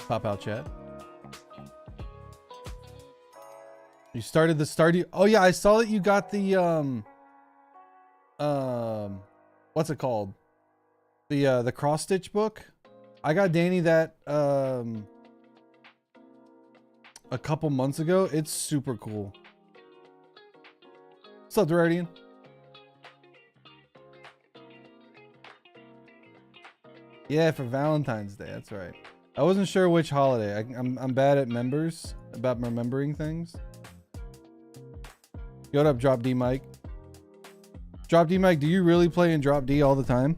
Pop out chat. You started the Stardew. Oh yeah, I saw that you got the what's it called? The cross stitch book. I got Danny that a couple months ago. It's super cool. What's up, Doradian? Yeah, for Valentine's Day. That's right. I wasn't sure which holiday. I'm bad at members, about remembering things. Yo, what up, Drop D Mike? Drop D Mike, do you really play in Drop D all the time?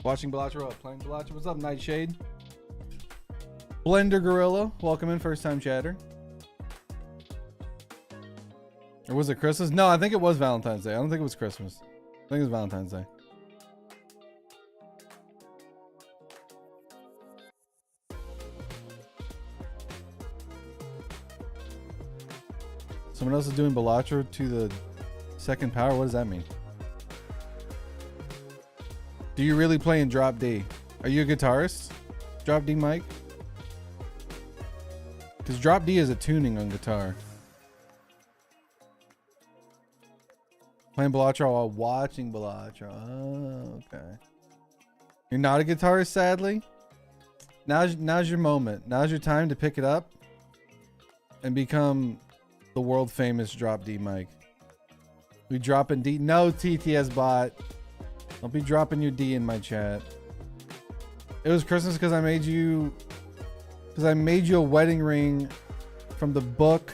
Watching Balatro, playing Balatro. What's up, Nightshade? Blender Gorilla, welcome in, first time chatter. Or was it Christmas? No, I think it was Valentine's Day. I don't think it was Christmas. I think it was Valentine's Day. Someone else is doing Balatro to the second power. What does that mean? Do you really play in Drop D? Are you a guitarist? Drop D Mike? Because Drop D is a tuning on guitar. Playing Balatro while watching Balatro. Oh, okay. You're not a guitarist, sadly? Now's your moment. Now's your time to pick it up and become the world famous Drop D Mike. We dropping D. No, TTS bot. Don't be dropping your D in my chat. It was Christmas because I made you a wedding ring from the book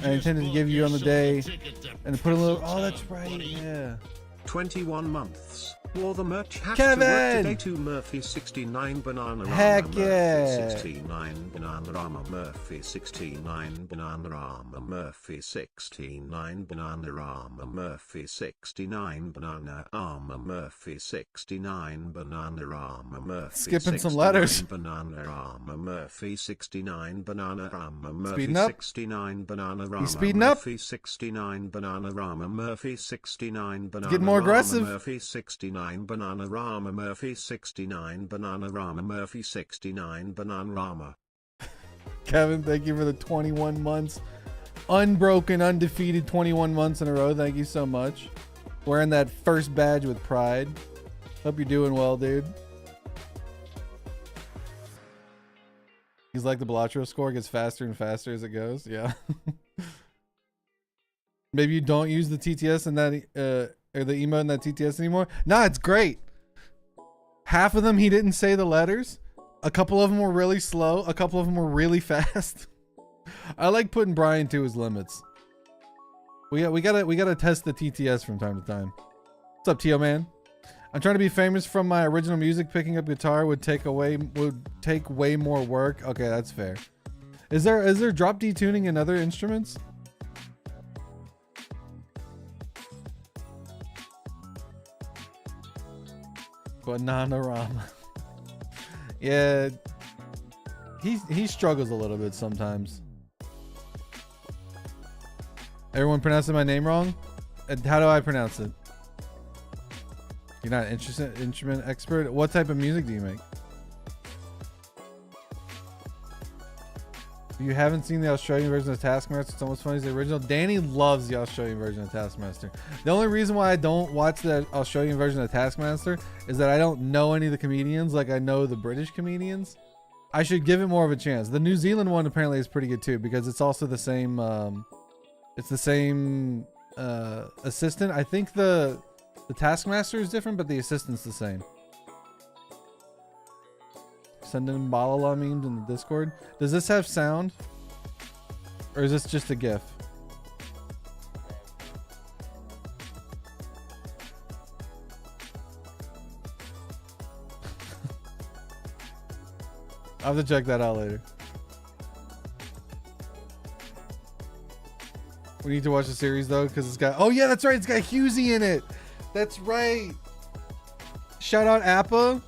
I intended to give you on the day and put a little. Oh, that's right. Yeah. 21 months. Wore the merch hat Kevin! to work today to Murphy 69 banana rama. Heck Murphy yeah. 69 banana rama. Murphy 69 banana rama. Murphy 69 banana rama. Murphy 69 banana rama. Murphy 69 banana rama. Murphy Skipping some letters. Banana rama. Murphy 69 banana rama. Murphy Speeding up. 69 banana rama. He's speeding up. Murphy 69 banana rama. Murphy 69 banana. Getting more aggressive. Murphy 69 banana rama. Murphy 69 banana rama. Murphy 69 banana rama. Kevin, thank you for the 21 months. Unbroken, undefeated 21 months in a row. Thank you so much. Wearing that first badge with pride. Hope you're doing well, dude. He's like the Balatro score gets faster and faster as it goes. Yeah. Maybe you don't use the TTS and that or the emote in that TTS anymore. Nah, it's great. Half of them he didn't say the letters. A couple of them were really slow. A couple of them were really fast. I like putting Brian to his limits. We gotta test the TTS from time to time. What's up, Tio man? I'm trying to be famous from my original music. Picking up guitar would take way more work. Okay, that's fair. Is there drop D tuning in other instruments? Bananarama. Yeah, he struggles a little bit sometimes. Everyone pronouncing my name wrong? How do I pronounce it? You're not an instrument expert? What type of music do you make? If you haven't seen the Australian version of Taskmaster, it's almost funny as the original. Danny loves the Australian version of Taskmaster. The only reason why I don't watch the Australian version of Taskmaster is that I don't know any of the comedians like I know the British comedians. I should give it more of a chance. The New Zealand one apparently is pretty good too because it's also the same it's the same assistant. I think the Taskmaster is different, but the assistant's the same. Sending Balala memes in the Discord. Does this have sound? Or is this just a GIF? I'll have to check that out later. We need to watch the series though, because it's got. Oh yeah, that's right. It's got Husey in it. That's right. Shout out Appa.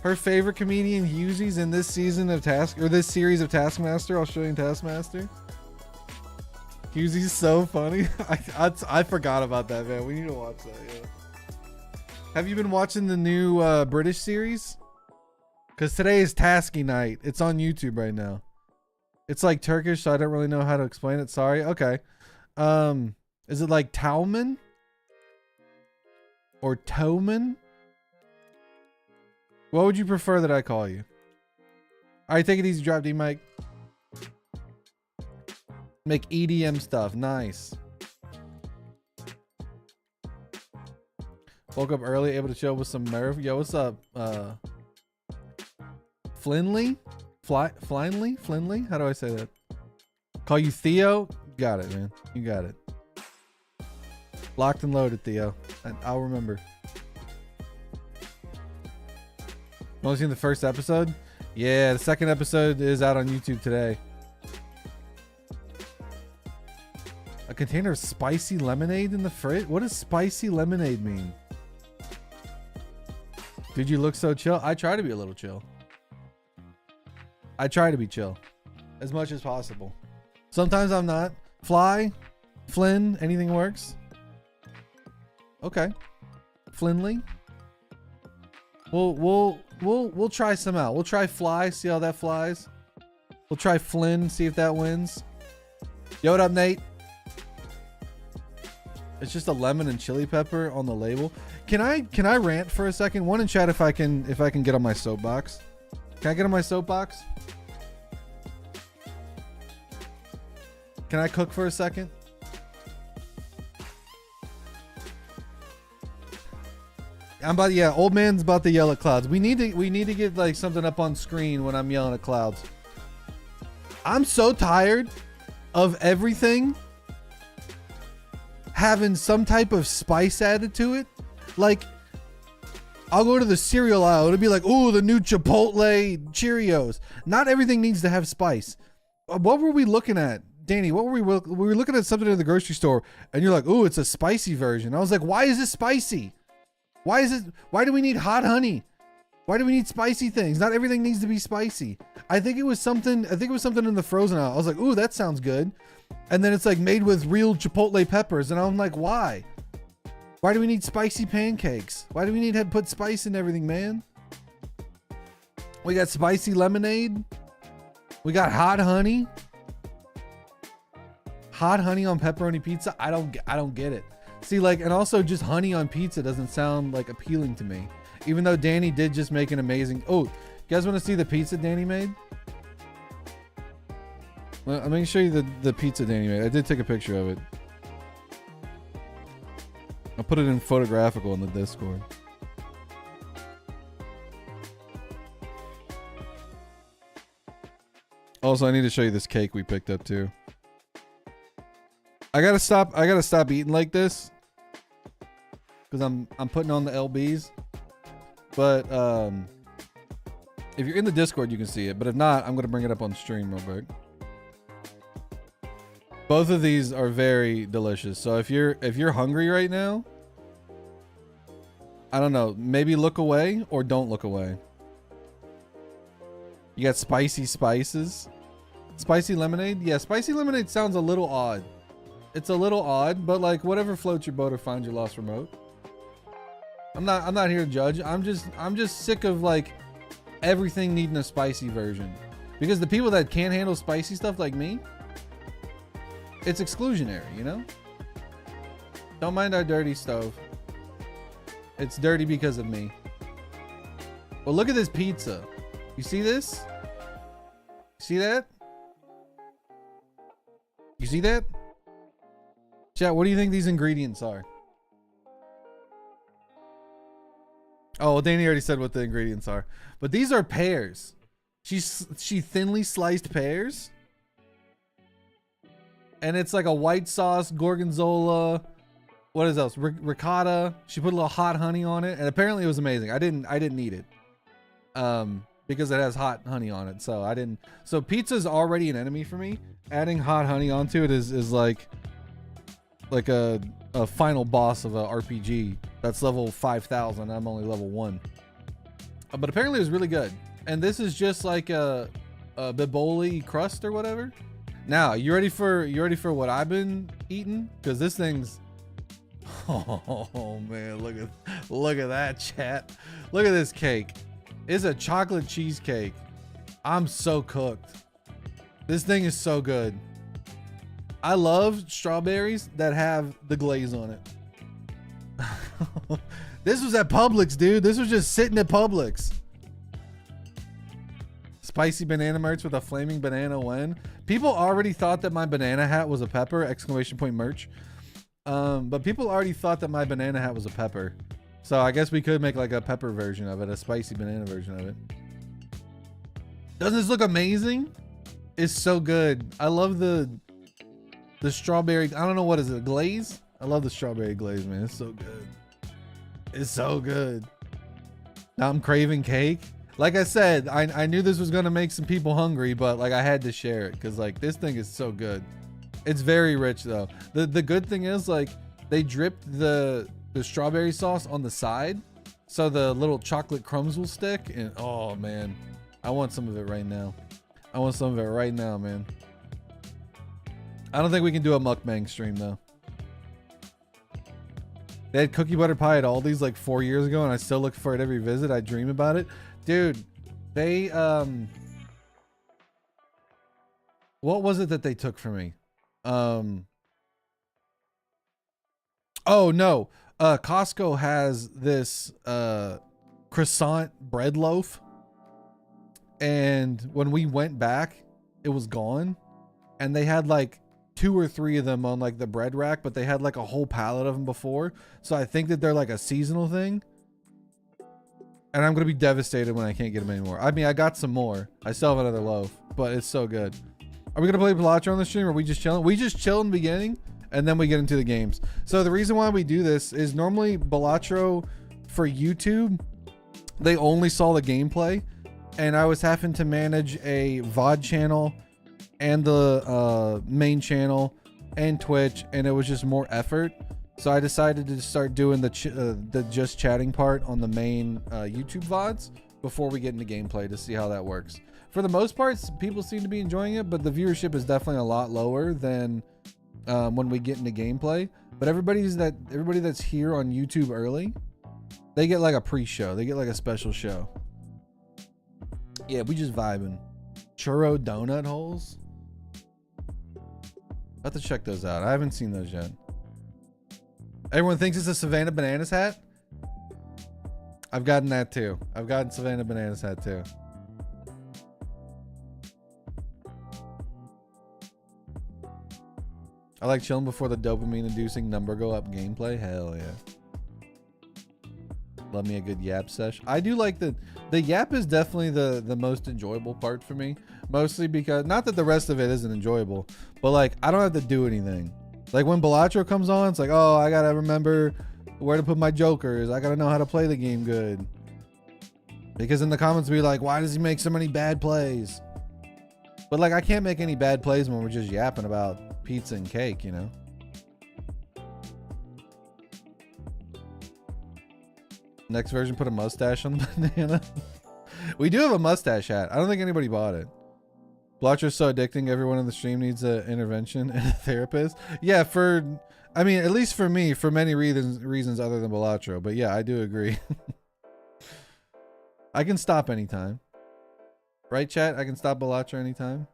Her favorite comedian Husey's in this season of this series of Taskmaster. Australian Taskmaster. Husey's so funny. I forgot about that, man. We need to watch that. Yeah. Have you been watching the new British series? Because today is Tasky night. It's on YouTube right now. It's like Turkish, so I don't really know how to explain it. Sorry. Okay. Is it like Tauman? Or Toman? What would you prefer that I call you? Alright, take it easy, drop D Mike. Make EDM stuff. Nice. Woke up early, able to chill with some Murph. Yo, what's up? Flinley? Flinley? How do I say that? Call you Theo? Got it, man. You got it. Locked and loaded, Theo. I'll remember. Only seen the first episode? Yeah, the second episode is out on YouTube today. A container of spicy lemonade in the fridge? What does spicy lemonade mean? Did you look so chill? I try to be a little chill. I try to be chill as much as possible. Sometimes I'm not. Fly, Flynn, anything works. Okay, Flinley. We'll try some out. We'll try Fly, see how that flies. We'll try Flynn, see if that wins. Yo, what up, Nate? It's just a lemon and chili pepper on the label. Can I rant for a second? One in chat if I can get on my soapbox. Can I get on my soapbox? Can I cook for a second? Old man's about to yell at clouds. We need to get like something up on screen when I'm yelling at clouds. I'm so tired of everything having some type of spice added to it. Like, I'll go to the cereal aisle. It'll be like, ooh, the new Chipotle Cheerios. Not everything needs to have spice. What were we looking at? Danny, what were we were looking at something in the grocery store and you're like, ooh, it's a spicy version. I was like, why is this spicy? Why do we need hot honey? Why do we need spicy things? Not everything needs to be spicy. I think it was something in the frozen aisle. I was like, ooh, that sounds good. And then it's like made with real Chipotle peppers. And I'm like, why? Why do we need spicy pancakes? Why do we need to put spice in everything, man? We got spicy lemonade. We got hot honey. Hot honey on pepperoni pizza. I don't get it. See, like, and also just honey on pizza doesn't sound like appealing to me. Even though Danny did just make an amazing. Oh, you guys want to see the pizza Danny made? Well, I'm gonna show you the pizza Danny made. I did take a picture of it. I'll put it in photographical in the Discord. Also, I need to show you this cake we picked up too. I gotta stop eating like this because I'm putting on the LBs. But if you're in the Discord, you can see it. But if not, I'm gonna bring it up on stream real quick. Both of these are very delicious. So if you're hungry right now, I don't know, maybe look away or don't look away. You got spicy spices, spicy lemonade. Yeah, spicy lemonade sounds a little odd. It's a little odd, but like whatever floats your boat or finds your lost remote. I'm not here to judge. I'm just sick of like everything needing a spicy version. Because the people that can't handle spicy stuff like me, it's exclusionary, you know? Don't mind our dirty stove. It's dirty because of me. Well, look at this pizza. You see this? You see that? You see that? Chat, what do you think these ingredients are? Oh, well, Danny already said what the ingredients are. But these are pears. She thinly sliced pears. And it's like a white sauce, gorgonzola. What is else? Ricotta. She put a little hot honey on it. And apparently it was amazing. I didn't eat it. Because it has hot honey on it. So I didn't. So pizza's already an enemy for me. Adding hot honey onto it is like a final boss of a RPG that's level 5,000. I'm only level 1. But apparently it was really good. And this is just like a biboli crust or whatever. Now, you ready for what I've been eating? Because this thing's oh man, look at that, chat. Look at this cake. It's a chocolate cheesecake. I'm so cooked. This thing is so good. I love strawberries that have the glaze on it. This was at Publix, dude. This was just sitting at Publix. Spicy banana merch with a flaming banana when. People already thought that my banana hat was a pepper, exclamation point merch. But people already thought that my banana hat was a pepper. So I guess we could make like a pepper version of it, a spicy banana version of it. Doesn't this look amazing? It's so good. I love the strawberry. I don't know what is it, glaze? I love the strawberry glaze, man. It's so good. It's so good. Now I'm craving cake. Like I said, I knew this was gonna make some people hungry, but like I had to share it because like this thing is so good. It's very rich though. The good thing is like they dripped the strawberry sauce on the side, so the little chocolate crumbs will stick. And oh man, I want some of it right now. I want some of it right now, man. I don't think we can do a mukbang stream though. They had cookie butter pie at Aldi's like 4 years ago, and I still look for it every visit. I dream about it. Dude, they what was it that they took from me? Oh no. Costco has this croissant bread loaf. And when we went back, it was gone. And they had like 2 or 3 of them on like the bread rack, but they had like a whole pallet of them before. So I think that they're like a seasonal thing. And I'm going to be devastated when I can't get them anymore. I mean, I got some more. I still have another loaf, but it's so good. Are we going to play Balatro on the stream, or are we just chilling? We just chill in the beginning and then we get into the games. So the reason why we do this is normally Balatro for YouTube, they only saw the gameplay, and I was having to manage a VOD channel and the main channel and Twitch, and it was just more effort. So I decided to start doing the just chatting part on the main YouTube VODs before we get into gameplay to see how that works. For the most part, people seem to be enjoying it, but the viewership is definitely a lot lower than when we get into gameplay. But everybody that's here on YouTube early, they get like a pre-show. They get like a special show. Yeah, we just vibing. Churro donut holes. I have to check those out. I haven't seen those yet. Everyone thinks it's a Savannah Bananas hat. I've gotten that too. I've gotten Savannah Bananas hat too. I like chilling before the dopamine-inducing number go up gameplay. Hell yeah. Love me a good yap sesh. I do like the yap is definitely the most enjoyable part for me. Mostly because, not that the rest of it isn't enjoyable, but like I don't have to do anything. Like when Balatro comes on, it's like, oh, I gotta remember where to put my jokers. I gotta know how to play the game good. Because in the comments be like, why does he make so many bad plays? But like I can't make any bad plays when we're just yapping about pizza and cake, you know? Next version, put a mustache on the banana. We do have a mustache hat. I don't think anybody bought it. Balatro's so addicting. Everyone in the stream needs an intervention and a therapist. Yeah, I mean, at least for me, for many reasons other than Balatro. But yeah, I do agree. I can stop anytime. Right, chat? I can stop Balatro anytime.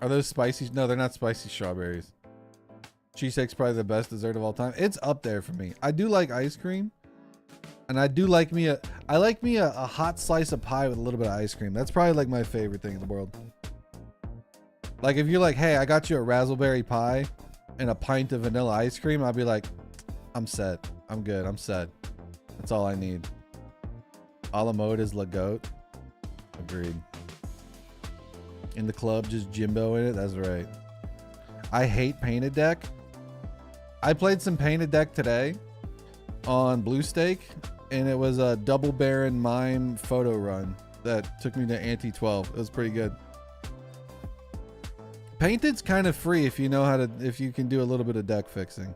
Are those spicy? No, they're not spicy strawberries. Cheesecake's probably the best dessert of all time. It's up there for me. I do like ice cream. And I do like me a hot slice of pie with a little bit of ice cream. That's probably like my favorite thing in the world. Like if you're like, hey, I got you a raspberry pie and a pint of vanilla ice cream, I'll be like, I'm set. I'm good. I'm set. That's all I need. A la mode is la goat. Agreed. In the club, just Jimbo in it. That's right. I hate painted deck. I played some painted deck today on Blue Stake, and it was a double Baron mime photo run that took me to ante 12. It was pretty good. Painted's kind of free if you know how to, if you can do a little bit of deck fixing.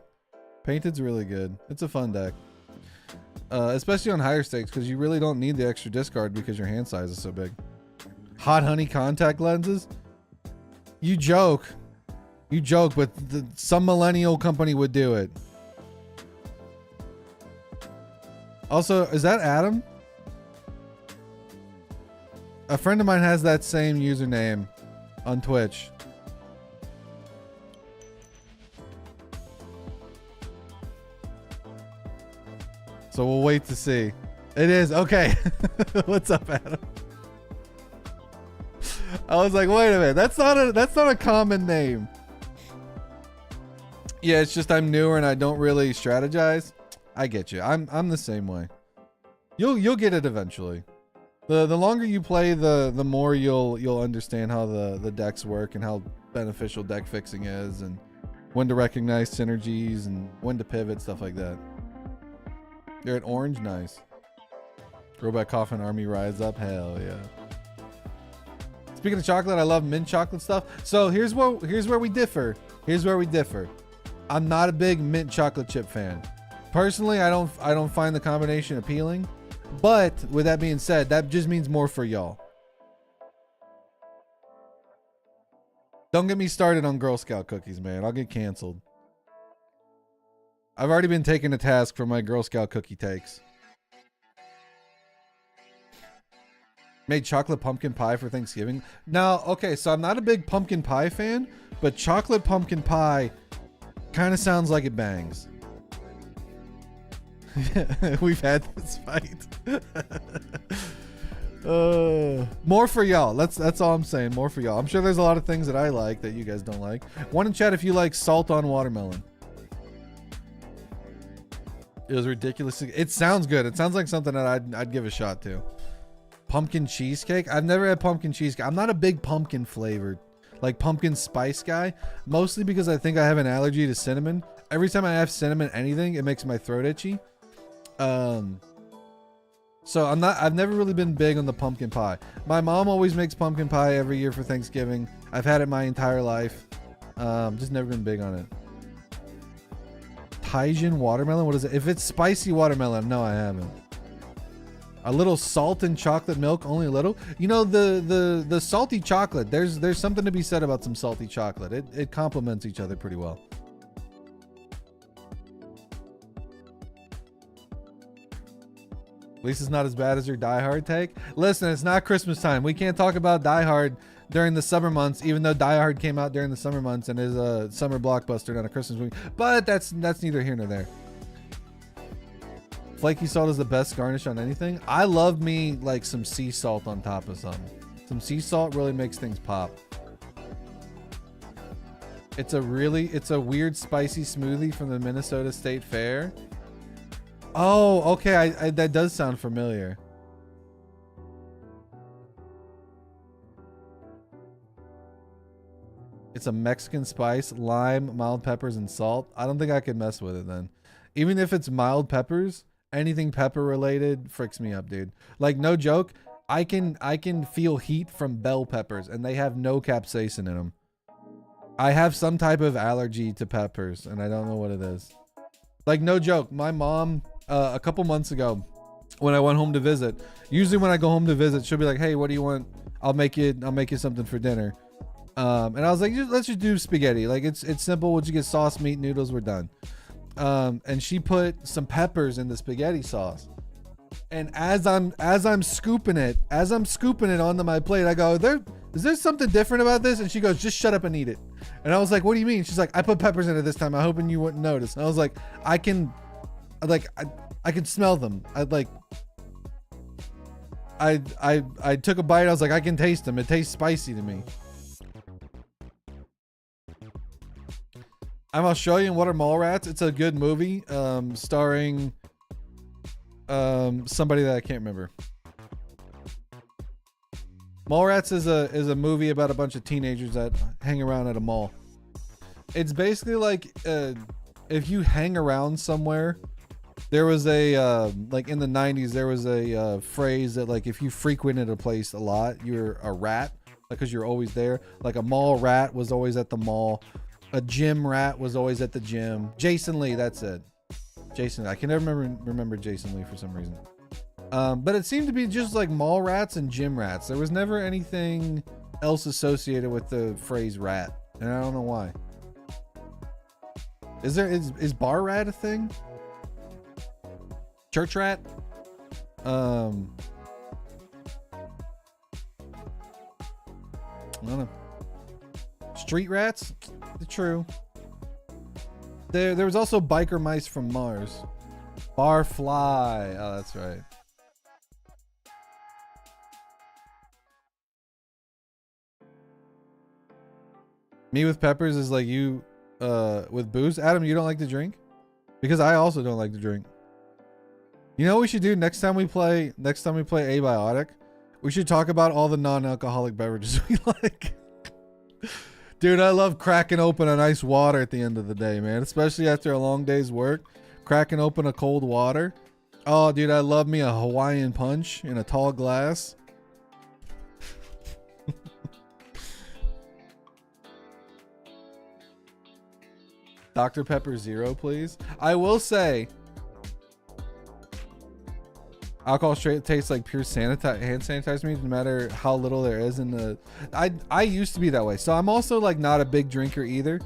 Painted's really good. It's a fun deck. Especially on higher stakes, because you really don't need the extra discard because your hand size is so big. Hot honey contact lenses? You joke. You joke, but some millennial company would do it. Also, is that Adam? A friend of mine has that same username on Twitch. So we'll wait to see. It is. Okay. What's up, Adam? I was like, wait a minute. That's not a common name. Yeah, it's just I'm newer and I don't really strategize. I get you. I'm the same way. You'll get it eventually. The longer you play, the more you'll understand how the decks work and how beneficial deck fixing is, and when to recognize synergies and when to pivot, stuff like that. You're at orange, nice. Robot Coffin Army rise up, hell yeah. Speaking of chocolate, I love mint chocolate stuff. So here's where we differ. I'm not a big mint chocolate chip fan. Personally, I don't find the combination appealing. But with that being said, that just means more for y'all. Don't get me started on Girl Scout cookies, man. I'll get canceled. I've already been taken to task for my Girl Scout cookie takes. Made chocolate pumpkin pie for Thanksgiving. Now, okay, so I'm not a big pumpkin pie fan, but chocolate pumpkin pie kind of sounds like it bangs. We've had this fight. More for y'all. That's all I'm saying. More for y'all. I'm sure there's a lot of things that I like that you guys don't like. One in chat if you like salt on watermelon. It was ridiculous. It sounds good. It sounds like something that I'd give a shot to. Pumpkin cheesecake. I've never had pumpkin cheesecake. I'm not a big pumpkin flavored, like pumpkin spice guy. Mostly because I think I have an allergy to cinnamon. Every time I have cinnamon anything, it makes my throat itchy. So I've never really been big on the pumpkin pie. My mom always makes pumpkin pie every year for Thanksgiving. I've had it my entire life. Just never been big on it. Taijin watermelon? What is it? If it's spicy watermelon, no, I haven't. A little salt in chocolate milk, only a little. You know, the salty chocolate, there's something to be said about some salty chocolate. It complements each other pretty well. At least it's not as bad as your Die Hard take. Listen, it's not Christmas time. We can't talk about Die Hard during the summer months, even though Die Hard came out during the summer months and is a summer blockbuster, not a Christmas movie. But that's neither here nor there. Flaky salt is the best garnish on anything. I love me like some sea salt on top of something. Some sea salt really makes things pop. It's a weird spicy smoothie from the Minnesota State Fair. Oh, okay. That does sound familiar. It's a Mexican spice, lime, mild peppers, and salt. I don't think I could mess with it then. Even if it's mild peppers, anything pepper related freaks me up, dude. Like, no joke. I can feel heat from bell peppers, and they have no capsaicin in them. I have some type of allergy to peppers, and I don't know what it is. Like, no joke. My mom, a couple months ago, when I went home to visit, usually when I go home to visit, she'll be like, "Hey, what do you want? I'll make you something for dinner." And I was like, let's just do spaghetti. Like, it's simple. We'll just get sauce, meat, noodles. We're done. And she put some peppers in the spaghetti sauce. And as I'm scooping it onto my plate, I go, is there something different about this? And she goes, just shut up and eat it. And I was like, what do you mean? She's like, I put peppers in it this time. I'm hoping you wouldn't notice. And I was like, I can smell them. I took a bite. I was like, I can taste them. It tastes spicy to me. I'm Australian. What are Mallrats? It's a good movie, starring somebody that I can't remember. Mallrats is a movie about a bunch of teenagers that hang around at a mall. It's basically like if you hang around somewhere. There was a like in the 90s there was a phrase that, like, if you frequented a place a lot, you're a rat, because you're always there. Like, a mall rat was always at the mall. A gym rat was always at the gym. Jason Lee, that's it. Jason, I can never remember Jason Lee for some reason. But it seemed to be just like mall rats and gym rats. There was never anything else associated with the phrase rat, and I don't know why. Is bar rat a thing? Church rat? I don't know. Street rats? True. There was also biker mice from Mars. Barfly. Oh, that's right. Me with peppers is like you with booze. Adam, you don't like to drink? Because I also don't like to drink. You know what we should do next time we play Abiotic? We should talk about all the non-alcoholic beverages we like. Dude, I love cracking open a nice water at the end of the day, man. Especially after a long day's work. Cracking open a cold water. Oh, dude, I love me a Hawaiian punch in a tall glass. Dr. Pepper Zero, please. I will say, alcohol straight tastes like pure hand sanitizer to me, no matter how little there is in the... I used to be that way. So I'm also like not a big drinker either.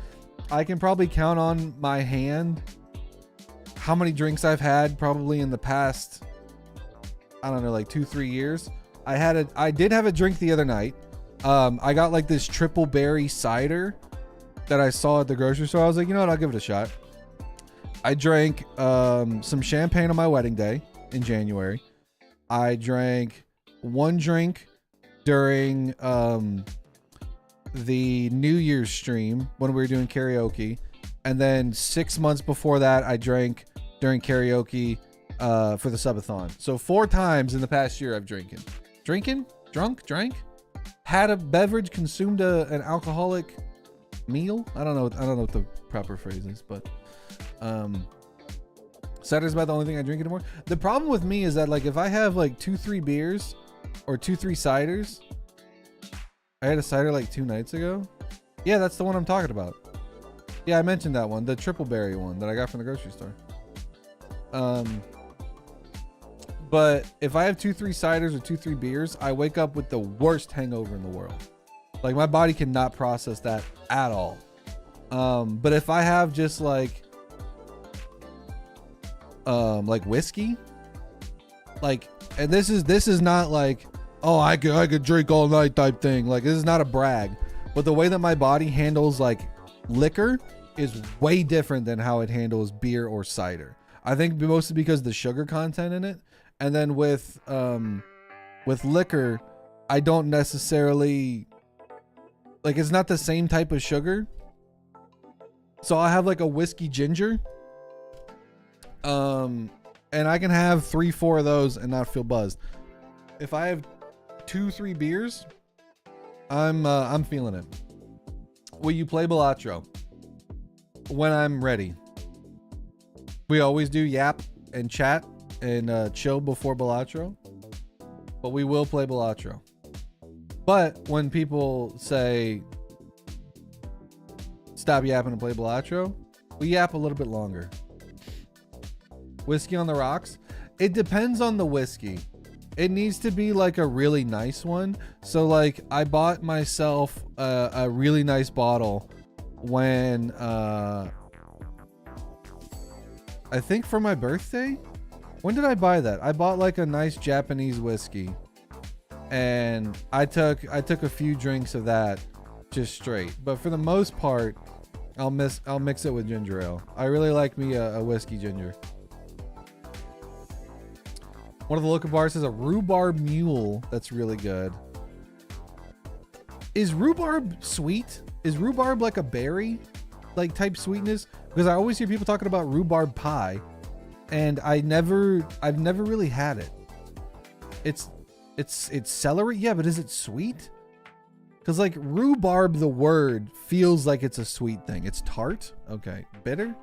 I can probably count on my hand how many drinks I've had probably in the past, I don't know, like 2-3 years. I did have a drink the other night. I got like this triple berry cider that I saw at the grocery store. I was like, you know what, I'll give it a shot. I drank some champagne on my wedding day in January. I drank one drink during the New Year's stream when we were doing karaoke, and then 6 months before that I drank during karaoke for the subathon. So 4 times in the past year I've drank, had a beverage, consumed an alcoholic meal. I don't know what the proper phrase is, but cider's about the only thing I drink anymore. The problem with me is that like if I have like 2-3 beers or 2-3 ciders, I had a cider like 2 nights ago. Yeah, that's the one I'm talking about. Yeah, I mentioned that one, the triple berry one that I got from the grocery store. But if I have 2-3 ciders or 2-3 beers, I wake up with the worst hangover in the world. Like my body cannot process that at all. But if I have just like whiskey, like, and this is not like, oh, I could drink all night type thing. Like, this is not a brag, but the way that my body handles like liquor is way different than how it handles beer or cider. I think mostly because of the sugar content in it. And then with liquor, I don't necessarily like, it's not the same type of sugar. So I have like a whiskey ginger. And I can have 3-4 of those and not feel buzzed. If I have 2-3 beers, I'm feeling it. Will you play Balatro? When I'm ready. We always do yap and chat and chill before Balatro, but we will play Balatro. But when people say stop yapping and play Balatro, we yap a little bit longer. Whiskey on the rocks. It depends on the whiskey. It needs to be like a really nice one. So like I bought myself a really nice bottle when I think for my birthday. When did I buy that? I bought like a nice Japanese whiskey, and I took a few drinks of that just straight. But for the most part, I'll mix it with ginger ale. I really like me a whiskey ginger. One of the local bars has a rhubarb mule that's really good. Is rhubarb sweet? Is rhubarb like a berry like type sweetness? Because I always hear people talking about rhubarb pie, and I've never really had it. It's celery, yeah, but is it sweet? Because like rhubarb, the word feels like it's a sweet thing. It's tart. Okay. Bitter?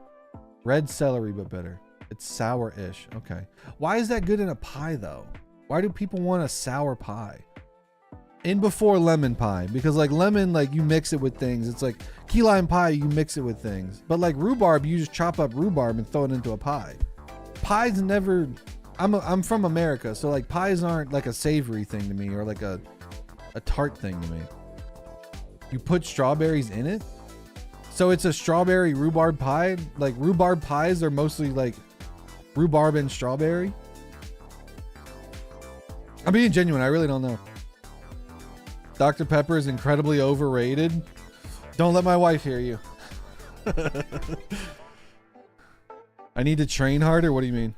Red celery, but bitter. It's sour-ish. Okay. Why is that good in a pie though? Why do people want a sour pie? In before lemon pie, because like lemon, like you mix it with things. It's like key lime pie, you mix it with things. But like rhubarb, you just chop up rhubarb and throw it into a pie. Pies never. I'm from America, so like pies aren't like a savory thing to me or like a tart thing to me. You put strawberries in it, so it's a strawberry rhubarb pie. Like rhubarb pies are mostly like rhubarb and strawberry. I'm being genuine. I really don't know. Dr. Pepper is incredibly overrated. Don't let my wife hear you. I need to train harder? What do you mean?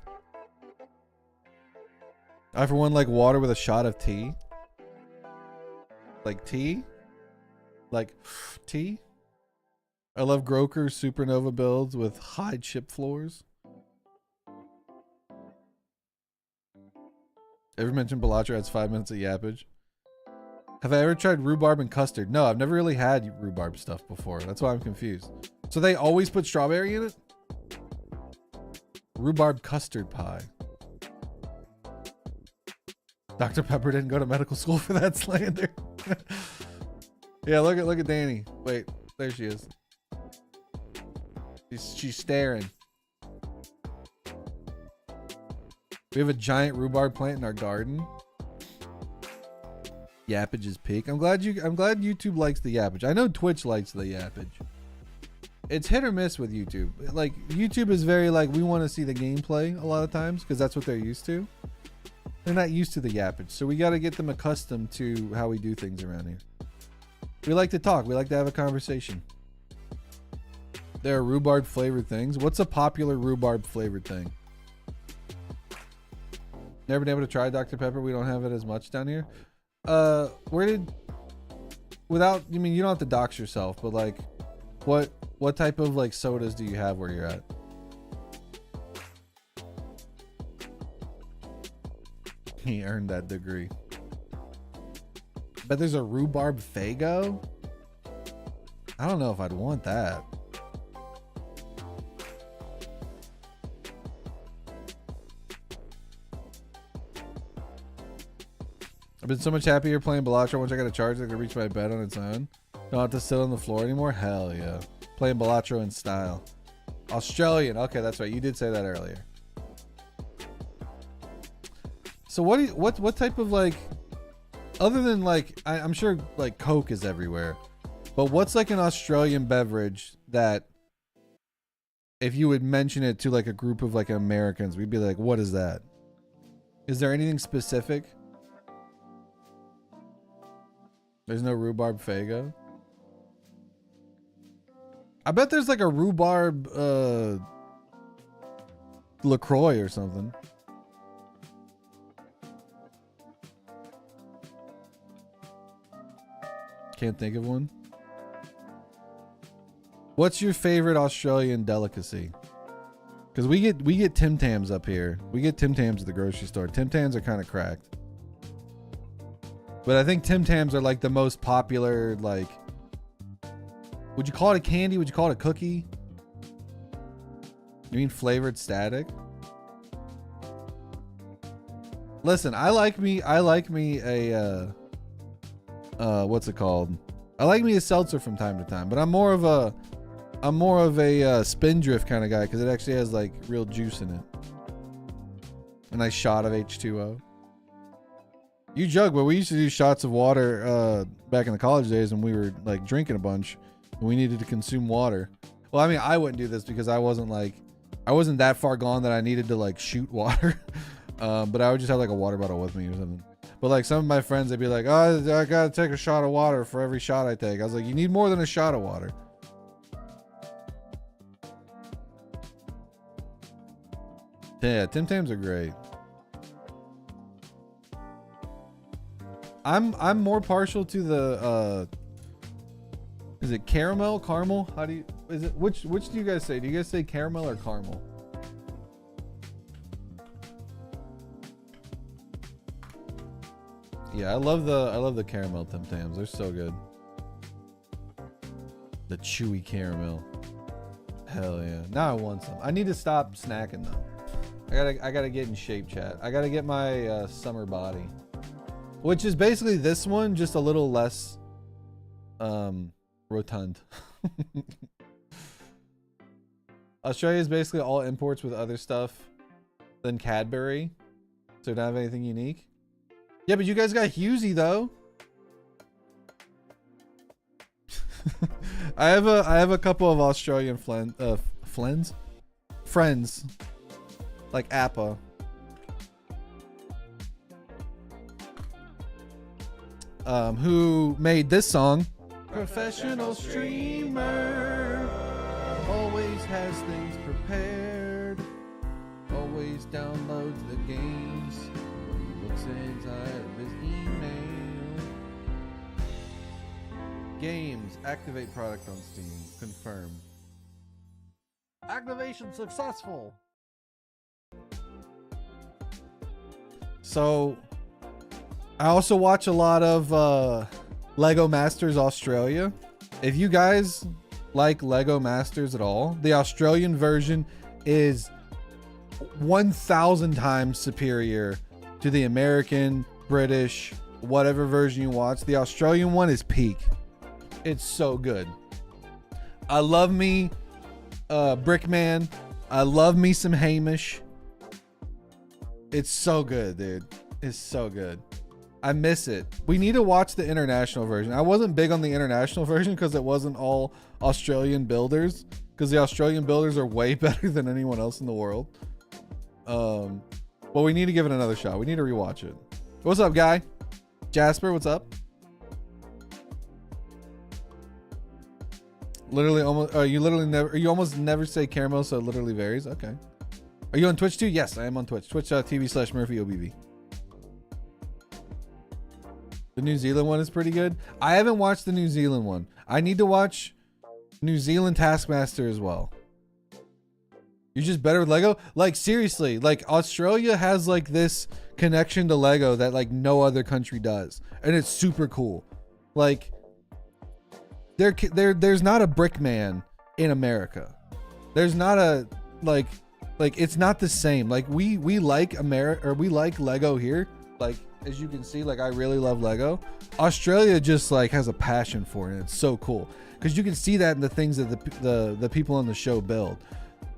I, for one, like water with a shot of tea. Like tea? Like tea? I love Groker's Supernova builds with high chip floors. Ever mentioned Balatro adds 5 minutes of yappage? Have I ever tried rhubarb and custard? No, I've never really had rhubarb stuff before. That's why I'm confused. So they always put strawberry in it? Rhubarb custard pie. Dr. Pepper didn't go to medical school for that slander. Yeah, look at Danny. Wait, there she is. She's staring. We have a giant rhubarb plant in our garden. Yappage is peak. I'm glad YouTube likes the yappage. I know Twitch likes the yappage. It's hit or miss with YouTube. Like YouTube is very like, we want to see the gameplay a lot of times because that's what they're used to. They're not used to the yappage, so we got to get them accustomed to how we do things around here. We like to talk. We like to have a conversation. There are rhubarb flavored things. What's a popular rhubarb flavored thing? Never been able to try Dr. Pepper. We don't have it as much down here. Without, you mean, you don't have to dox yourself, but like, what type of like sodas do you have where you're at? He earned that degree. But there's a rhubarb Faygo. I don't know if I'd want that. I've been so much happier playing Balatro. Once I got a charge, I could reach my bed on its own. Don't have to sit on the floor anymore. Hell yeah. Playing Balatro in style. Australian. Okay, that's right. You did say that earlier. So what type of like, other than like, I'm sure like Coke is everywhere, but what's like an Australian beverage that if you would mention it to like a group of like Americans, we'd be like, what is that? Is there anything specific? There's no rhubarb Faygo. I bet there's like a rhubarb LaCroix or something. Can't think of one. What's your favorite Australian delicacy? Because we get Tim Tams up here. We get Tim Tams at the grocery store. Tim Tams are kind of cracked. But I think Tim Tams are like the most popular, like, would you call it a candy? Would you call it a cookie? You mean flavored static? Listen, I like me a what's it called? I like me a seltzer from time to time, but I'm more of a Spindrift kind of guy because it actually has like real juice in it. A nice shot of H2O. You joke, but we used to do shots of water back in the college days when we were like drinking a bunch and we needed to consume water. Well, I mean, I wouldn't do this because I wasn't that far gone that I needed to like shoot water. But I would just have like a water bottle with me or something. But like some of my friends, they'd be like, oh, I gotta take a shot of water for every shot I take. I was like, you need more than a shot of water. Yeah, Tim Tams are great. I'm more partial to the is it caramel? How do you, is it, which do you guys say? Do you guys say caramel or caramel? Yeah, I love the caramel Tim Tams. They're so good. The chewy caramel. Hell yeah. Now I want some. I need to stop snacking though. I gotta get in shape, chat. I gotta get my summer body. Which is basically this one, just a little less rotund. Australia is basically all imports with other stuff than Cadbury. So don't have anything unique. Yeah, but you guys got Husey though. I have a couple of Australian friends, like Appa. who made this song. Professional streamer, always has things prepared, always downloads the games when he looks inside of his email. Games, activate product on Steam, confirm. Activation successful. So, I also watch a lot of Lego Masters Australia. If you guys like Lego Masters at all, the Australian version is 1,000 times superior to the American, British, whatever version you watch. The Australian one is peak. It's so good. I love me Brickman. I love me some Hamish. It's so good, dude. It's so good. I miss it. We need to watch the international version. I wasn't big on the international version because it wasn't all Australian builders, because the Australian builders are way better than anyone else in the world. But we need to give it another shot. We need to rewatch it. What's up, guy? Jasper, what's up? Literally almost you almost never say caramel, so it literally varies. Okay. Are you on Twitch too? Yes, I am on Twitch. Twitch.tv/MurphyOBV. The New Zealand one is pretty good. I haven't watched the New Zealand one. I need to watch New Zealand Taskmaster as well. You're just better with Lego? Like, seriously, like Australia has like this connection to Lego that like no other country does. And it's super cool. Like, there's not a brick man in America. There's not a like it's not the same. Like we like we like Lego here. Like, as you can see, like I really love Lego. Australia just like has a passion for it, and it's so cool because you can see that in the things that the people on the show build,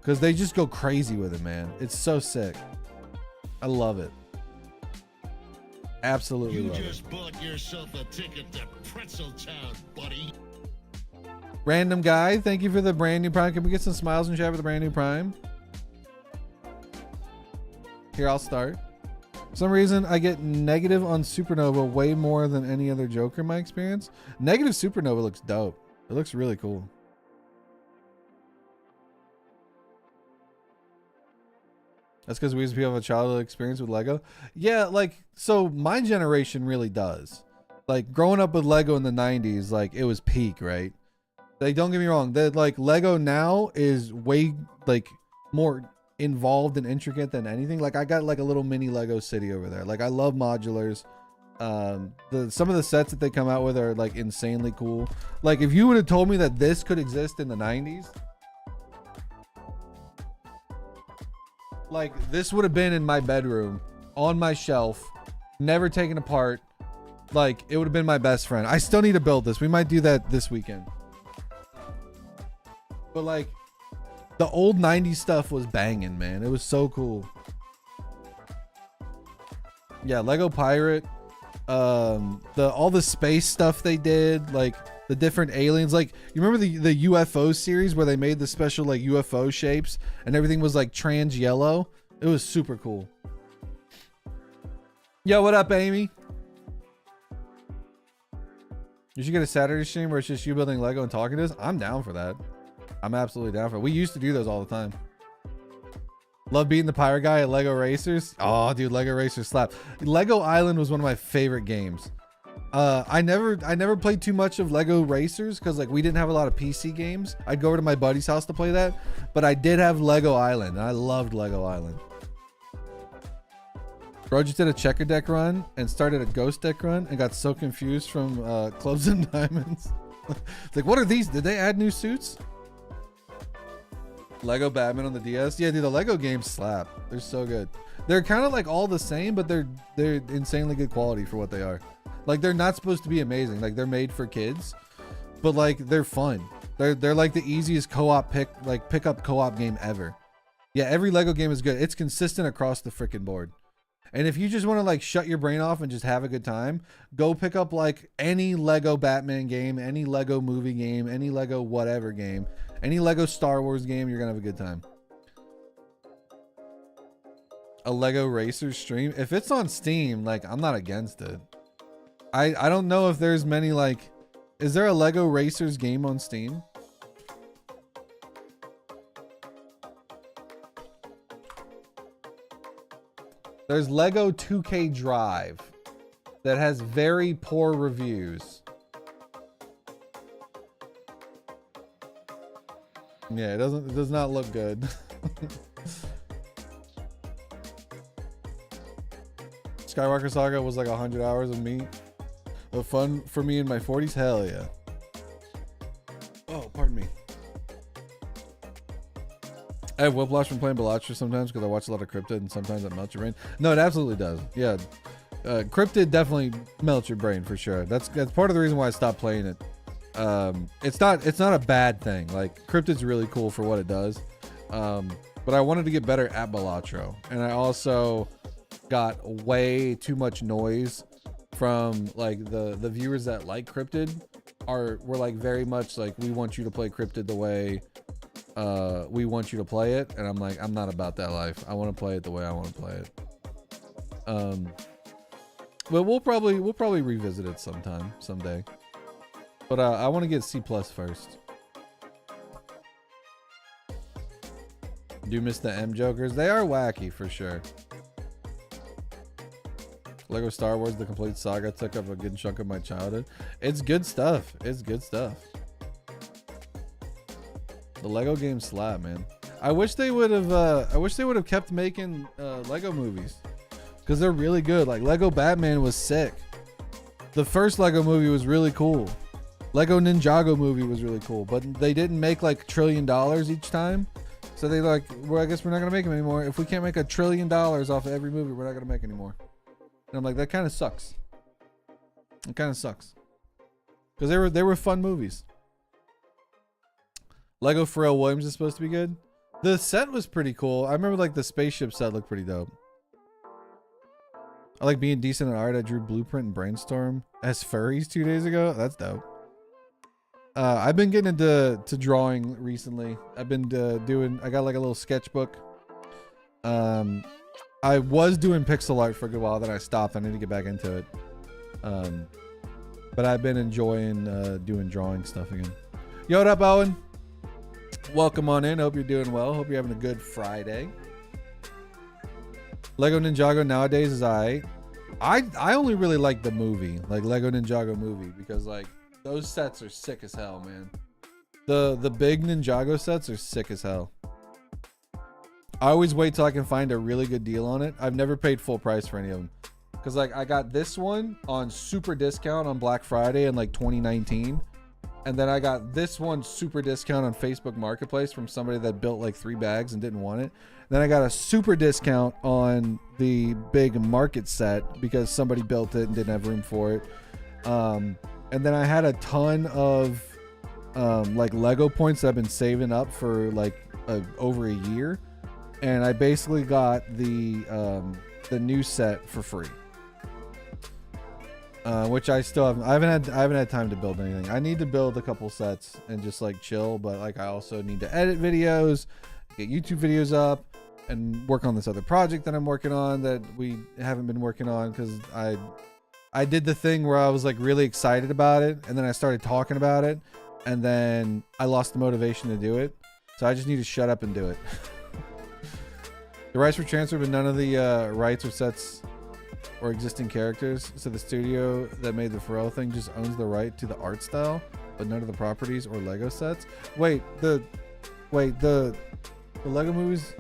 because they just go crazy with it, man. It's so sick. I love it. Absolutely love it. You just bought yourself a ticket to Pretzel Town, buddy. Random guy, thank you for the brand new Prime. Can we get some smiles and chat for the brand new Prime? Here, I'll start. For some reason, I get negative on Supernova way more than any other Joker in my experience. Negative Supernova looks dope. It looks really cool. That's because we as people have a childhood experience with Lego. Yeah, like, so my generation really does. Like, growing up with Lego in the 90s, like, it was peak, right? Like, don't get me wrong. That like Lego now is way like more involved and intricate than anything. Like, I got like a little mini Lego city over there. Like, I love modulars. Some of the sets that they come out with are like insanely cool. Like, if you would have told me that this could exist in the 90s, like this would have been in my bedroom on my shelf, never taken apart. Like, it would have been my best friend. I still need to build this. We might do that this weekend. But like, the old 90s stuff was banging, man. It was so cool. Yeah, Lego Pirate. All the space stuff they did, like the different aliens. Like, you remember the UFO series where they made the special like UFO shapes and everything was like trans yellow? It was super cool. Yo, what up, Amy? You should get a Saturday stream where it's just you building Lego and talking to us. I'm down for that. I'm absolutely down for it. We used to do those all the time. Love beating the pirate guy at Lego Racers. Oh, dude, Lego Racers slap. Lego Island was one of my favorite games. I never played too much of Lego Racers because like we didn't have a lot of PC games. I'd go over to my buddy's house to play that, but I did have Lego Island, and I loved Lego Island. Bro just did a checker deck run and started a ghost deck run and got so confused from clubs and diamonds. It's like, what are these? Did they add new suits? Lego Batman on the DS. Yeah, dude, the Lego games slap. They're so good. They're kind of like all the same, but they're insanely good quality for what they are. Like, they're not supposed to be amazing. Like, they're made for kids, but like they're fun. They're like the easiest co-op pickup co-op game ever. Yeah, every Lego game is good. It's consistent across the freaking board. And if you just want to like shut your brain off and just have a good time, go pick up like any Lego Batman game, any Lego movie game, any Lego whatever game, any Lego Star Wars game. You're gonna have a good time. A Lego Racers stream, if it's on Steam, like I'm not against it. I don't know if there's many like, is there a Lego Racers game on Steam? There's Lego 2K Drive that has very poor reviews. Yeah, it does not look good. Skywalker Saga was like 100 hours of fun for me in my 40s. Hell yeah. Oh, pardon me. I have whiplash from playing Balatro sometimes because I watch a lot of Cryptid and sometimes it melts your brain. No, it absolutely does. Yeah. Cryptid definitely melts your brain for sure. That's part of the reason why I stopped playing it. It's not a bad thing. Like Cryptid's really cool for what it does. But I wanted to get better at Balatro. And I also got way too much noise from like the viewers that like Cryptid were like very much like, we want you to play Cryptid the way we want you to play it, and I'm like, I'm not about that life. I want to play it the way I want to play it. But we'll probably revisit it someday. But I want to get C+ first. Do you miss the M Jokers? They are wacky for sure. Lego Star Wars: The Complete Saga took up a good chunk of my childhood. It's good stuff. It's good stuff. The Lego games slap, man. I wish they would have kept making Lego movies, because they're really good. Like Lego Batman was sick. The first Lego movie was really cool. Lego Ninjago movie was really cool, but they didn't make like $1 trillion each time. So they like, well, I guess we're not gonna make them anymore. If we can't make $1 trillion off of every movie, we're not gonna make any more. And I'm like, that kind of sucks. It kind of sucks, because they were fun movies. Lego Pharrell Williams is supposed to be good. The set was pretty cool. I remember like the spaceship set looked pretty dope. I like being decent at art. I drew Blueprint and Brainstorm as furries 2 days ago. That's dope. I've been getting into drawing recently. I've been I got like a little sketchbook. I was doing pixel art for a good while, then I stopped. I need to get back into it. But I've been enjoying doing drawing stuff again. Yo, what up, Owen? Welcome on in. Hope you're doing well. Hope you're having a good Friday. Lego Ninjago nowadays is I only really like the movie, like Lego Ninjago movie, because like those sets are sick as hell, man. The big Ninjago sets are sick as hell. I always wait till I can find a really good deal on it. I've never paid full price for any of them, because like I got this one on super discount on Black Friday in like 2019. And then I got this one super discount on Facebook Marketplace from somebody that built like 3 bags and didn't want it. Then I got a super discount on the big market set because somebody built it and didn't have room for it. And then I had a ton of like Lego points that I've been saving up for like over a year. And I basically got the new set for free. Which I still haven't. I haven't had time to build anything. I need to build a couple sets and just like chill. But like I also need to edit videos, get YouTube videos up, and work on this other project that I'm working on that we haven't been working on, because I did the thing where I was like really excited about it, and then I started talking about it, and then I lost the motivation to do it. So I just need to shut up and do it. The rights were transferred, but none of the rights or sets or existing characters, so the studio that made the Pharrell thing just owns the right to the art style, but none of the properties or Lego sets. Wait, the Lego movies.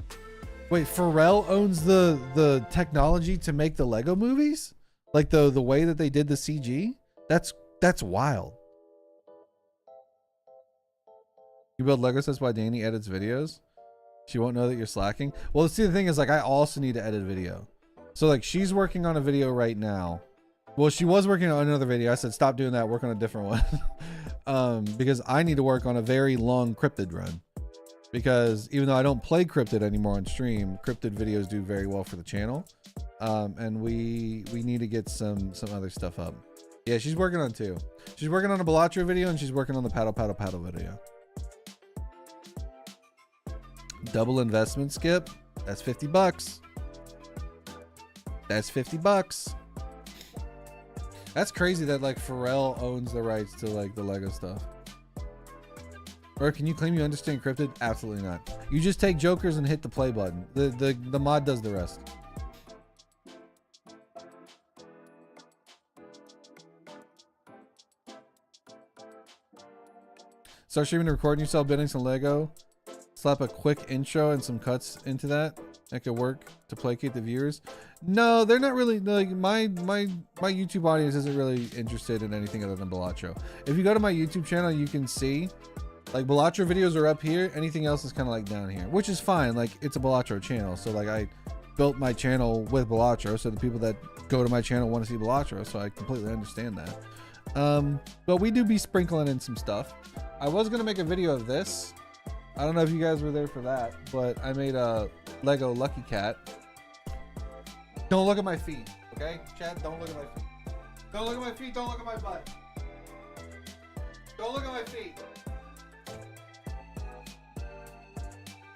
Wait, Pharrell owns the technology to make the Lego movies, like the way that they did the CG. That's wild. You build Lego sets while Danny edits videos. She won't know that you're slacking. Well, see, the thing is, like, I also need to edit video. So like she's working on a video right now. Well, she was working on another video. I said, stop doing that. Work on a different one. Because I need to work on a very long cryptid run. Because even though I don't play cryptid anymore on stream, cryptid videos do very well for the channel. And we need to get some other stuff up. Yeah, she's working on 2. She's working on a Balatro video, and she's working on the paddle video. Double investment, Skip. That's $50. That's $50. That's crazy that like Pharrell owns the rights to like the Lego stuff. Or can you claim you understand encrypted? Absolutely not. You just take jokers and hit the play button. The mod does the rest. Start streaming and recording yourself building some Lego. Slap a quick intro and some cuts into that. That could work to placate the viewers. No, they're not really like my YouTube audience isn't really interested in anything other than Balatro. If you go to my YouTube channel, you can see like Balatro videos are up here. Anything else is kind of like down here, which is fine. Like it's a Balatro channel, so like I built my channel with Balatro, so the people that go to my channel want to see Balatro, so I completely understand that. But we do be sprinkling in some stuff. I was gonna make a video of this. I don't know if you guys were there for that, but I made a Lego Lucky Cat. Don't look at my feet, okay? Chad, don't look at my feet. Don't look at my feet, don't look at my butt. Don't look at my feet.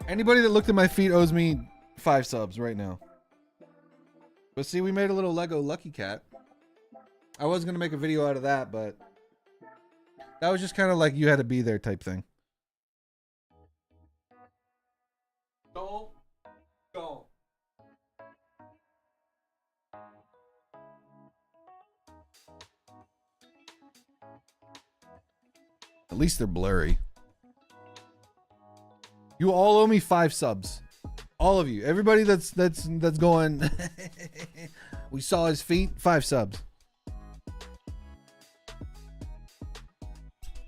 Anybody that looked at my feet owes me 5 subs right now. But see, we made a little Lego Lucky Cat. I was gonna make a video out of that, but that was just kind of like you had to be there type thing. Don't. At least they're blurry. You all owe me 5 subs. All of you. Everybody that's going we saw his feet, 5 subs.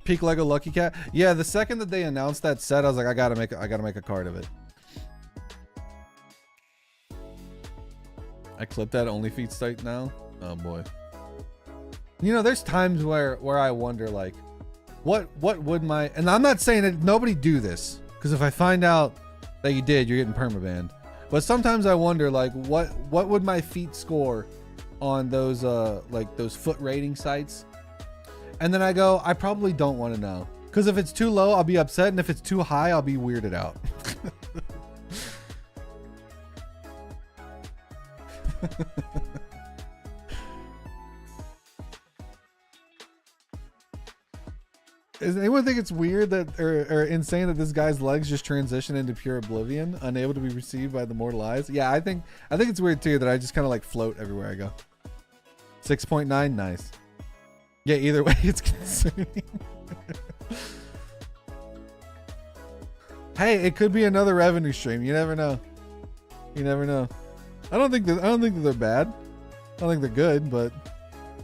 Peak Lego Lucky Cat. Yeah, the second that they announced that set, I was like, I gotta make a card of it. I clipped that only feet site now. Oh boy. You know, there's times where I wonder like, what would my, and I'm not saying that nobody do this, because if I find out that you did, you're getting permabanned. But sometimes I wonder like, what would my feet score on those like those foot rating sites? And then I go, I probably don't want to know. Because if it's too low, I'll be upset. And if it's too high, I'll be weirded out. Does anyone think it's weird that, or insane that this guy's legs just transition into pure oblivion, unable to be received by the mortal eyes? Yeah, I think it's weird too that I just kind of like float everywhere I go. 6.9, nice. Yeah, either way, it's consuming. Hey, it could be another revenue stream. You never know. You never know. I don't think that they're bad. I don't think they're good, but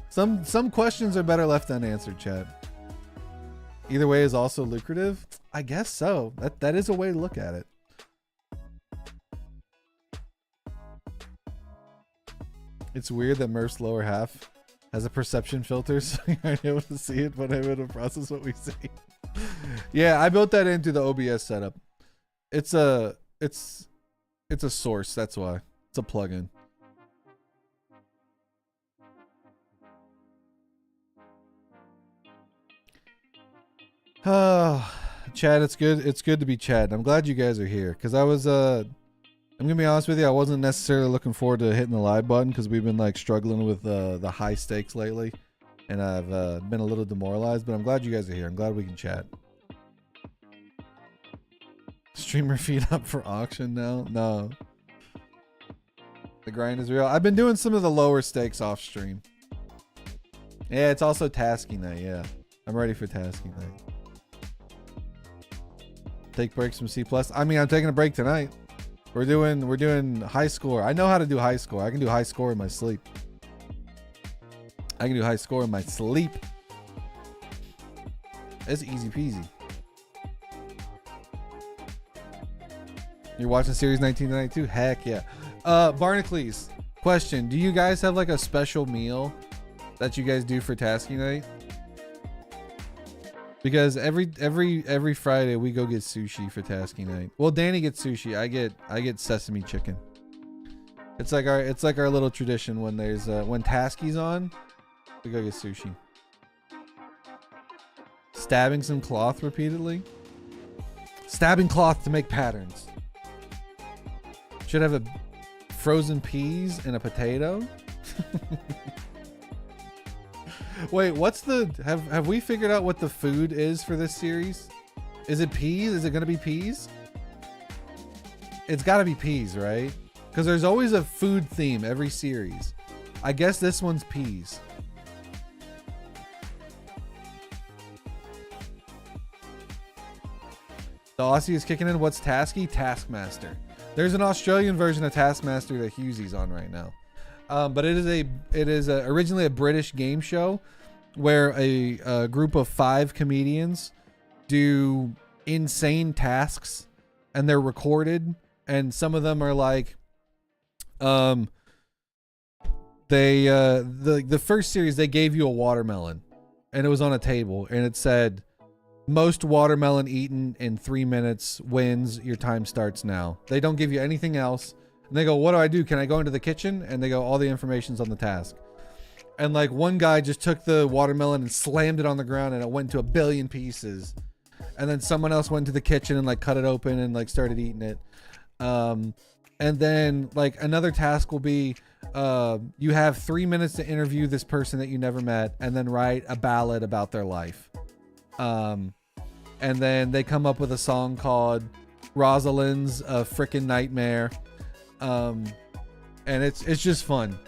some questions are better left unanswered, chat. Either way is also lucrative. I guess so. That is a way to look at it. It's weird that Murph's lower half has a perception filter, so you're not able to see it, but able to process what we see. Yeah, I built that into the OBS setup. It's a source, that's why. It's a plugin. Chad, it's good to be Chad. I'm glad you guys are here, because I was I'm gonna be honest with you, I wasn't necessarily looking forward to hitting the live button because we've been like struggling with the high stakes lately, and I've been a little demoralized. But I'm glad you guys are here. I'm glad we can chat. Streamer feed up for auction now? No. The grind is real. I've been doing some of the lower stakes off stream. Yeah, it's also tasking night. Yeah, I'm ready for tasking night. Take breaks from C+. I mean, I'm taking a break tonight. We're doing high score. I know how to do high score. I can do high score in my sleep. I can do high score in my sleep. It's easy peasy. You're watching series 1992? Heck yeah. Barnacles, question. Do you guys have like a special meal that you guys do for tasking night? Because every Friday we go get sushi for tasking night. Well, Danny gets sushi. I get sesame chicken. It's like our little tradition when there's when Tasky's on, we go get sushi. Stabbing some cloth repeatedly. Stabbing cloth to make patterns. Should have a frozen peas and a potato. Wait, what's the have we figured out what the food is for this series? Is it peas? Is it gonna be peas? It's gotta be peas, right? Because there's always a food theme every series. I guess this one's peas. The Aussie is kicking in. What's Tasky? Taskmaster. There's an Australian version of Taskmaster that Hughesy's on right now. But it is originally a British game show where a group of 5 comedians do insane tasks, and they're recorded, and some of them are like the first series they gave you a watermelon and it was on a table and it said most watermelon eaten in 3 minutes wins. Your time starts now. They don't give you anything else. And they go, what do I do? Can I go into the kitchen? And they go, all the information's on the task. And like one guy just took the watermelon and slammed it on the ground and it went to 1 billion pieces. And then someone else went to the kitchen and like cut it open and like started eating it. And then like another task will be, you have 3 minutes to interview this person that you never met and then write a ballad about their life. And then they come up with a song called Rosalind's Frickin' Nightmare. And it's just fun.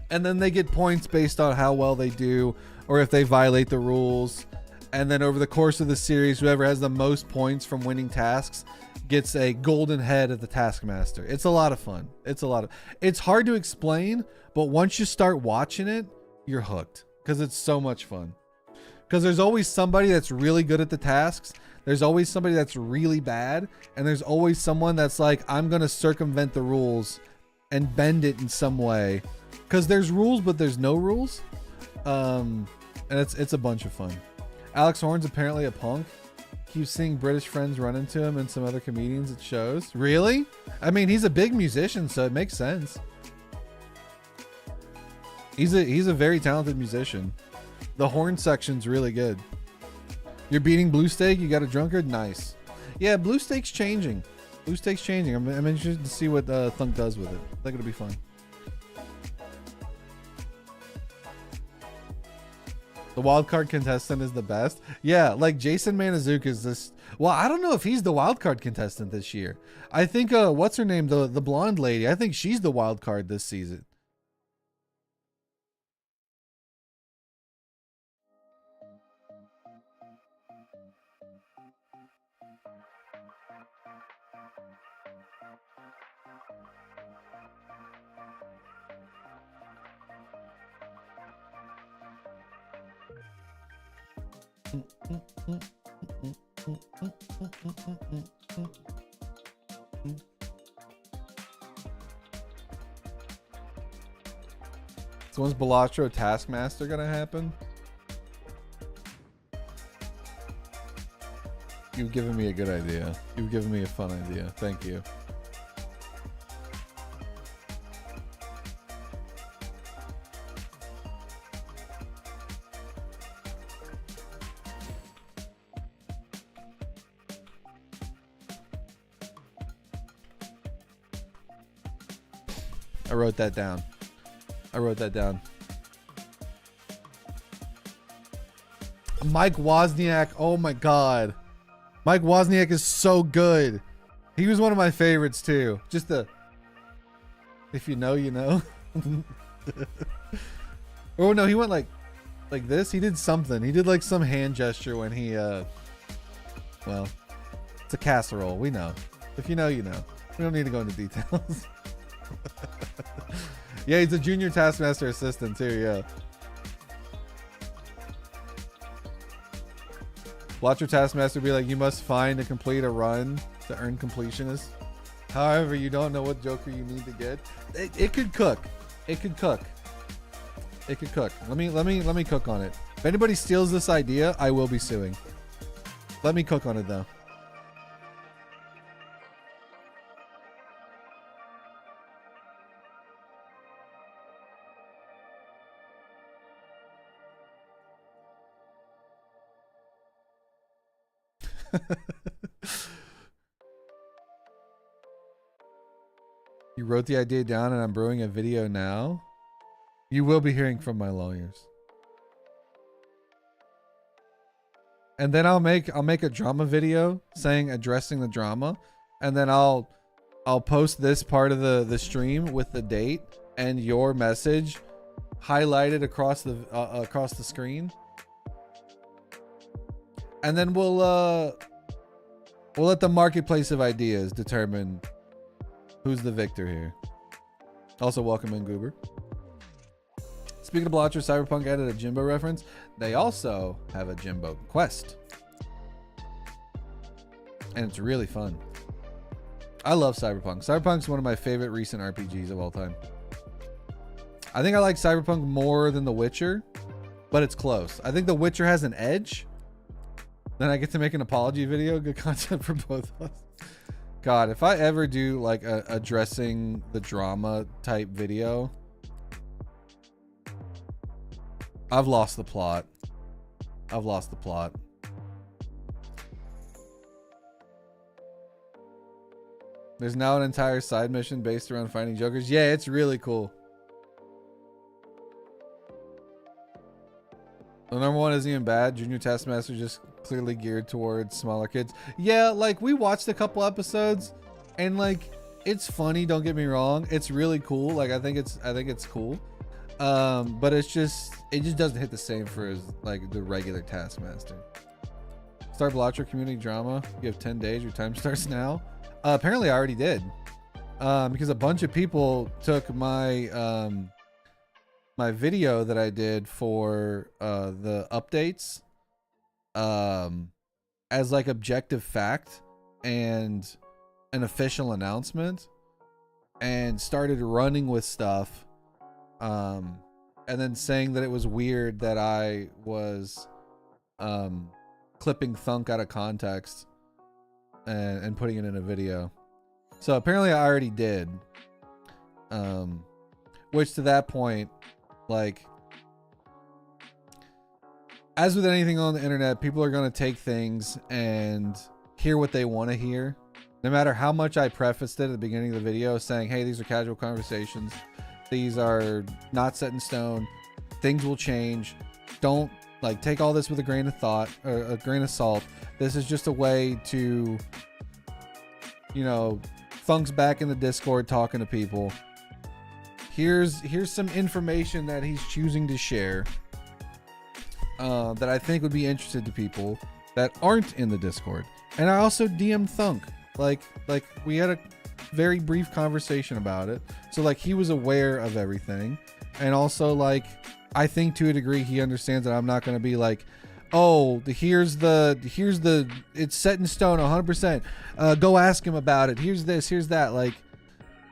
And then they get points based on how well they do or if they violate the rules. And then over the course of the series, whoever has the most points from winning tasks gets a golden head of the Taskmaster. It's a lot of fun. It's hard to explain, but once you start watching it, you're hooked because it's so much fun. Because there's always somebody that's really good at the tasks. There's always somebody that's really bad. And there's always someone that's like, I'm going to circumvent the rules and bend it in some way. Because there's rules, but there's no rules. And it's a bunch of fun. Alex Horn's apparently a punk. Keeps seeing British friends run into him and some other comedians at shows. Really? I mean, he's a big musician, so it makes sense. He's a very talented musician. The horn section's really good. You're beating Blue Steak? You got a drunkard? Nice. Yeah, Blue Steak's changing. I'm interested to see what Thunk does with it. I think it'll be fun. The wildcard contestant is the best. Yeah, like Jason Manazuka is this. Well, I don't know if he's the wildcard contestant this year. I think, what's her name? The blonde lady. I think she's the wildcard this season. So when's Balatro Taskmaster gonna happen? You've given me a good idea. You've given me a fun idea. Thank you. I wrote that down. Mike Wozniak. Oh my God. Mike Wozniak is so good. He was one of my favorites too. Just if you know, you know. Oh no, he went like this. He did something. He did like some hand gesture when he, well, it's a casserole. We know. If you know, you know. We don't need to go into details. Yeah, he's a junior Taskmaster assistant too, yeah. Watch your Taskmaster be like, you must find and complete a run to earn completionist. However, you don't know what Joker you need to get. It could cook. It could cook. It could cook. Let me cook on it. If anybody steals this idea, I will be suing. Let me cook on it though. You wrote the idea down and I'm brewing a video now. You will be hearing from my lawyers. and then I'll make a drama video saying addressing the drama, and then I'll post this part of the stream with the date and your message highlighted across the screen, and then we'll let the marketplace of ideas determine who's the victor here. Also, welcome in Goober. Speaking of Balatro, Cyberpunk added a Jimbo reference. They also have a Jimbo quest. And it's really fun. I love Cyberpunk. Cyberpunk's one of my favorite recent RPGs of all time. I think I like Cyberpunk more than The Witcher, but it's close. I think The Witcher has an edge. Then I get to make an apology video. Good content for both of us. God, if I ever do like a addressing the drama type video, I've lost the plot. I've lost the plot. There's now an entire side mission based around finding jokers. Yeah, it's really cool. The number one isn't even bad. Junior Taskmaster just clearly geared towards smaller kids. Yeah, like we watched a couple episodes and like it's funny, don't get me wrong. It's really cool. Like I think it's cool. But it just doesn't hit the same for like the regular Taskmaster. Start Balatro community drama. You have 10 days. Your time starts now. Apparently I already did. Because a bunch of people took my my video that I did for the updates as like objective fact and an official announcement, and started running with stuff, and then saying that it was weird that I was clipping Thunk out of context and putting it in a video. So apparently I already did, which to that point, like, as with anything on the internet, people are going to take things and hear what they want to hear. No matter how much I prefaced it at the beginning of the video saying, hey, these are casual conversations. These are not set in stone. Things will change. Don't like take all this with a grain of thought or a grain of salt. This is just a way to, you know, Thunk's back in the Discord talking to people. Here's some information that he's choosing to share that I think would be interested to people that aren't in the Discord. And I also DM'd Thunk. Like we had a very brief conversation about it. So like he was aware of everything. And also like I think to a degree he understands that I'm not going to be like, oh, here's the it's set in stone 100%. Go ask him about it. Here's this, here's that. Like,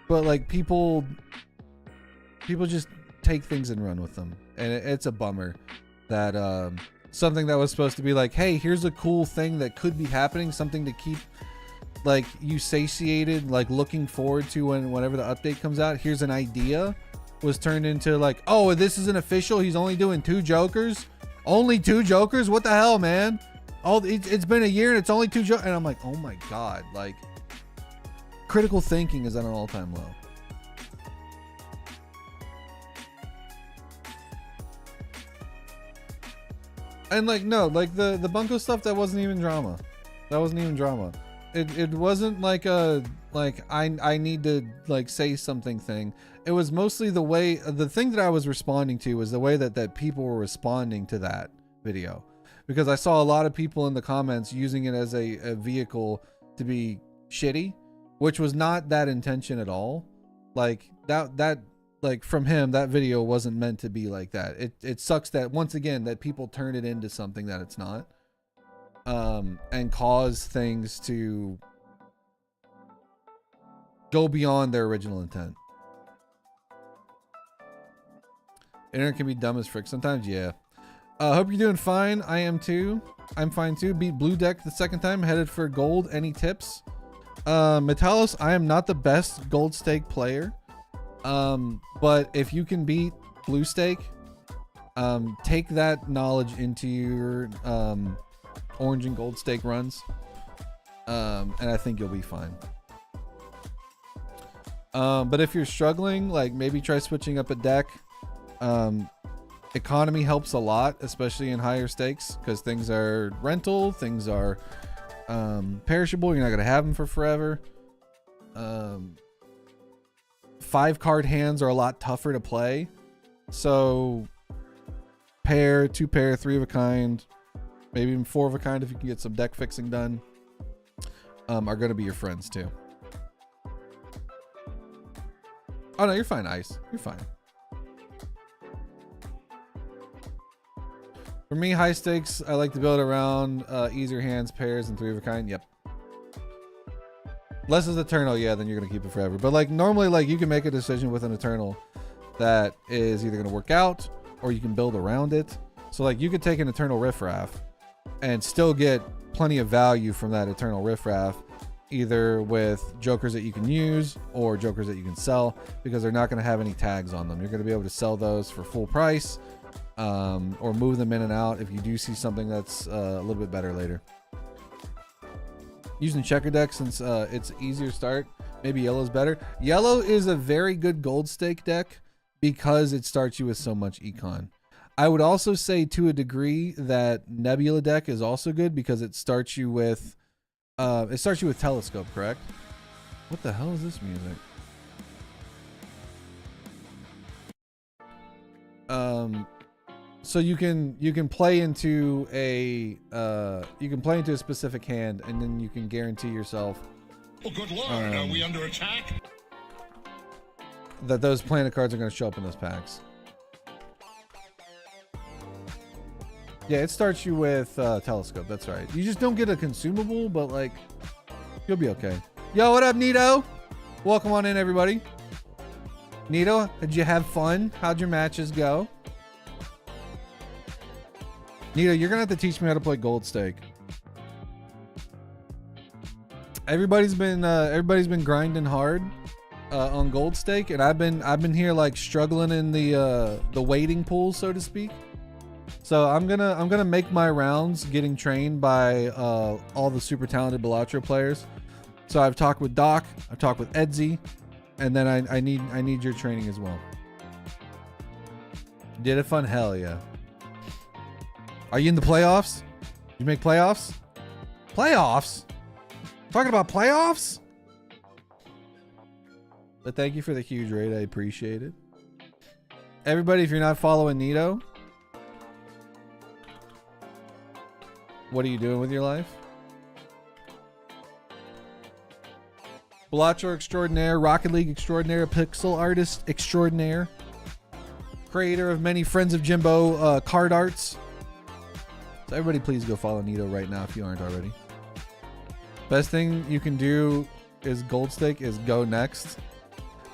but like people just take things and run with them, and it's a bummer that something that was supposed to be like, hey, here's a cool thing that could be happening, something to keep like you satiated, like looking forward to whenever the update comes out. Here's an idea, was turned into like, oh, this isn't official. He's only doing 2 Jokers. Only 2 Jokers? What the hell, man? It's been a year and it's only 2 Jokers. And I'm like, oh my God, like critical thinking is at an all-time low. And like, no, like the Bunko stuff, that wasn't even drama. That wasn't even drama. It wasn't like a, like I need to like say something thing. It was mostly the thing that I was responding to was the way that people were responding to that video. Because I saw a lot of people in the comments using it as a vehicle to be shitty, which was not that intention at all. Like that like from him, that video wasn't meant to be like that. It sucks that once again that people turn it into something that it's not, and cause things to go beyond their original intent. Internet can be dumb as frick sometimes. Yeah. Hope you're doing fine. I am too. I'm fine too. Beat Blue Deck the second time. Headed for gold. Any tips? Metalos, I am not the best gold stake player. But if you can beat Blue Stake, take that knowledge into your orange and gold stake runs, and I think you'll be fine. But if you're struggling, like maybe try switching up a deck. Economy helps a lot, especially in higher stakes, because things are rental, things are perishable. You're not going to have them for forever. 5-card hands are a lot tougher to play. So pair, 2-pair, 3 of a kind, maybe even 4 of a kind if you can get some deck fixing done, are going to be your friends too. Oh no, you're fine, Ice. You're fine. For me, high stakes, I like to build around easier hands, pairs, and 3 of a kind. Yep. Less is Eternal, yeah, then you're going to keep it forever. But like normally, like you can make a decision with an Eternal that is either going to work out or you can build around it. So like you could take an Eternal Riffraff and still get plenty of value from that Eternal Riffraff, either with jokers that you can use or jokers that you can sell, because they're not going to have any tags on them. You're going to be able to sell those for full price, or move them in and out if you do see something that's a little bit better later. Using checker deck, since it's easier start, maybe yellow's better. Yellow is a very good gold stake deck because it starts you with so much econ. I would also say to a degree that Nebula deck is also good because it starts you with Telescope, correct? What the hell is this music? So you can play into a specific hand, and then you can guarantee yourself. Oh, good lord! Are we under attack? That those planet cards are going to show up in those packs. Yeah, it starts you with Telescope. That's right. You just don't get a consumable, but like you'll be okay. Yo, what up, Nito? Welcome on in, everybody. Nito, did you have fun? How'd your matches go? Nito, you're gonna have to teach me how to play Gold Stake. Everybody's been grinding hard on Gold Stake, and I've been here like struggling in the waiting pool, so to speak. So I'm gonna make my rounds getting trained by all the super talented Balatro players. So I've talked with Doc, I've talked with Edsy, and then I need your training as well. Did it fun? Hell yeah. Are you in the playoffs? You make playoffs? Playoffs? Talking about playoffs? But thank you for the huge raid. I appreciate it. Everybody, if you're not following Nito, what are you doing with your life? Balatro extraordinaire, Rocket League extraordinaire, pixel artist extraordinaire, creator of many Friends of Jimbo card arts. So everybody please go follow Nito right now if you aren't already. Best thing you can do is Gold Stake is go next.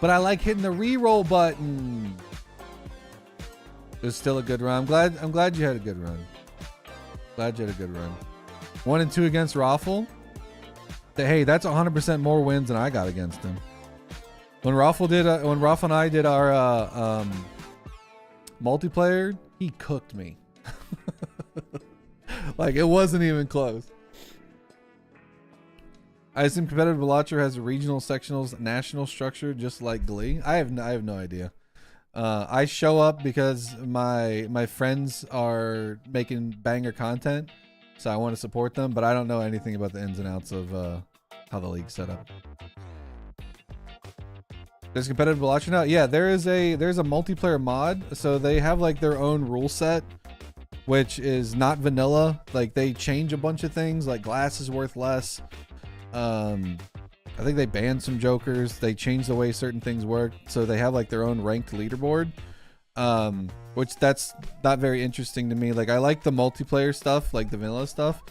But I like hitting the reroll button. It was still a good run. I'm glad you had a good run. Glad you had a good run. 1 and 2 against Raffle. Hey, that's 100% more wins than I got against him. When Raffle and I did our multiplayer, he cooked me. Like it wasn't even close. I assume competitive Balatro has a regional, sectionals, national structure, just like Glee. I have no idea. I show up because my friends are making banger content, so I want to support them, but I don't know anything about the ins and outs of how the league's set up. There's competitive Balatro now. Yeah, there's a multiplayer mod, so they have like their own rule set, which is not vanilla. Like they change a bunch of things, like glass is worth less. I think they banned some jokers. They changed the way certain things work, so they have like their own ranked leaderboard, which that's not very interesting to me. Like I like the multiplayer stuff, like the vanilla stuff,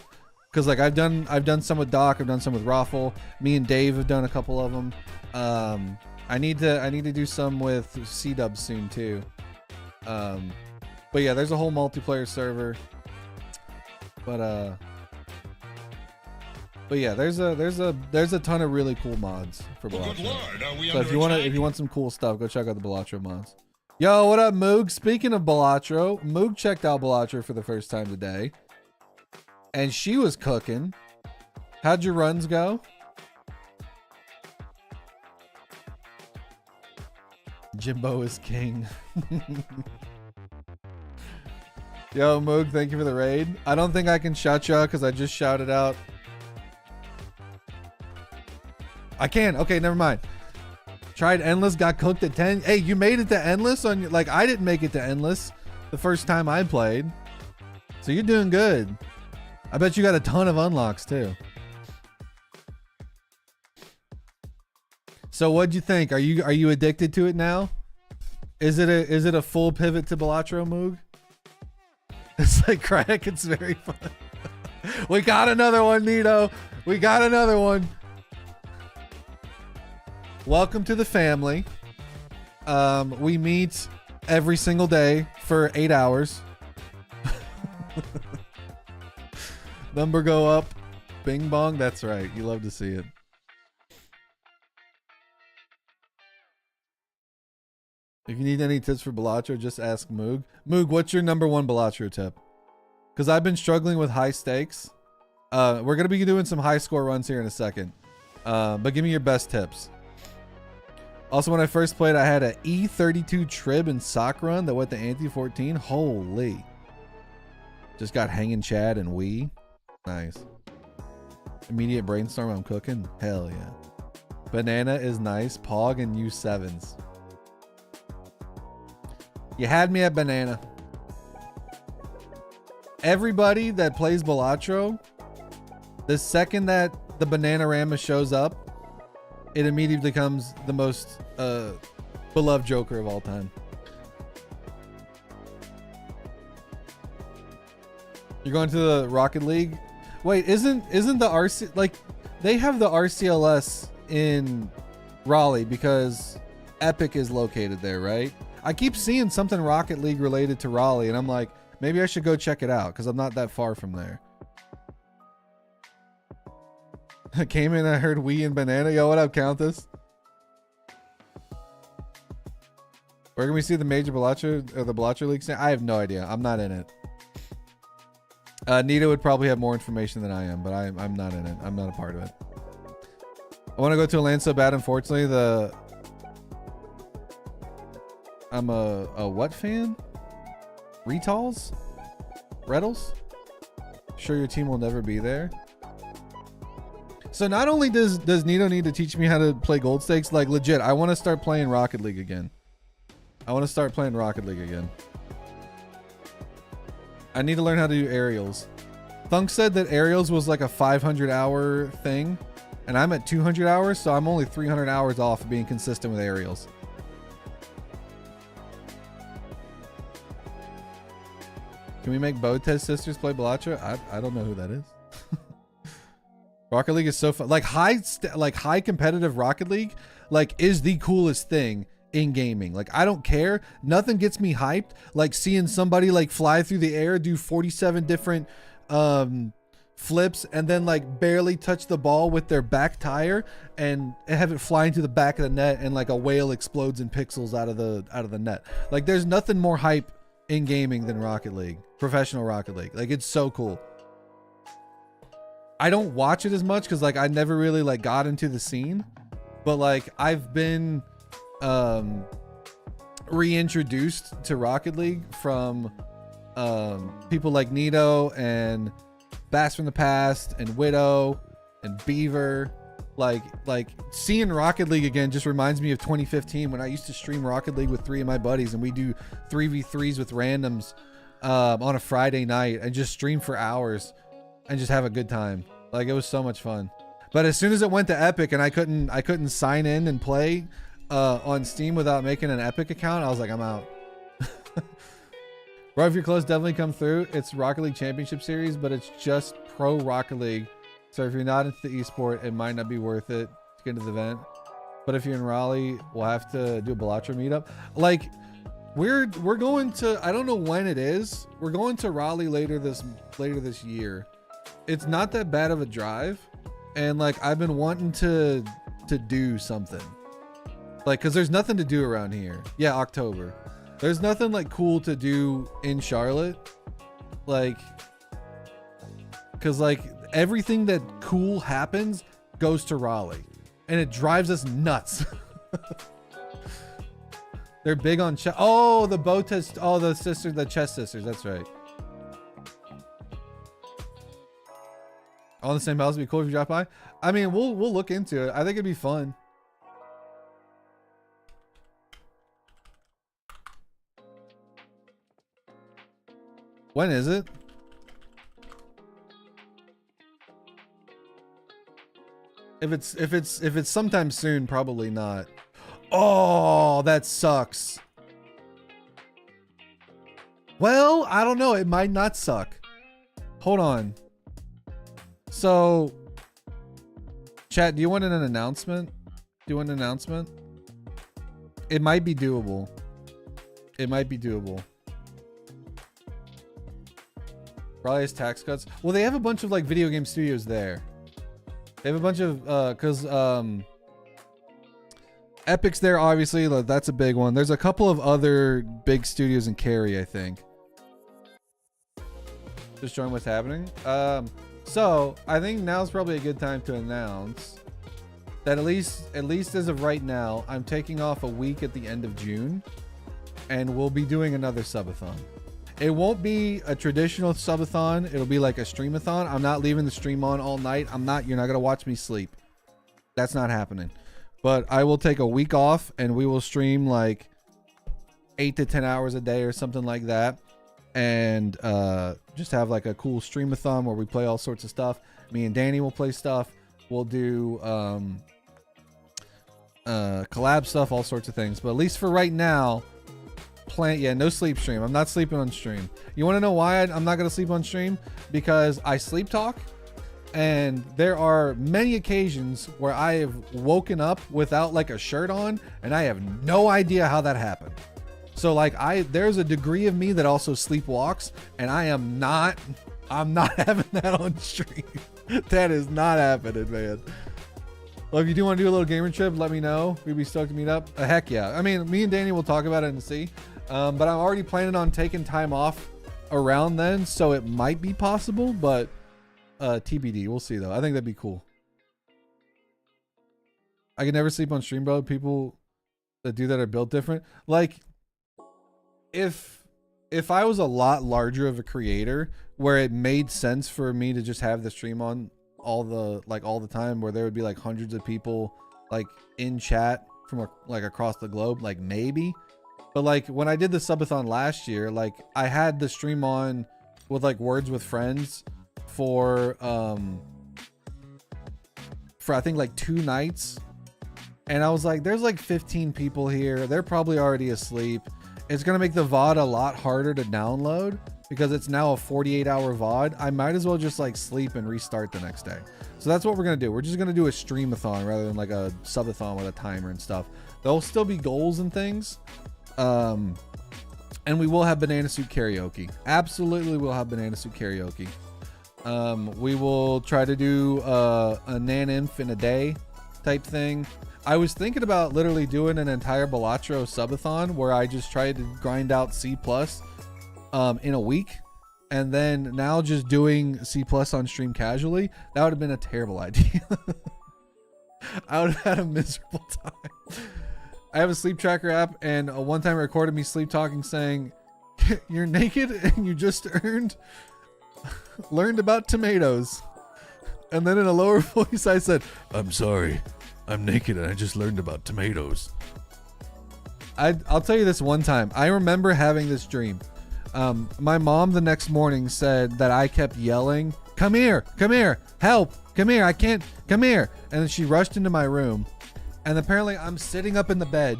because like I've done some with Doc, I've done some with Raffle. Me and Dave have done a couple of them. I need to do some with C-Dub soon too. But yeah, there's a whole multiplayer server. But yeah, there's a ton of really cool mods for Balatro. So if you want some cool stuff, go check out the Balatro mods. Yo, what up, Moog? Speaking of Balatro, Moog checked out Balatro for the first time today, and she was cooking. How'd your runs go? Jimbo is king. Yo, Moog, thank you for the raid. I don't think I can shout you out because I just shouted out. I can. Okay, never mind. Tried endless, got cooked at 10. Hey, you made it to endless on your, like, I didn't make it to endless the first time I played. So you're doing good. I bet you got a ton of unlocks too. So what'd you think? Are you addicted to it now? Is it a full pivot to Balatro, Moog? It's like crack. It's very fun. We got another one, Nito. We got another one. Welcome to the family. We meet every single day for 8 hours. Number go up. Bing bong. That's right. You love to see it. If you need any tips for Balatro, just ask Moog. Moog, what's your number one Balatro tip? Because I've been struggling with high stakes. We're going to be doing some high score runs here in a second. But give me your best tips. Also, when I first played, I had an E32 Trib and sock run that went to Ante 14. Holy. Just got hanging Chad and Wii. Nice. Immediate brainstorm, I'm cooking. Hell yeah. Banana is nice. Pog and U7s. You had me at banana. Everybody that plays Balatro, the second that the Bananarama shows up, it immediately becomes the most beloved Joker of all time. You're going to the Rocket League? Wait, isn't the RC, like, they have the RCLS in Raleigh because Epic is located there, right? I keep seeing something Rocket League related to Raleigh, and I'm like, maybe I should go check it out because I'm not that far from there. I came in, I heard Wii and Banana. Yo, what up, Countess? Where can we see the major Balatro or the Balatro League? I have no idea. I'm not in it. Nita would probably have more information than I am, but I'm not in it. I'm not a part of it. I want to go to a land so bad. Unfortunately, I'm a what fan? Retals? Rettles? Sure your team will never be there. So not only does Nito need to teach me how to play gold stakes, like legit, I want to start playing Rocket League again. I need to learn how to do aerials. Thunk said that aerials was like a 500-hour thing, and I'm at 200 hours, so I'm only 300 hours off of being consistent with aerials. Can we make Botez sisters play Balatro? I don't know who that is. Rocket League is so fun. Like high competitive Rocket League, like, is the coolest thing in gaming. Like, I don't care. Nothing gets me hyped like seeing somebody like fly through the air, do 47 different flips, and then like barely touch the ball with their back tire and have it fly into the back of the net, and like a whale explodes in pixels out of the net. Like, there's nothing more hype in gaming than Rocket League, professional Rocket League. Like, it's so cool. I don't watch it as much because like I never really like got into the scene, but like I've been reintroduced to Rocket League from people like Nito and Bass from the Past and Widow and Beaver. Like seeing Rocket League again just reminds me of 2015 when I used to stream Rocket League with 3 of my buddies, and we do 3v3s with randoms on a Friday night and just stream for hours and just have a good time. Like, it was so much fun. But as soon as it went to Epic and I couldn't sign in and play on Steam without making an Epic account, I was like, I'm out. Bro, if you're close, definitely come through. It's Rocket League Championship Series, but it's just pro Rocket League. So if you're not into the esport, it might not be worth it to get into the event. But if you're in Raleigh, we'll have to do a Balatro meetup. Like, we're going to, I don't know when it is. We're going to Raleigh later this year. It's not that bad of a drive, and like I've been wanting to do something, like, because there's nothing to do around here. Yeah, October. There's nothing like cool to do in Charlotte, like, because like everything that cool happens goes to Raleigh, and it drives us nuts. They're big on chess. Oh, the Botez. Oh, the sisters, the chess sisters. That's right. On the same house would be cool if you drop by. I mean, we'll look into it. I think it'd be fun. When is it? If it's sometime soon, probably not. Oh, that sucks. Well, I don't know. It might not suck. Hold on. So, chat, do you want an announcement? Do you want an announcement? It might be doable. It might be doable. Probably has tax cuts. Well, they have a bunch of like video game studios there. They have a bunch of Epic's there, obviously. That's a big one. There's a couple of other big studios in Cary, I think. Just showing what's happening. So I think now's probably a good time to announce that at least as of right now, I'm taking off a week at the end of June, and we'll be doing another subathon. It won't be a traditional subathon. It'll be like a streamathon. I'm not leaving the stream on all night. You're not gonna watch me sleep. That's not happening. But I will take a week off, and we will stream like 8 to 10 hours a day or something like that, and just have like a cool streamathon where we play all sorts of stuff. Me and Danny will play stuff. We'll do collab stuff, all sorts of things. But at least for right now, no sleep stream. I'm not sleeping on stream. You want to know why I'm not gonna sleep on stream? Because I sleep talk, and there are many occasions where I have woken up without like a shirt on, and I have no idea how that happened. So like there's a degree of me that also sleepwalks, and I'm not having that on stream. That is not happening, man. Well, if you do want to do a little gamer trip, let me know. We'd be stoked to meet up. Heck yeah. I mean, me and Danny will talk about it and see. But I'm already planning on taking time off around then, so it might be possible, but TBD. We'll see, though. I think that'd be cool. I can never sleep on stream, bro. People that do that are built different. Like, if I was a lot larger of a creator, where it made sense for me to just have the stream on all the time, where there would be like hundreds of people like in chat from like across the globe, like maybe. But like when I did the subathon last year, like I had the stream on with like Words with Friends for I think like 2 nights, and I was like, there's like 15 people here, they're probably already asleep. It's gonna make the VOD a lot harder to download because it's now a 48-hour VOD. I might as well just like sleep and restart the next day. So that's what we're gonna do. We're just gonna do a streamathon rather than like a subathon with a timer and stuff. There'll still be goals and things. And we will have banana suit karaoke. Absolutely, we'll have banana suit karaoke. We will try to do a nan-inf in a day type thing. I was thinking about literally doing an entire Balatro subathon where I just tried to grind out C+ in a week, and then now just doing C+ on stream casually. That would have been a terrible idea. I would have had a miserable time. I have a sleep tracker app, and one time it recorded me sleep talking saying, "You're naked and you just learned about tomatoes." And then in a lower voice I said, "I'm sorry, I'm naked and I just learned about tomatoes." I'll tell you this one time. I remember having this dream. My mom the next morning said that I kept yelling, come here, help, come here, I can't, come here." And then she rushed into my room. And apparently I'm sitting up in the bed.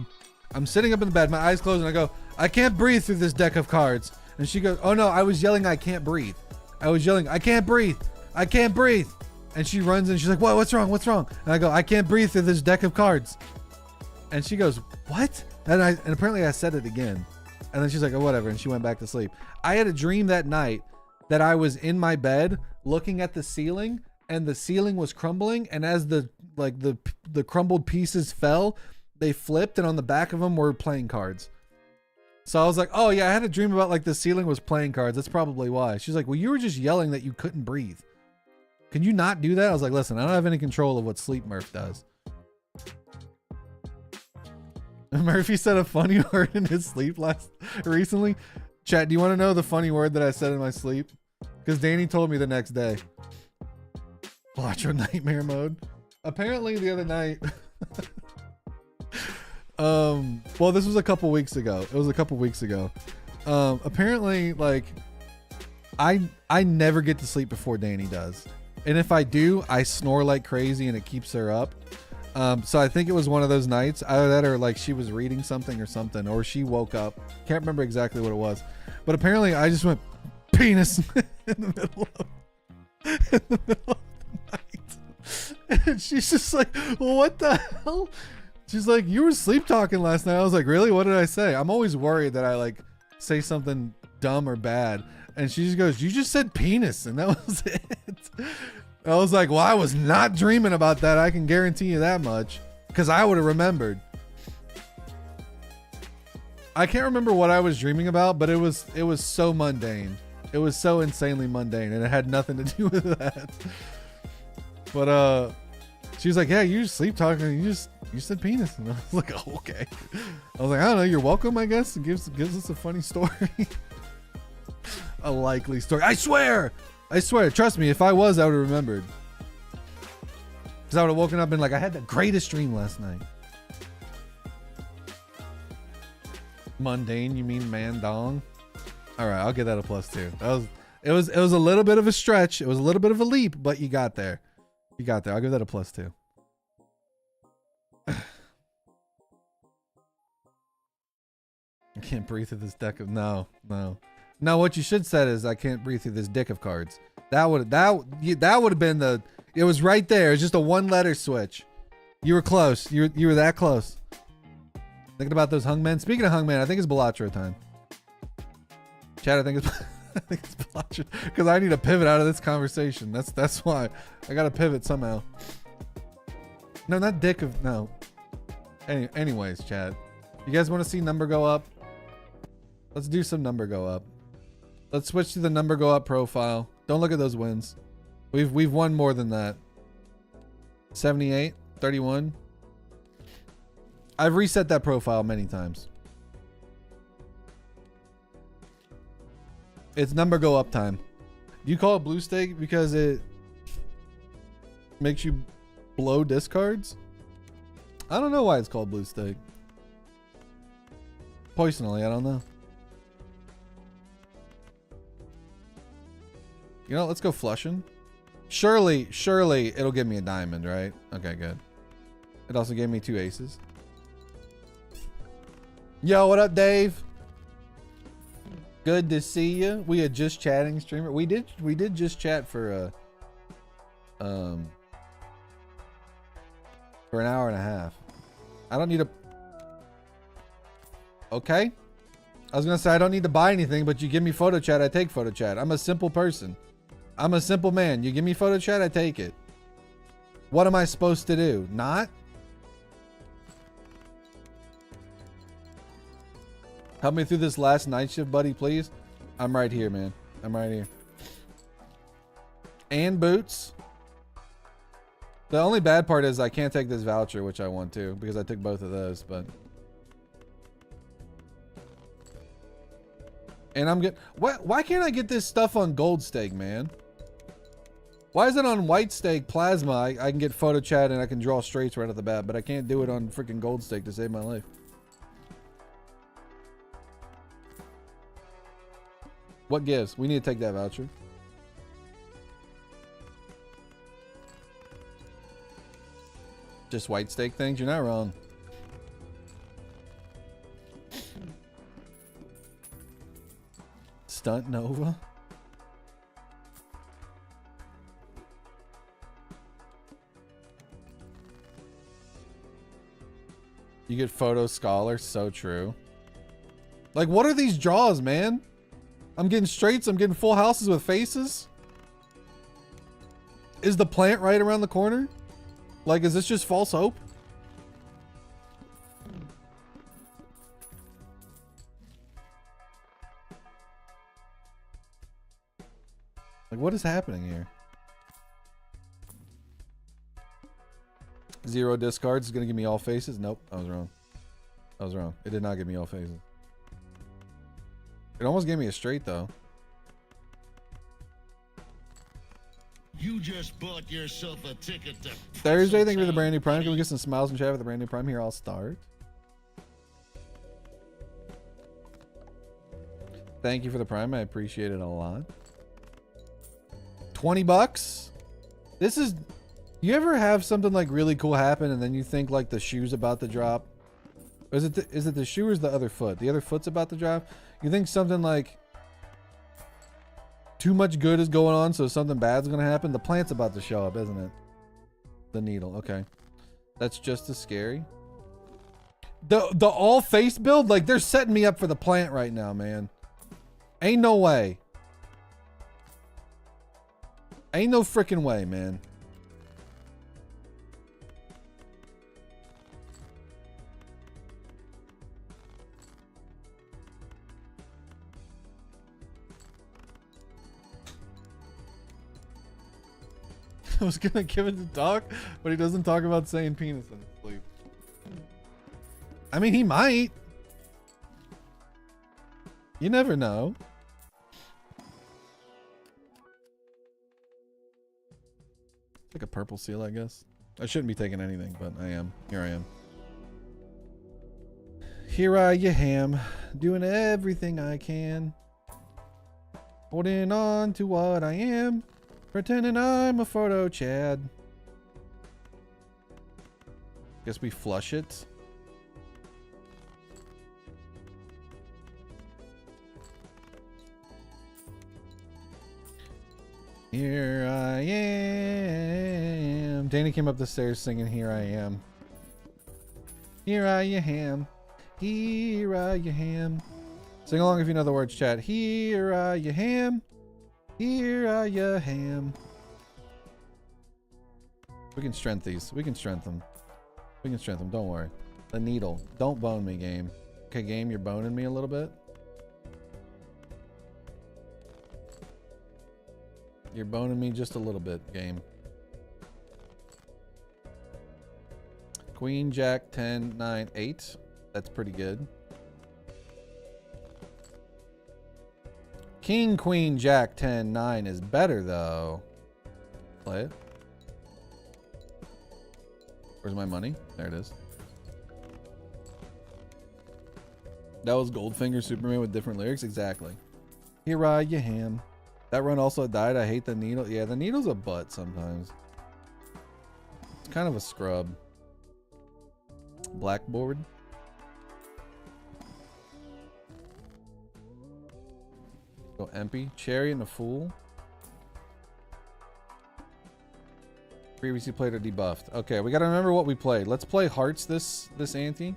My eyes closed, and I go, "I can't breathe through this deck of cards." And she goes, "Oh no, I was yelling, I can't breathe. I was yelling, I can't breathe. I can't breathe." And she runs and she's like, What's wrong? And I go, "I can't breathe through this deck of cards." And she goes, "What?" And apparently I said it again. And then she's like, "Oh, whatever." And she went back to sleep. I had a dream that night that I was in my bed looking at the ceiling, and the ceiling was crumbling, and as the crumbled pieces fell, they flipped, and on the back of them were playing cards. So I was like, "Oh yeah, I had a dream about like the ceiling was playing cards. That's probably why." She's like, "Well, you were just yelling that you couldn't breathe. Can you not do that?" I was like, "Listen, I don't have any control of what Sleep Murph does." Murphy said a funny word in his sleep recently. Chat, do you want to know the funny word that I said in my sleep? Because Danny told me the next day. Balatro nightmare mode. Apparently the other night. Well, this was a couple weeks ago. It was a couple weeks ago. Apparently, like, I never get to sleep before Danny does. And if I do, I snore like crazy and it keeps her up. So I think it was one of those nights, either that or like she was reading something, or she woke up. Can't remember exactly what it was. But apparently I just went penis in the middle of the night. And she's just like, well, what the hell? She's like, you were sleep talking last night. I was like, really? What did I say? I'm always worried that I like say something dumb or bad. And she just goes, you just said penis. And that was it. I was like, well, I was not dreaming about that. I can guarantee you that much. Because I would have remembered. I can't remember what I was dreaming about, but it was so mundane. It was so insanely mundane. And it had nothing to do with that. But she was like, yeah, you just sleep talking. You said penis. And I was like, oh, okay. I was like, I don't know. You're welcome, I guess. It gives us a funny story. A likely story. I swear. Trust me. If I was, I would have remembered. Because I would have woken up and been like, I had the greatest dream last night. Mundane, you mean man dong? All right, I'll give that a +2. It was a little bit of a stretch. It was a little bit of a leap, but you got there. I'll give that a +2. I can't breathe through this deck of no. What you should said is I can't breathe through this deck of cards. That would have been the. It was right there. It's just a 1-letter switch. You were close. You were that close. Thinking about those hung men. Speaking of hung men, I think it's Balatro time. Chad, I think it's Balatro because I need to pivot out of this conversation. That's why I got to pivot somehow. No, not dick of no. Anyways, Chad, you guys want to see number go up? Let's do some number go up. Let's switch to the number go up profile. Don't look at those wins. We've won more than that. 78, 31. I've reset that profile many times. It's number go up time. Do you call it blue stake because it makes you blow discards? I don't know why it's called blue stake. Personally, I don't know. You know, let's go flushing. Surely it'll give me a diamond, right? Okay, good. It also gave me 2 aces. Yo, what up, Dave? Good to see you. We are just chatting, streamer. We did just chat for an hour and a half. I don't need to. Okay. I was gonna say I don't need to buy anything, but you give me photo chat, I take photo chat. I'm a simple person. I'm a simple man. You give me photo chat, I take it. What am I supposed to do? Not? Help me through this last night shift, buddy, please. I'm right here, man. I'm right here. And boots. The only bad part is I can't take this voucher, which I want to, because I took both of those, but. And I'm good. Why can't I get this stuff on gold stake, man? Why is it on white stake plasma? I can get photo chat and I can draw straights right off the bat, but I can't do it on freaking gold stake to save my life. What gives? We need to take that voucher. Just white stake things? You're not wrong. Stunt Nova? You get photo scholar, so true. Like, what are these draws, man? I'm getting straights, I'm getting full houses with faces. Is the plant right around the corner? Like, is this just false hope? Like, what is happening here? 0 discards is going to give me all faces. Nope, I was wrong. I was wrong. It did not give me all faces. It almost gave me a straight, though. You just bought yourself a ticket to Thursday, thank you for the Pretzel brand new prime. Town, Can we get some smiles and chat for the brand new prime? Here, I'll start. Thank you for the prime. I appreciate it a lot. 20 bucks. This is. You ever have something like really cool happen and then you think like the shoe's about to drop? Or is it the shoe or is the other foot? The other foot's about to drop. You think something like too much good is going on, so something bad's gonna happen. The plant's about to show up, isn't it? The needle. Okay, that's just as scary. The all face build, like they're setting me up for the plant right now, man. Ain't no way. Ain't no freaking way, man. I was gonna give it to talk, but he doesn't talk about saying penis in his sleep. I mean, he might. You never know. It's like a purple seal, I guess. I shouldn't be taking anything, but I am. Here I am. Here I am, doing everything I can. Holding on to what I am. Pretending I'm a photo Chad. Guess we flush it. Here I am. Danny came up the stairs singing Here I Am. Here I am. Here I am. Sing along if you know the words, chat. Here I am. Here I am. We can strengthen these. We can strengthen them. We can strengthen them. Don't worry. The needle. Don't bone me, game. Okay, game, you're boning me a little bit. You're boning me just a little bit, game. Queen, Jack, 10, 9, 8. That's pretty good. King, Queen, Jack, 10, 9 is better, though. Play it. Where's my money? There it is. That was Goldfinger Superman with different lyrics? Exactly. Here I am. That run also died. I hate the needle. Yeah, the needle's a butt sometimes. It's kind of a scrub. Blackboard. Go empty. Cherry and the Fool. Previously played or debuffed. Okay, we gotta remember what we played. Let's play hearts this ante.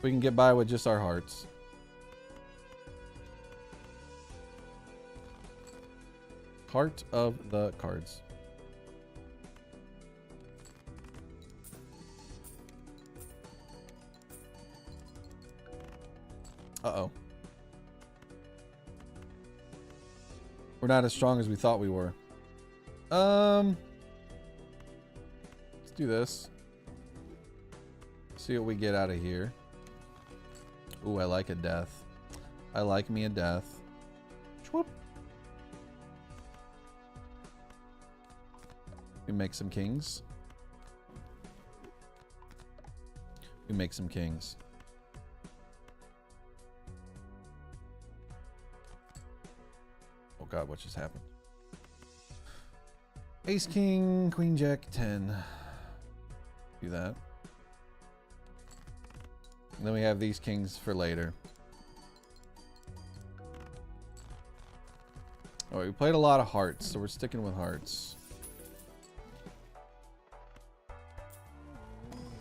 We can get by with just our hearts. Heart of the cards. Uh-oh. We're not as strong as we thought we were. Let's do this. See what we get out of here. Ooh, I like a death. I like me a death. Whoop. We make some kings. We make some kings. Oh god, what just happened? Ace, King, Queen, Jack, 10. Do that. And then we have these kings for later. Alright, we played a lot of hearts, so we're sticking with hearts.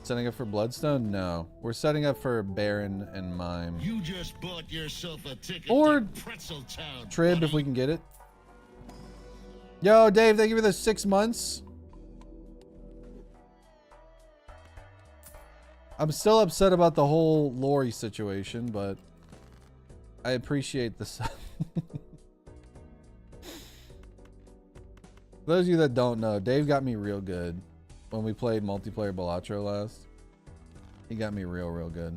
Setting up for Bloodstone? No. We're setting up for Baron and Mime. You just bought yourself a ticket Or to Pretzel Town, Trib buddy. if we can get it. Yo, Dave, thank you for the 6 months. I'm still upset about the whole Lori situation, but I appreciate the sub. For those of you that don't know, Dave got me real good when we played multiplayer Balatro last. He got me real good.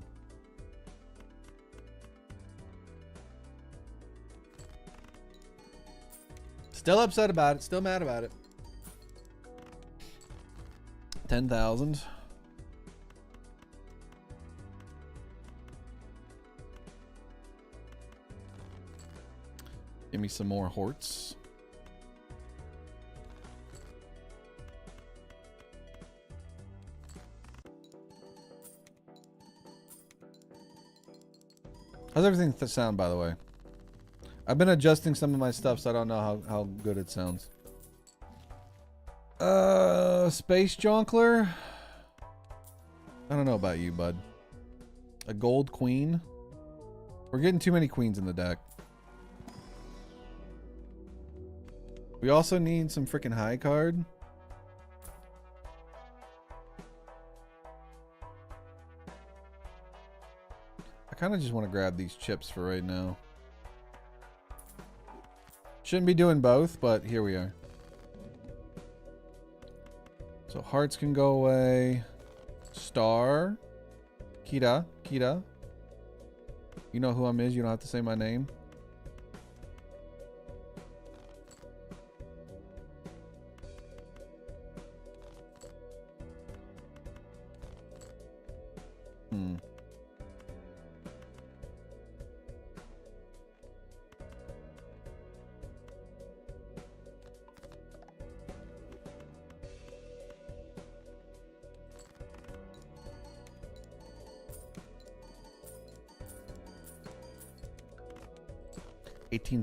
Still upset about it. Still mad about it. 10,000. Give me some more horts. How's everything sound, by the way? I've been adjusting some of my stuff, so I don't know how good it sounds. Space Jonkler? I don't know about you, bud. A gold queen? We're getting too many queens in the deck. We also need some freaking high card. I kind of just want to grab these chips for right now. Shouldn't be doing both, but here we are. So hearts can go away. Star. Kita. Kita. You know who I'm is. You don't have to say my name.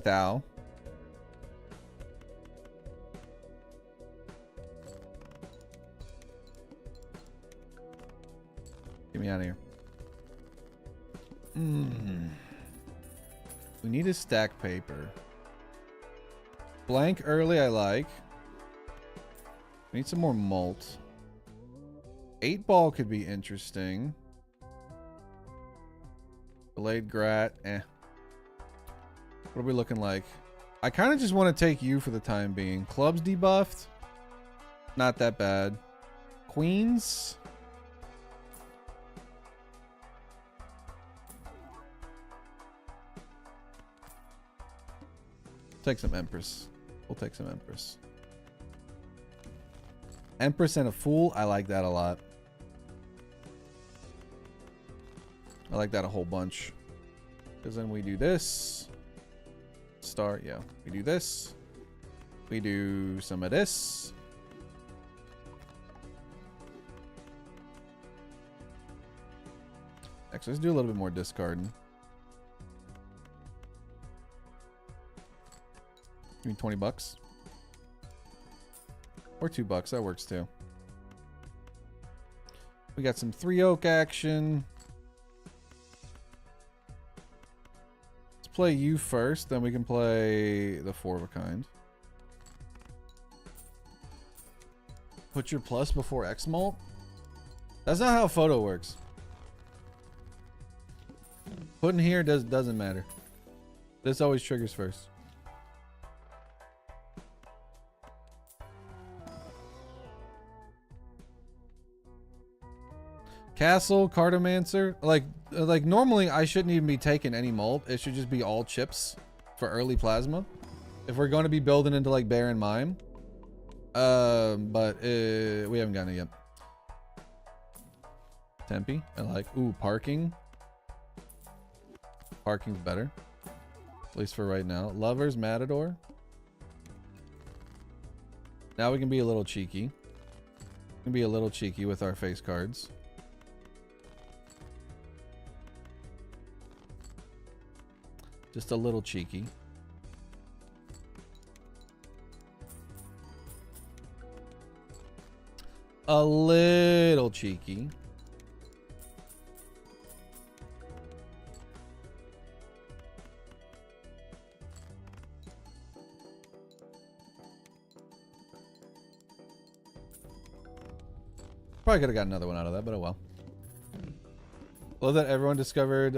Thou. Get me out of here. We need a stack paper. Blank early I like. We need some more malt. 8-ball could be interesting. Delayed grat, eh. What are we looking like? I kind of just want to take you for the time being. Clubs debuffed. Not that bad. Queens. Take some Empress. We'll take some Empress. Empress and a Fool. I like that a lot. I like that a whole bunch. Because then we do this. Star, yeah. We do this. We do some of this. Actually, let's do a little bit more discarding. Give me 20 bucks. Or $2, that works too. We got some 3 oak action. Play you first, then we can play the 4 of a kind. Put your plus before X mult. That's not how photo works. Putting here doesn't matter. This always triggers first. Castle, Cartomancer. Like normally I shouldn't even be taking any mult. It should just be all chips for early plasma. If we're going to be building into like Bear and Mime. But we haven't gotten it yet. Tempe. I like, ooh, parking. Parking's better. At least for right now. Lovers, Matador. Now we can be a little cheeky. We can be a little cheeky with our face cards. Just a little cheeky. A little cheeky. Probably could have got another one out of that, but oh well. Love that everyone discovered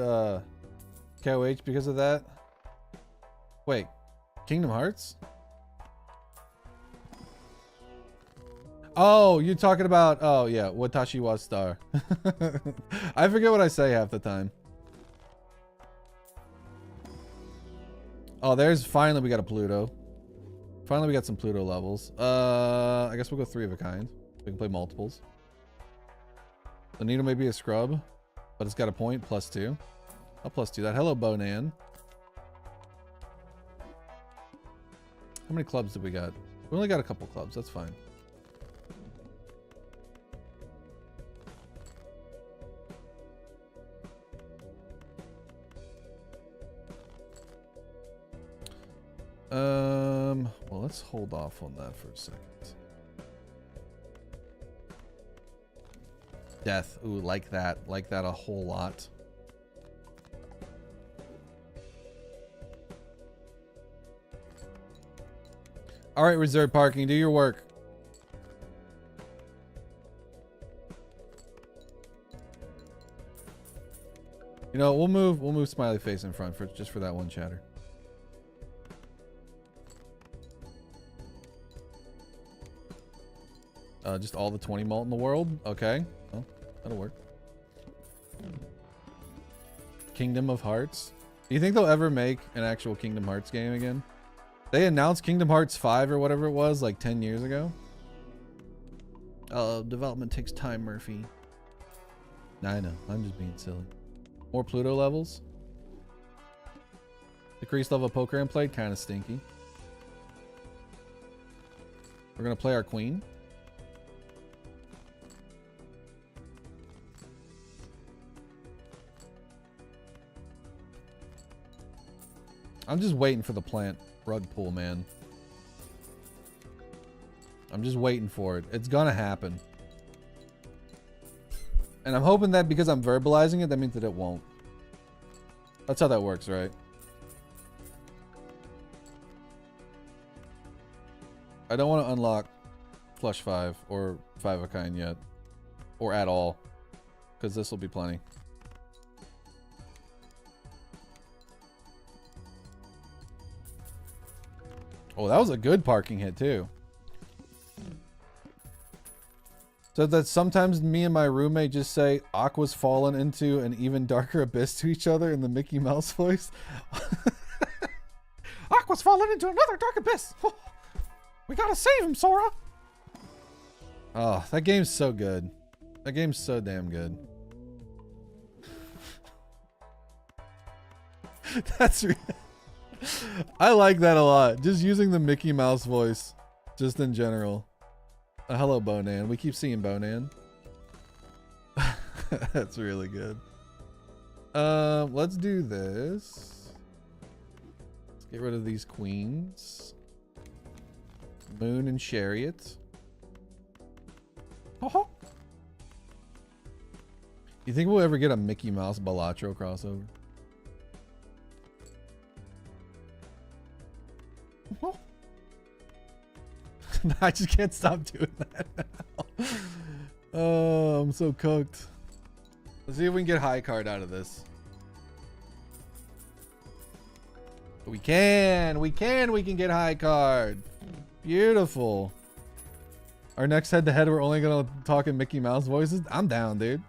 KOH because of that. Wait, Kingdom Hearts? Oh, you're talking about, oh yeah, Watashi wa Star. I forget what I say half the time. Oh, there's finally we got a Pluto. Finally we got some Pluto levels. I guess we'll go 3 of a kind. We can play multiples. The needle may be a scrub, but it's got a point, +2. I'll +2 that. Hello, Bonan. How many clubs did we got? We only got a couple clubs. That's fine. Well, let's hold off on that for a second. Death. Ooh, like that. Like that a whole lot. All right, reserved parking. Do your work. You know, we'll move smiley face in front for just for that one chatter. Just all the 20 malt in the world. Okay, well, that'll work. Kingdom of Hearts. Do you think they'll ever make an actual Kingdom Hearts game again? They announced Kingdom Hearts 5 or whatever it was like 10 years ago. Development takes time, Murphy. Nah, I know. I'm just being silly. More Pluto levels. Decreased level of poker and played. Kind of stinky. We're going to play our queen. I'm just waiting for the plant rug pull, man. I'm just waiting for it. It's gonna happen. And I'm hoping that because I'm verbalizing it, that means that it won't. That's how that works, right? I don't want to unlock Flush 5 or 5 of a kind yet. Or at all. Because this will be plenty. Oh, that was a good parking hit too. So that sometimes me and my roommate just say Aqua's fallen into an even darker abyss to each other in the Mickey Mouse voice. Aqua's fallen into another dark abyss. We gotta save him, Sora. Oh, that game's so good. That game's so damn good. That's real. I like that a lot. Just using the Mickey Mouse voice, just in general. Hello, Bonan. We keep seeing Bonan. That's really good. Let's do this. Let's get rid of these queens. Moon and Chariot. Oh. You think we'll ever get a Mickey Mouse Balatro crossover? I just can't stop doing that now. Oh, I'm so cooked. Let's see if we can get high card out of this. We can get high card. Beautiful. Our next head-to-head, we're only gonna talk in Mickey Mouse voices. I'm down, dude.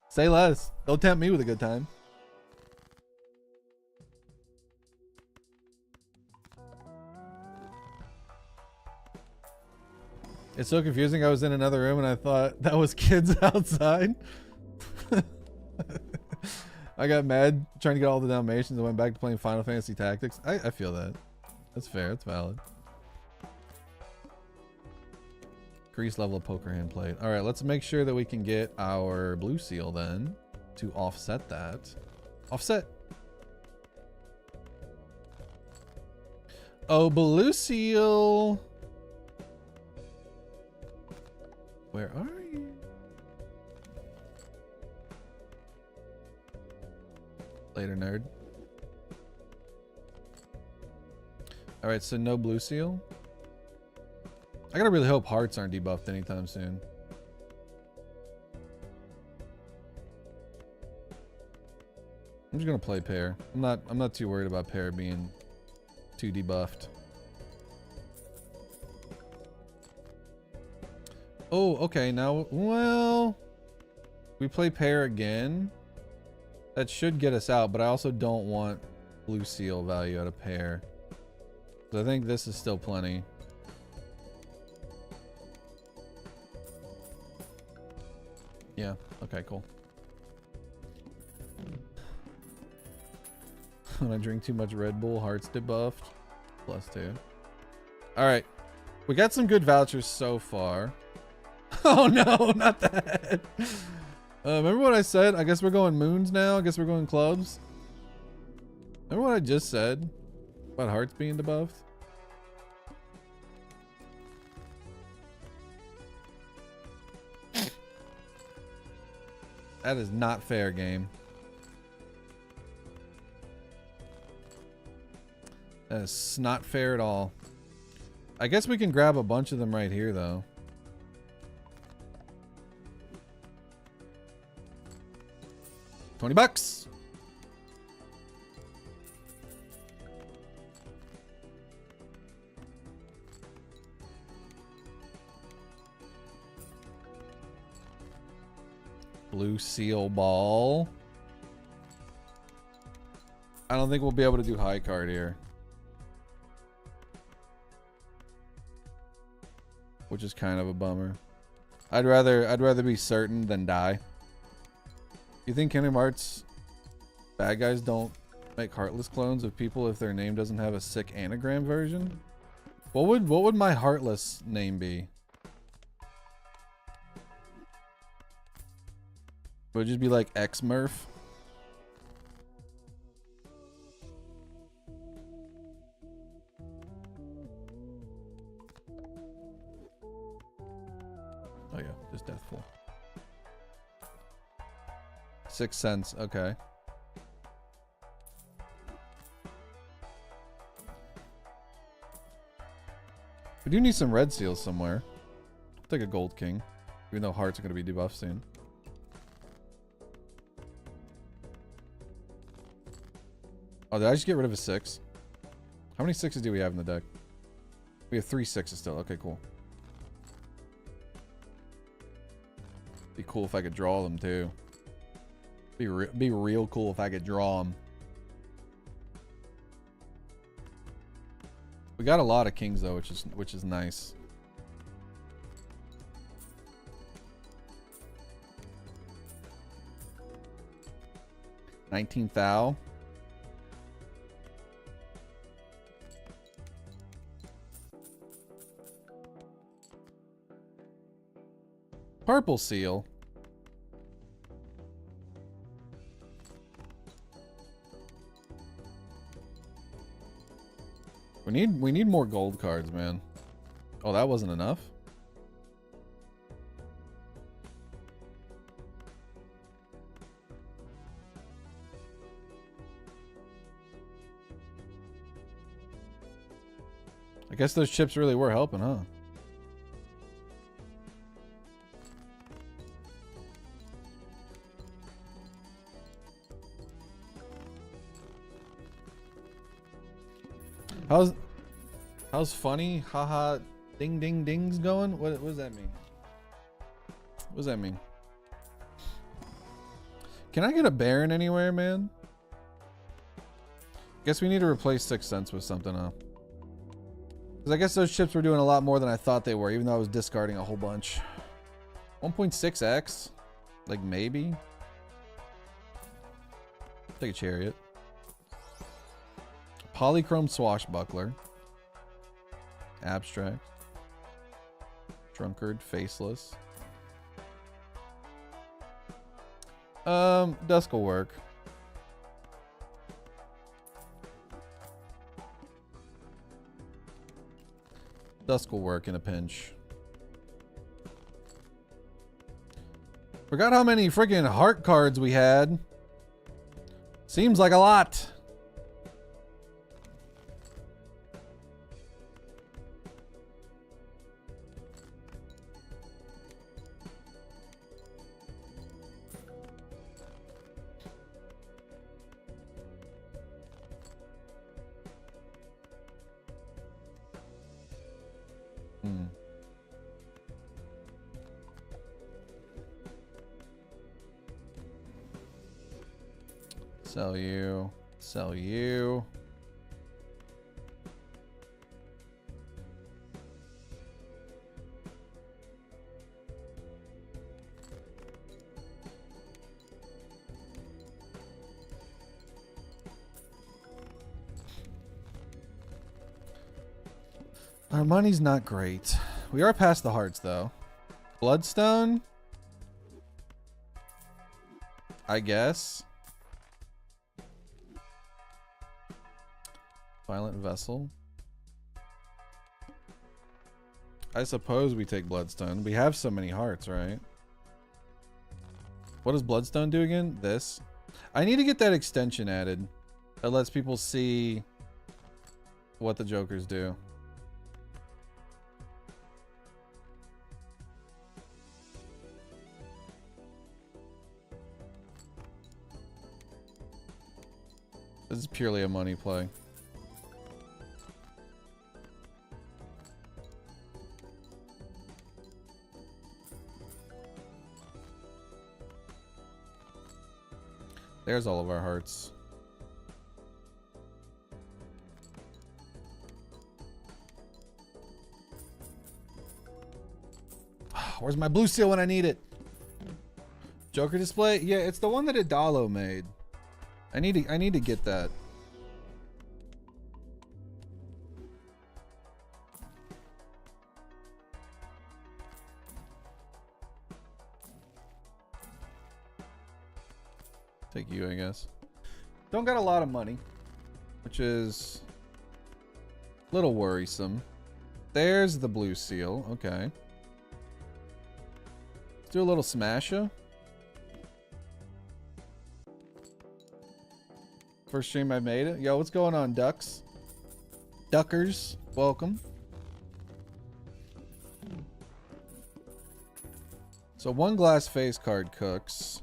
Say less. Don't tempt me with a good time. It's so confusing. I was in another room and I thought that was kids outside. I got mad trying to get all the Dalmatians and went back to playing Final Fantasy Tactics. I feel that. That's fair. It's valid. Increase level of poker hand played. All right, let's make sure that we can get our blue seal then to offset that. Offset. Oh, blue seal. Where are you? Later, nerd. All right, so no blue seal. I gotta really hope hearts aren't debuffed anytime soon. I'm just gonna play pair. I'm not too worried about pair being too debuffed. Oh, okay, now, well, we play pair again. That should get us out, but I also don't want blue seal value out of pair. So I think this is still plenty. Yeah. Okay, cool. When I drink too much Red Bull, heart's debuffed. +2. All right. We got some good vouchers so far. Oh no, not that. Remember what I said? I guess we're going moons now. I guess we're going clubs. Remember what I just said about hearts being debuffed? That is not fair, game. That is not fair at all. I guess we can grab a bunch of them right here, though. $20. Blue seal ball. I don't think we'll be able to do high card here. Which is kind of a bummer. I'd rather be certain than die. You think Kingdom Hearts bad guys don't make heartless clones of people if their name doesn't have a sick anagram version? What would my heartless name be? Would it just be like X-Murph? Oh yeah, just Deathful. 6 cents, okay. We do need some red seals somewhere. I'll take a gold king, even though hearts are going to be debuffed soon. Oh, did I just get rid of a 6? How many 6s do we have in the deck? We have 3 6s still. Okay, cool. Be cool if I could draw them too. Be real cool if I could draw them. We got a lot of kings though, which is nice. $19 thou. Purple seal. We need more gold cards, man. Oh, that wasn't enough? I guess those chips really were helping, huh? How's funny? Haha, ding ding dings going? What does that mean? What does that mean? Can I get a Baron anywhere, man? Guess we need to replace 6 cents with something, huh? Because I guess those chips were doing a lot more than I thought they were, even though I was discarding a whole bunch. 1.6x? Like, maybe? Take a chariot. Polychrome swashbuckler. Abstract. Drunkard, faceless. Dusk will work. Dusk will work in a pinch. Forgot how many freaking heart cards we had. Seems like a lot. Sell you. Sell you. Our money's not great. We are past the hearts, though. Bloodstone? I guess. Violent Vessel. I suppose we take Bloodstone. We have so many hearts, right? What does Bloodstone do again? This. I need to get that extension added. That lets people see what the jokers do. This is purely a money play. There's all of our hearts. Where's my blue seal when I need it? Joker display? Yeah, it's the one that Idalo made. I need to get that. Take you, I guess. Don't got a lot of money, which is a little worrisome. There's the blue seal. Okay. Let's do a little smasher. First stream I made it. Yo, what's going on, ducks? Duckers, welcome. So one glass face card cooks.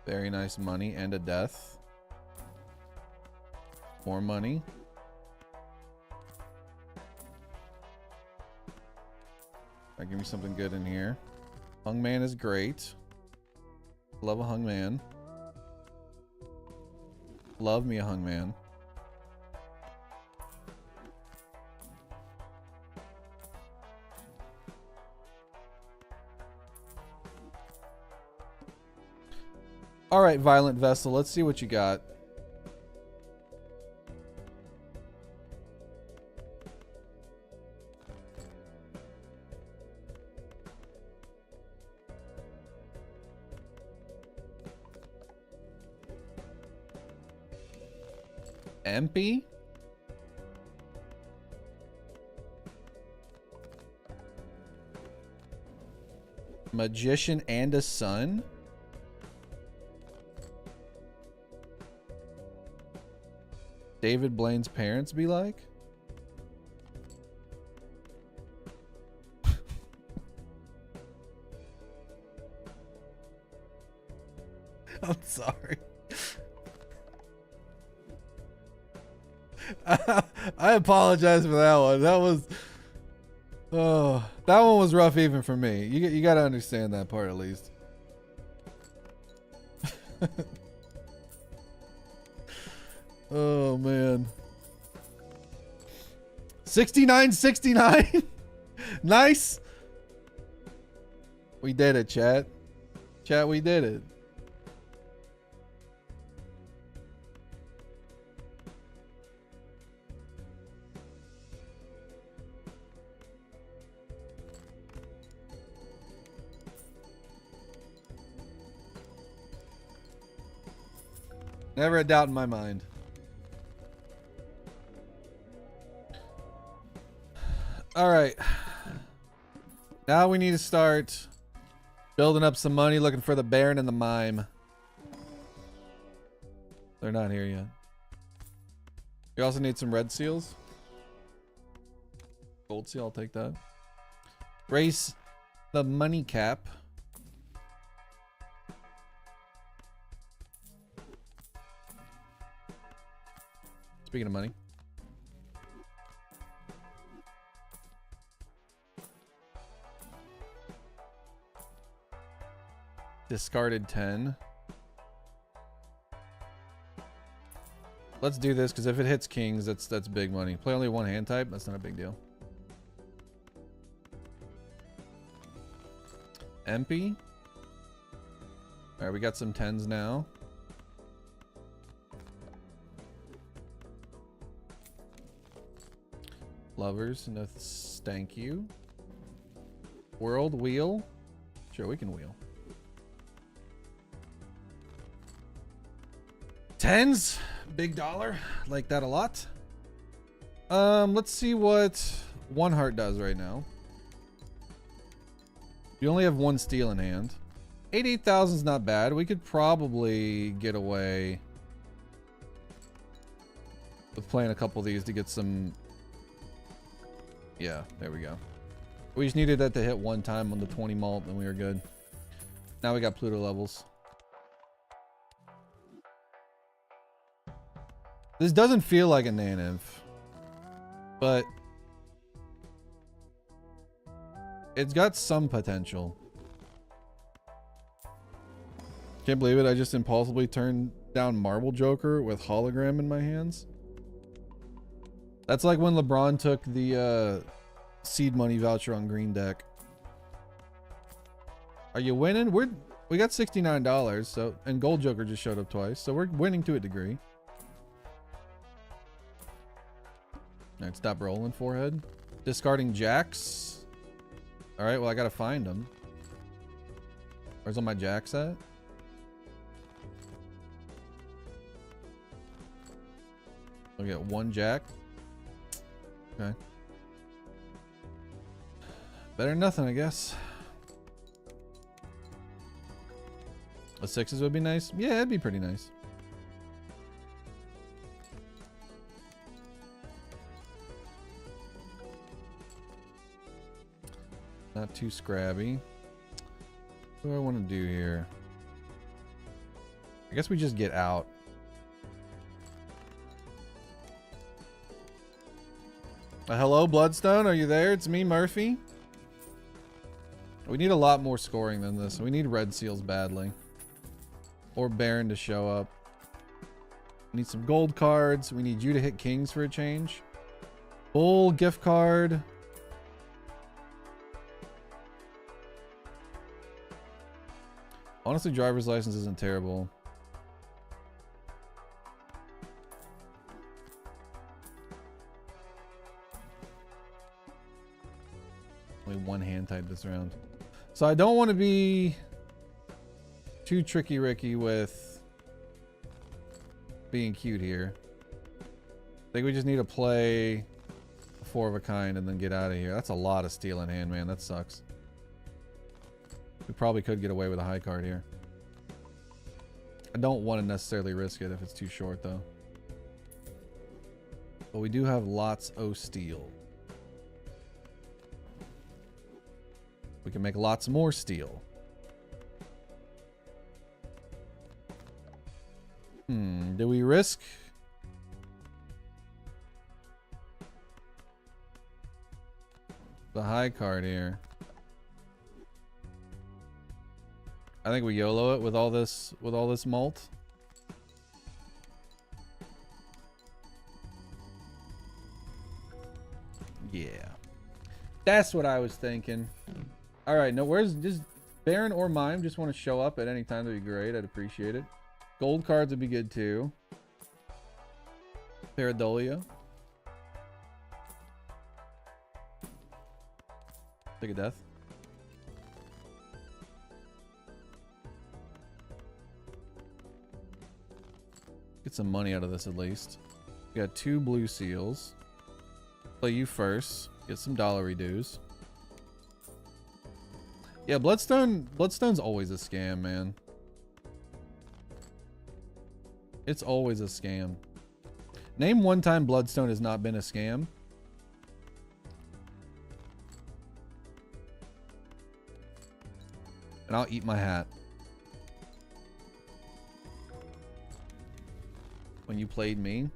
Very nice money and a death. More money. Give me something good in here. Hungman is great. Love a hungman. Love me a hungman. All right, Violent Vessel. Let's see what you got. MP? Magician and a son? David Blaine's parents be like? I'm sorry. I apologize for that one. That was, oh, that one was rough even for me. You got to understand that part at least. Oh man. 69. Nice. We did it, chat. Chat, we did it. Never a doubt in my mind. All right. Now we need to start building up some money, looking for the Baron and the Mime. They're not here yet. We also need some red seals. Gold seal, I'll take that. Raise the money cap. Speaking of money. Discarded 10. Let's do this because if it hits kings, that's big money. Play only one hand type, that's not a big deal. MP. All right, we got some 10s now. Lovers, no thank you. World wheel. Sure, we can wheel. 10s, big dollar, like that a lot. Let's see what one heart does right now. You only have one steel in hand. 88,000 is not bad. We could probably get away with playing a couple of these to get some. Yeah, there we go. We just needed that to hit one time on the 20 malt and we were good. Now we got Pluto levels. This doesn't feel like a Naniv, but it's got some potential. Can't believe it. I just impulsively turned down Marble Joker with hologram in my hands. That's like when LeBron took the seed money voucher on green deck. Are you winning? We got $69, so, and Gold Joker just showed up twice, so we're winning to a degree. All right, stop rolling, forehead. Discarding jacks. All right, well, I gotta find them. Where's all my jacks at? I'll get one jack. Okay. Better than nothing, I guess. A 6s would be nice. Yeah, it'd be pretty nice. Not too scrabby. What do I want to do here? I guess we just get out. Hello, Bloodstone. Are you there? It's me, Murphy. We need a lot more scoring than this. We need red seals badly. Or Baron to show up. We need some gold cards. We need you to hit kings for a change. Bull gift card. Honestly, driver's license isn't terrible. Only one hand type this round. So I don't want to be too tricky Ricky with being cute here. I think we just need to play a 4 of a kind and then get out of here. That's a lot of steel in hand, man. That sucks. We probably could get away with a high card here. I don't want to necessarily risk it if it's too short though. But we do have lots of steel. We can make lots more steel. Do we risk? The high card here. I think we YOLO it with all this malt. Yeah. That's what I was thinking. All right, no, where's just Baron or Mime? Just want to show up at any time. That'd be great. I'd appreciate it. Gold cards would be good too. Pareidolia. Take a death. Get some money out of this at least. We got 2 blue seals. Play you first. Get some dollar redues. Yeah, Bloodstone's always a scam, man. It's always a scam. Name one time Bloodstone has not been a scam. And I'll eat my hat. When you played me?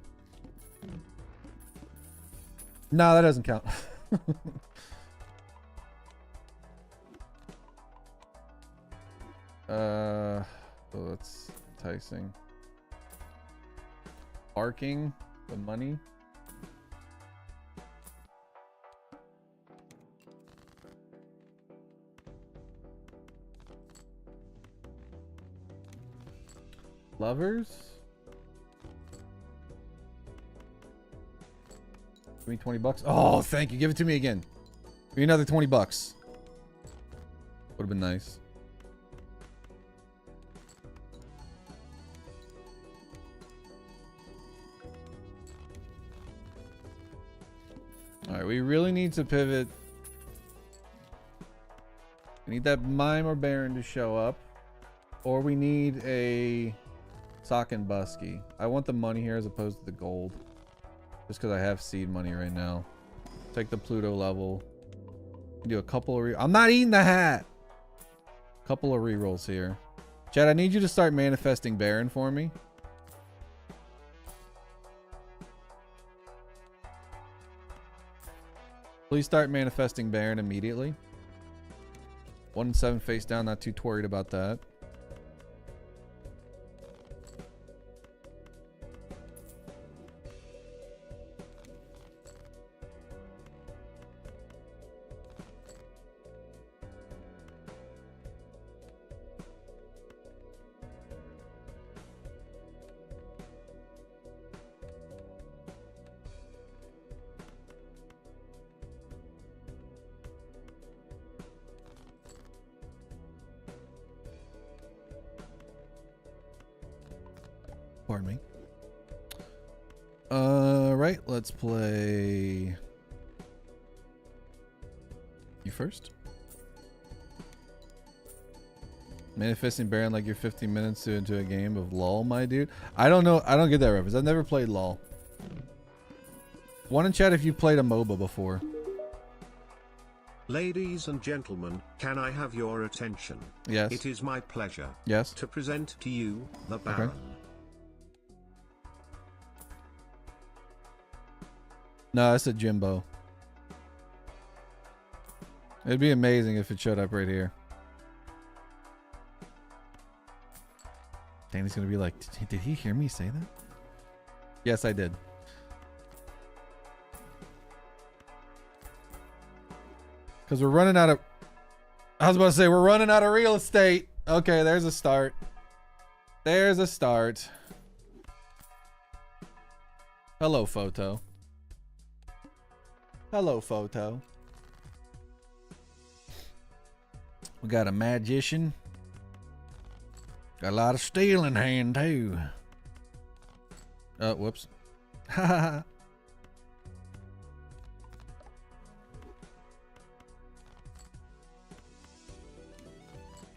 No, that doesn't count. Oh, that's enticing. Barking the money. Lovers? Give me 20 bucks. Oh, thank you. Give it to me again. Give me another 20 bucks. Would have been nice. Alright, we really need to pivot. We need that mime or baron to show up. Or we need a sock and busky. I want the money here as opposed to the gold. Just because I have seed money right now. Take the Pluto level. Do a couple of I'm not eating the hat! Couple of rerolls here. Chad, I need you to start manifesting baron for me. Please start manifesting baron immediately. 1 and 7 face down, not too worried about that. Pardon me. Right, let's play you first. Manifesting Baron like you're 15 minutes into a game of LOL, my dude. I don't know. I don't get that reference. I've never played LOL. One in chat if you played a MOBA before. Ladies and gentlemen, can I have your attention? Yes. It is my pleasure. Yes. To present to you the Baron. Okay. No, that's a Jimbo. It'd be amazing if it showed up right here. Danny's gonna be like, did he hear me say that? Yes, I did. Because we're running out of... I was about to say, we're running out of real estate. Okay, there's a start. There's a start. Hello, photo. Hello, photo. We got a magician. Got a lot of steel in hand, too. Oh, whoops. Haha.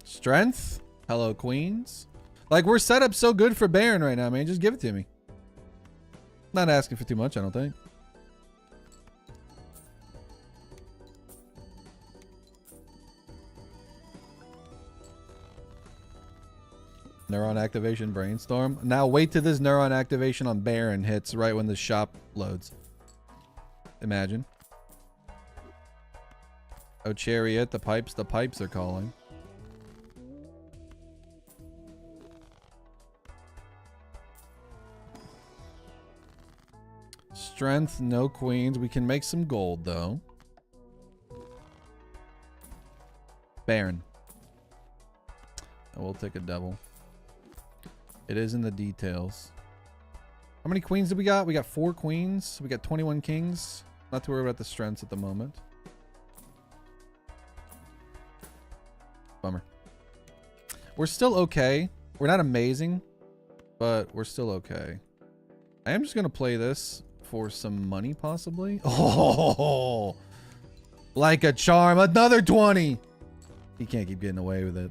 Strength. Hello, queens. Like, we're set up so good for Baron right now, man. Just give it to me. Not asking for too much, I don't think. Neuron activation brainstorm. Now wait till this neuron activation on Baron hits right when the shop loads. Imagine. Oh, chariot, the pipes are calling. Strength, no queens. We can make some gold though. Baron. I will take a double. It is in the details. How many queens do we got? We got 4 queens. We got 21 kings. Not to worry about the strengths at the moment. Bummer. We're still okay. We're not amazing, but we're still okay. I am just going to play this for some money, possibly. Oh, like a charm. Another 20. He can't keep getting away with it.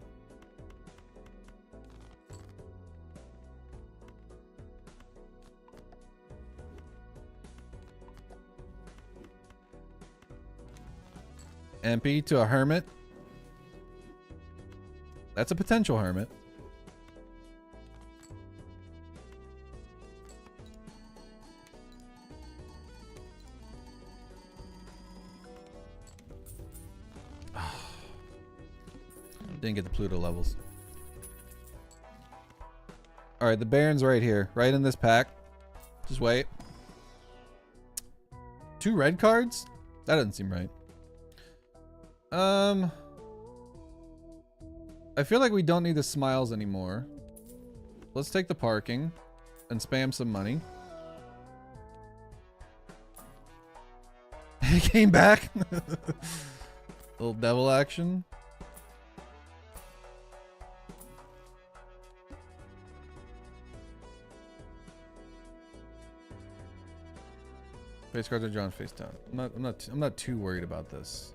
MP to a hermit. That's a potential hermit. Didn't get the Pluto levels. Alright, the Baron's right here. Right in this pack. Just wait. 2 red cards? That doesn't seem right. I feel like we don't need the smiles anymore. Let's take the parking and spam some money. He came back. Little devil action. Face cards are drawn face down. I'm not too worried about this.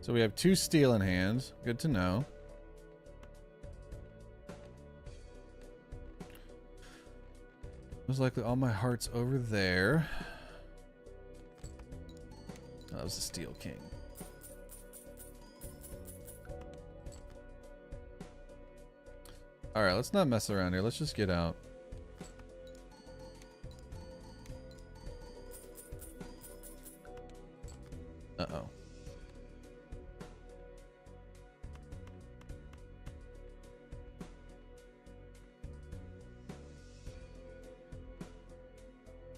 So we have 2 steel in hand. Good to know. Most likely all my hearts over there. That was the Steel King. Alright, let's not mess around here. Let's just get out. Uh-oh.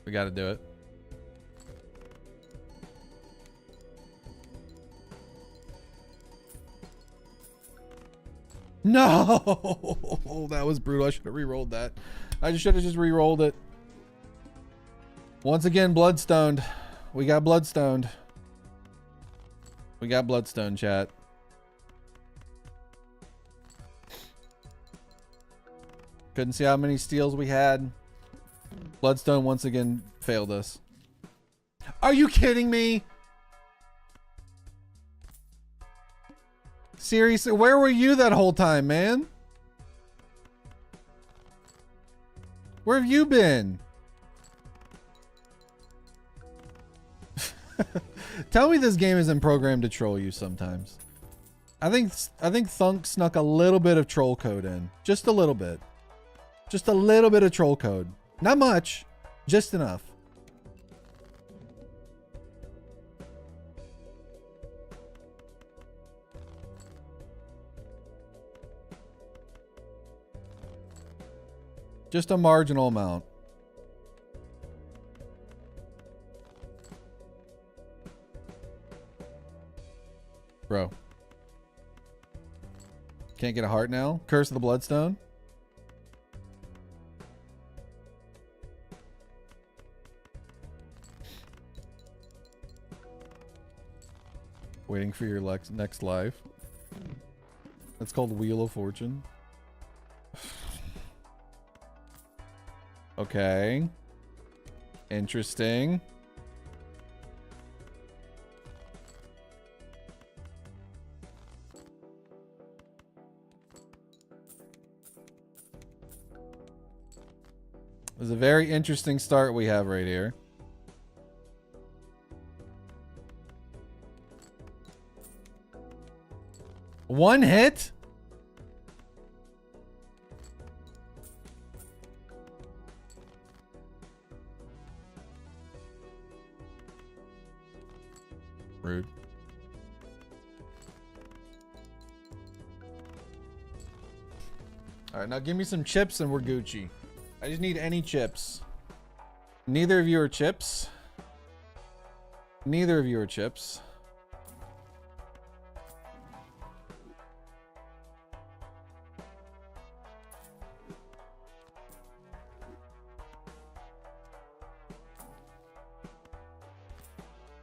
We gotta do it. No, that was brutal. I should have re-rolled that. I should have just re-rolled it. Once again, bloodstoned. We got bloodstoned. We got bloodstone, chat. Couldn't see how many steals we had. Bloodstone once again failed us. Are you kidding me? Seriously, where were you that whole time, man? Where have you been? Tell me this game isn't programmed to troll you sometimes. I think Thunk snuck a little bit of troll code in. Just a little bit. Just a little bit of troll code. Not much. Just enough. Just a marginal amount. Bro. Can't get a heart now? Curse of the Bloodstone? Waiting for your next life. That's called Wheel of Fortune. Okay. Interesting. It's a very interesting start we have right here. One hit? Rude. All right, now give me some chips and we're Gucci. I just need any chips. Neither of you are chips. Neither of you are chips.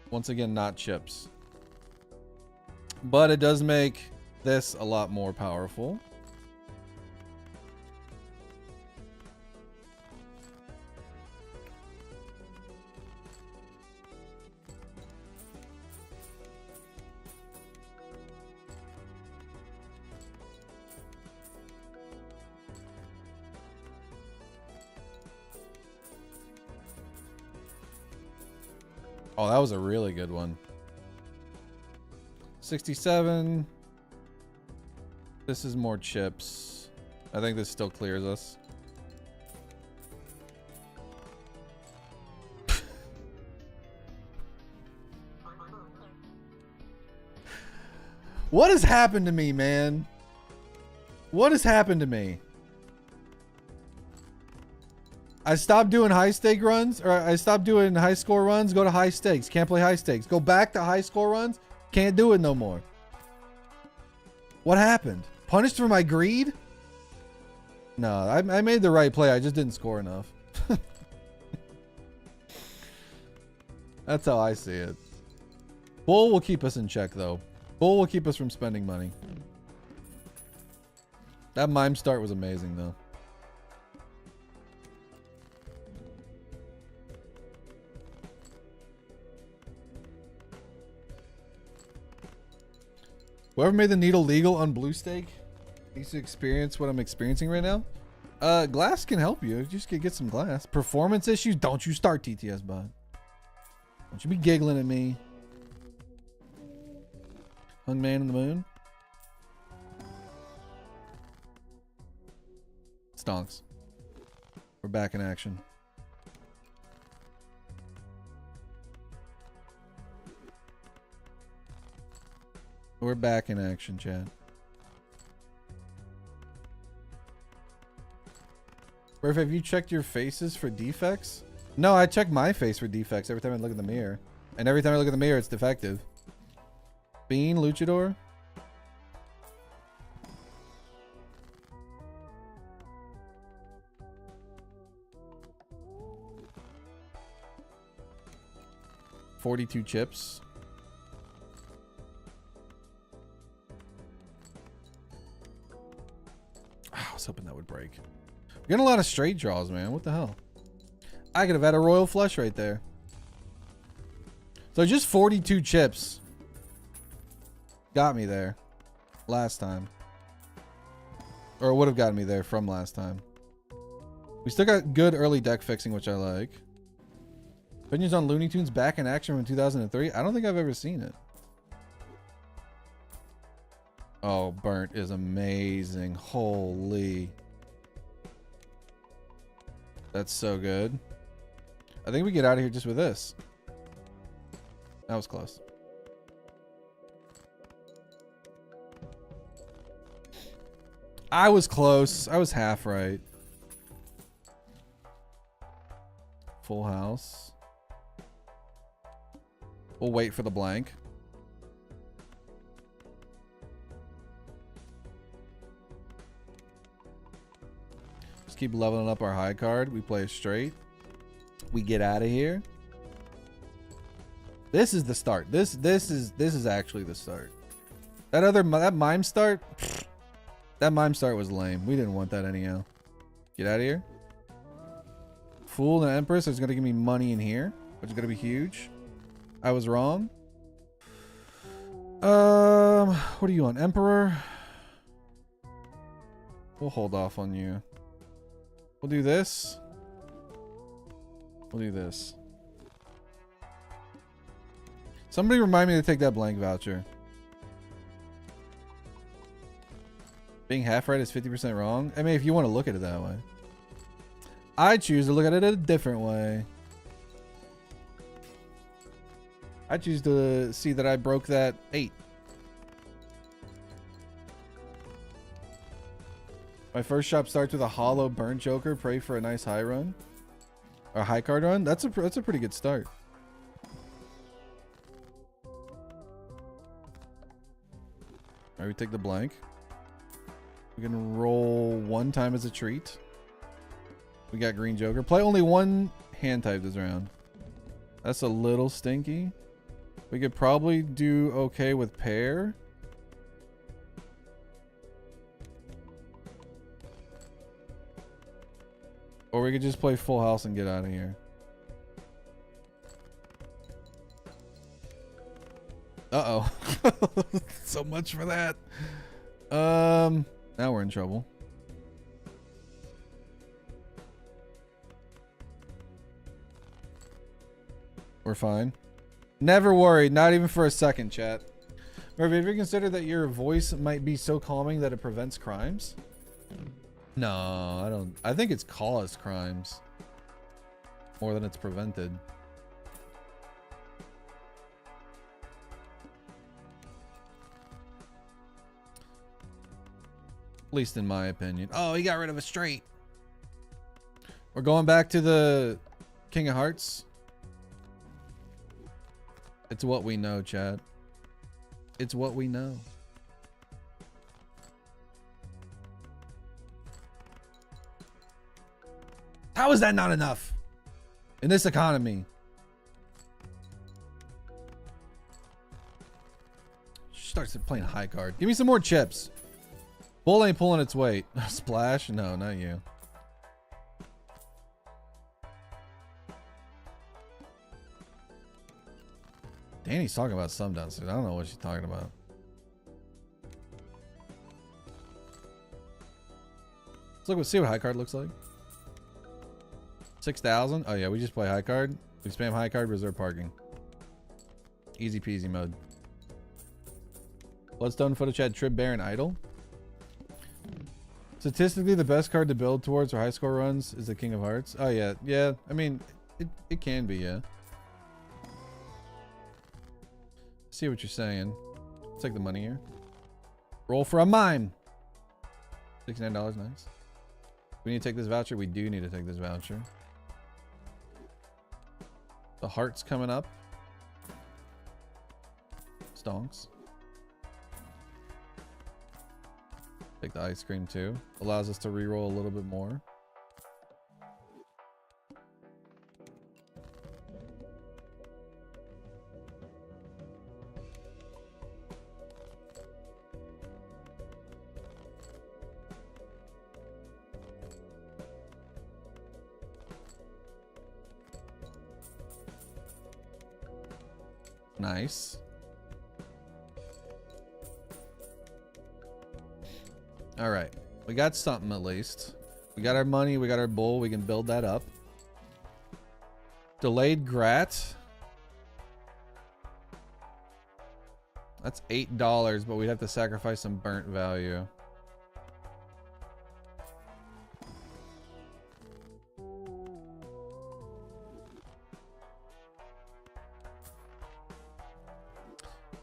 Once again, not chips. But it does make this a lot more powerful. Oh, that was a really good one. 67. This is more chips. I think this still clears us. What has happened to me, man? What has happened to me? I stopped doing high stake runs, or I stopped doing high score runs. Go to high stakes. Can't play high stakes. Go back to high score runs. Can't do it no more. What happened? Punished for my greed? No, I made the right play. I just didn't score enough. That's how I see it. Bull will keep us in check, though. Bull will keep us from spending money. That mime start was amazing, though. Whoever made the needle legal on blue stake needs to experience what I'm experiencing right now. Glass can help you. You just get some glass. Performance issues? Don't you start, TTS bot. Don't you be giggling at me. Hung man in the moon. Stonks. We're back in action. We're back in action, Chad. Murph, have you checked your faces for defects? No, I check my face for defects every time I look in the mirror. And every time I look in the mirror, it's defective. Bean, Luchador. $42 chips. I was hoping that would break. We're getting a lot of straight draws, man. What the hell? I could have had a royal flush right there. So just 42 chips got me there last time. Or would have gotten me there from last time. We still got good early deck fixing, which I like. Opinions on Looney Tunes back in action from 2003? I don't think I've ever seen it. Oh, burnt is amazing. Holy. That's so good. I think we get out of here just with this. That was close. I was close. I was half right. Full house. We'll wait for the blank. Just keep leveling up our high card. We play straight. We get out of here. This is the start. This is actually the start. That mime start. That mime start was lame. We didn't want that anyhow. Get out of here. Fool and Empress is gonna give me money in here, which is gonna be huge. I was wrong. What are you on? Emperor? We'll hold off on you. We'll do this. We'll do this. Somebody remind me to take that blank voucher. Being half right is 50% wrong. I mean, if you want to look at it that way. I choose to look at it a different way. I choose to see that I broke that 8. My first shop starts with a hollow burnt joker. Pray for a nice high run. Or high card run. That's a pretty good start. Alright, we take the blank. We can roll 1 time as a treat. We got green joker. Play only 1 hand type this round. That's a little stinky. We could probably do okay with pair. Or we could just play full house and get out of here. Uh-oh. So much for that. Now we're in trouble. We're fine. Never worried. Not even for a second, chat. Murphy, have you considered that your voice might be so calming that it prevents crimes? No, I don't. I think it's caused crimes more than it's prevented. At least in my opinion. Oh, he got rid of a straight. We're going back to the King of Hearts. It's what we know, Chad. It's what we know. How is that not enough in this economy? Starts playing high card. Give me some more chips. Bull ain't pulling its weight. Splash? No, not you. Danny's talking about some downstairs. I don't know what she's talking about. Let's see what high card looks like. 6,000. Oh yeah, we just play high card. We spam high card, reserve parking. Easy peasy mode. Bloodstone, Photo Chat, Trib, Baron, Idol. Statistically, the best card to build towards for high score runs is the King of Hearts. Oh yeah, yeah. I mean, it can be, yeah. See what you're saying. Let's take the money here. Roll for a mime. $69, nice. We need to take this voucher. We do need to take this voucher. The heart's coming up. Stonks. Take the ice cream too. Allows us to reroll a little bit more. Nice. All right, we got something at least. We got our money, we got our bull, we can build that up. Delayed grat. That's $8, but we'd have to sacrifice some burnt value.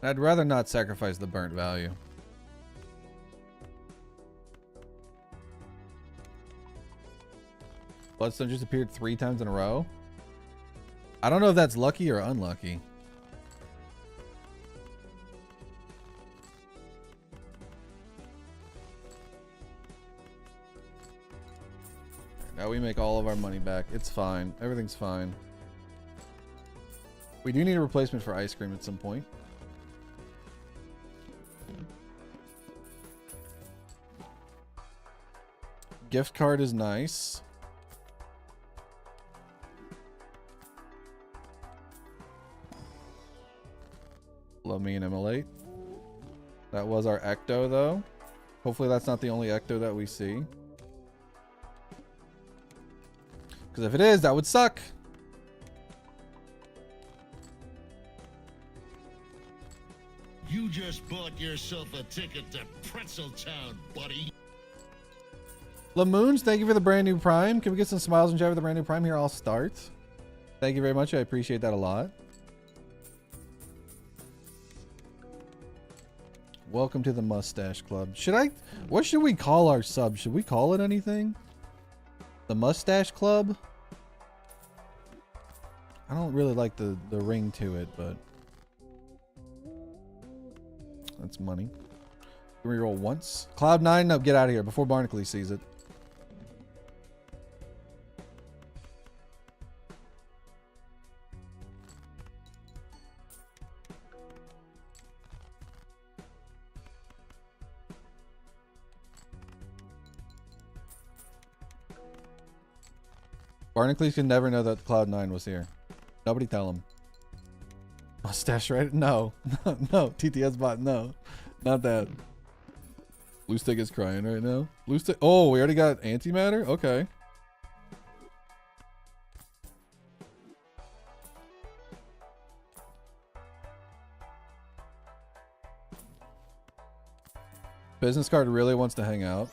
I'd rather not sacrifice the burnt value. Bloodstone just appeared 3 times in a row. I don't know if that's lucky or unlucky. Now we make all of our money back. It's fine. Everything's fine. We do need a replacement for ice cream at some point. Gift card is nice. Love me an ML8. That was our Ecto though. Hopefully that's not the only Ecto that we see. Because if it is, that would suck. You just bought yourself a ticket to Pretzel Town, buddy. Lamoons, thank you for the brand new Prime. Can we get some smiles and chat with the brand new Prime here? I'll start. Thank you very much. I appreciate that a lot. Welcome to the Mustache Club. What should we call our sub? Should we call it anything? The Mustache Club? I don't really like the ring to it, but that's money. Can we roll once? Cloud9, no, get out of here before Barnacle sees it. Barnacles can never know that Cloud9 was here. Nobody tell him. Mustache, right? No. No. TTS bot, no. Not that. Blue Stick is crying right now. Blue Stick. Oh, we already got antimatter? Okay. Business card really wants to hang out.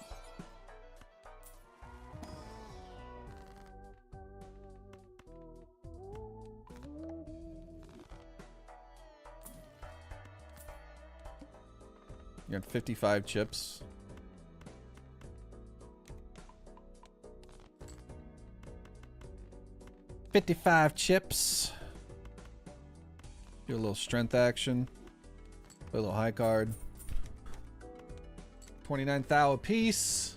You got 55 chips. 55 chips. Do a little strength action. Play a little high card. 29 thou a piece.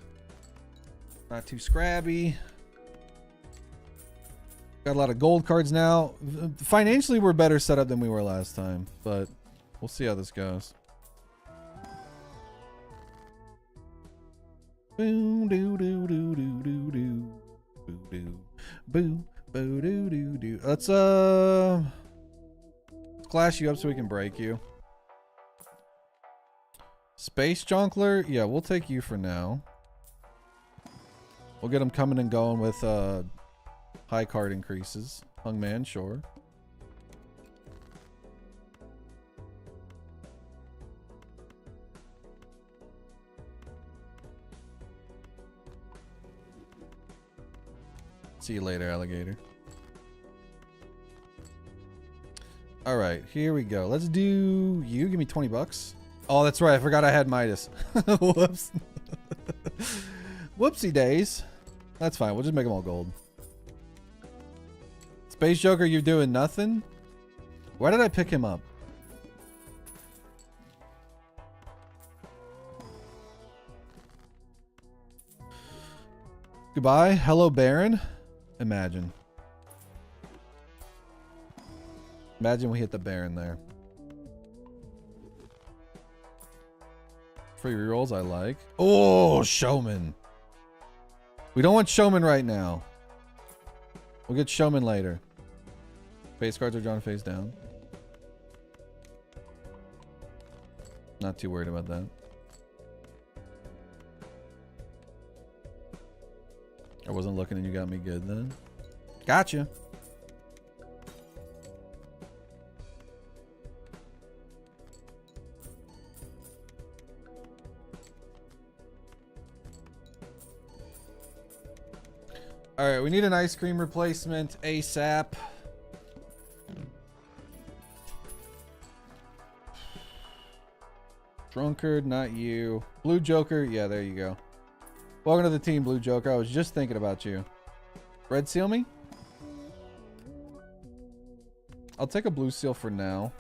Not too scrabby. Got a lot of gold cards now. Financially, we're better set up than we were last time, but we'll see how this goes. Boo doo doo doo doo doo doo. Boo doo. Boo boo doo doo doo. Let's clash you up so we can break you. Space Jonkler? Yeah, we'll take you for now. We'll get him coming and going with high card increases. Hungman, sure. See you later, alligator. All right, here we go. Let's do you. Give me 20 bucks. Oh, that's right. I forgot I had Midas. Whoops. Whoopsie days. That's fine. We'll just make them all gold. Space Joker, you're doing nothing? Why did I pick him up? Goodbye. Hello, Baron. Imagine. Imagine we hit the Baron there. Free rerolls I like. Oh, Showman. We don't want Showman right now. We'll get Showman later. Face cards are drawn face down. Not too worried about that. I wasn't looking and you got me good then. Gotcha. All right, we need an ice cream replacement ASAP. Drunkard, not you. Blue Joker, yeah, there you go. Welcome to the team, Blue Joker. I was just thinking about you. Red seal me? I'll take a blue seal for now.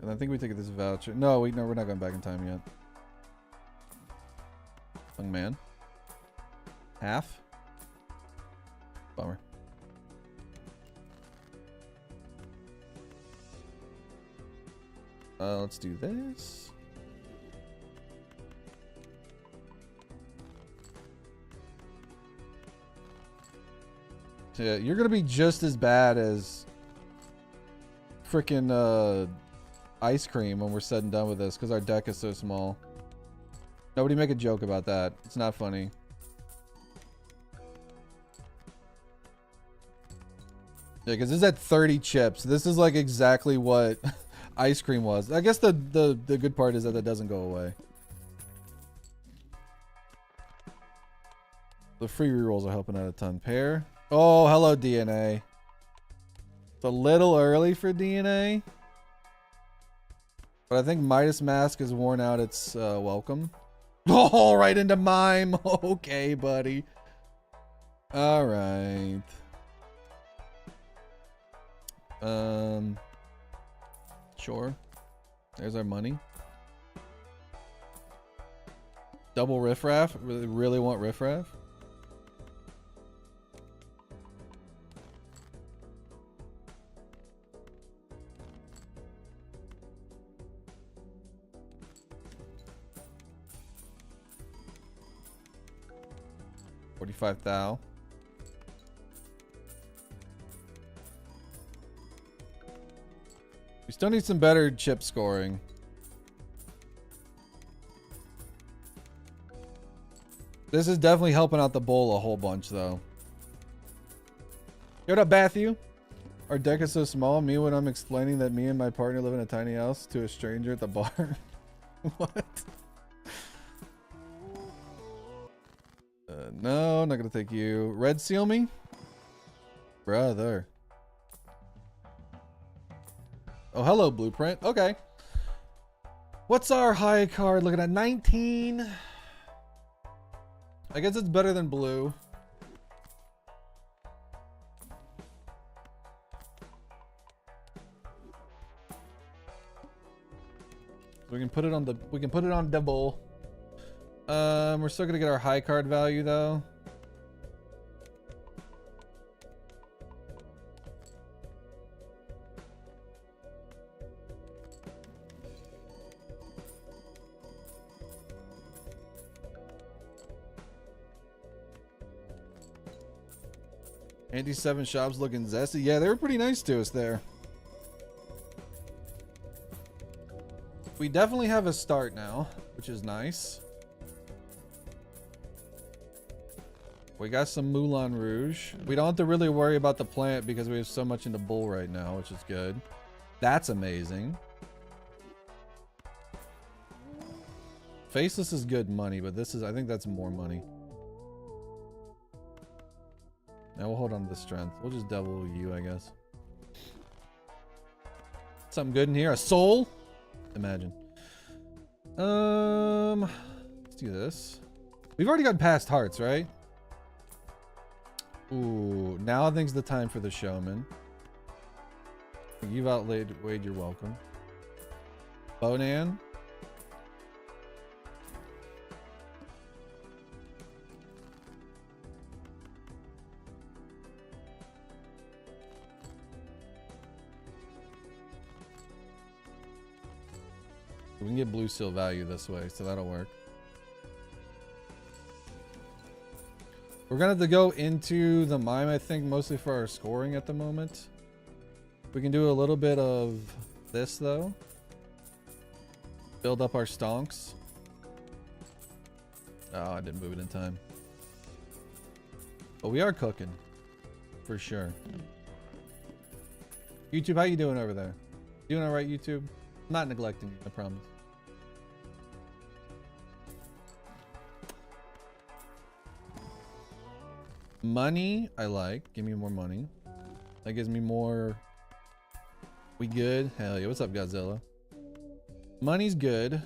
And I think we take this voucher. No, we're not going back in time yet. Young man. Half. Bummer. Let's do this. So yeah, you're gonna be just as bad as freaking ice cream when we're said and done with this because our deck is so small. Nobody make a joke about that. It's not funny. Yeah, because this is at 30 chips. This is like exactly what ice cream was. I guess the good part is that that doesn't go away. The free rerolls are helping out a ton. Pair. Oh, hello DNA. It's a little early for DNA. But I think Midas Mask has worn out its welcome. Oh, right into mime. Okay, buddy. All right. Sure. There's our money. Double riffraff? Really want riffraff? $45,000. We still need some better chip scoring. This is definitely helping out the bowl a whole bunch, though. Yo, what up, Matthew? Our deck is so small. Me when I'm explaining that me and my partner live in a tiny house to a stranger at the bar. What? No, I'm not gonna take you. Red seal me? Brother. Oh, hello, Blueprint. Okay. What's our high card looking at? 19. I guess it's better than blue. We can put it on double. We're still gonna get our high card value though. Anti-7 shops looking zesty. Yeah, they were pretty nice to us there. We definitely have a start now, which is nice. We got some Moulin Rouge. We don't have to really worry about the plant because we have so much in the bowl right now, which is good. That's amazing. Faceless is good money, but this is, I think that's more money. Now we'll hold on to the strength. We'll just double you, I guess. Something good in here. A soul? Imagine. Let's do this. We've already gotten past hearts, right? Ooh, now I think's the time for the showman. You've outlaid Wade, you're welcome. Bonan. We can get blue seal value this way, so that'll work. We're gonna have to go into the mime, I think, mostly for our scoring at the moment. We can do a little bit of this though. Build up our stonks. Oh, I didn't move it in time. But we are cooking, for sure. YouTube, how you doing over there? Doing all right, YouTube? I'm not neglecting you, I promise. Money, I like. Give me more money. That gives me more. We good? Hell yeah. What's up, Godzilla? Money's good.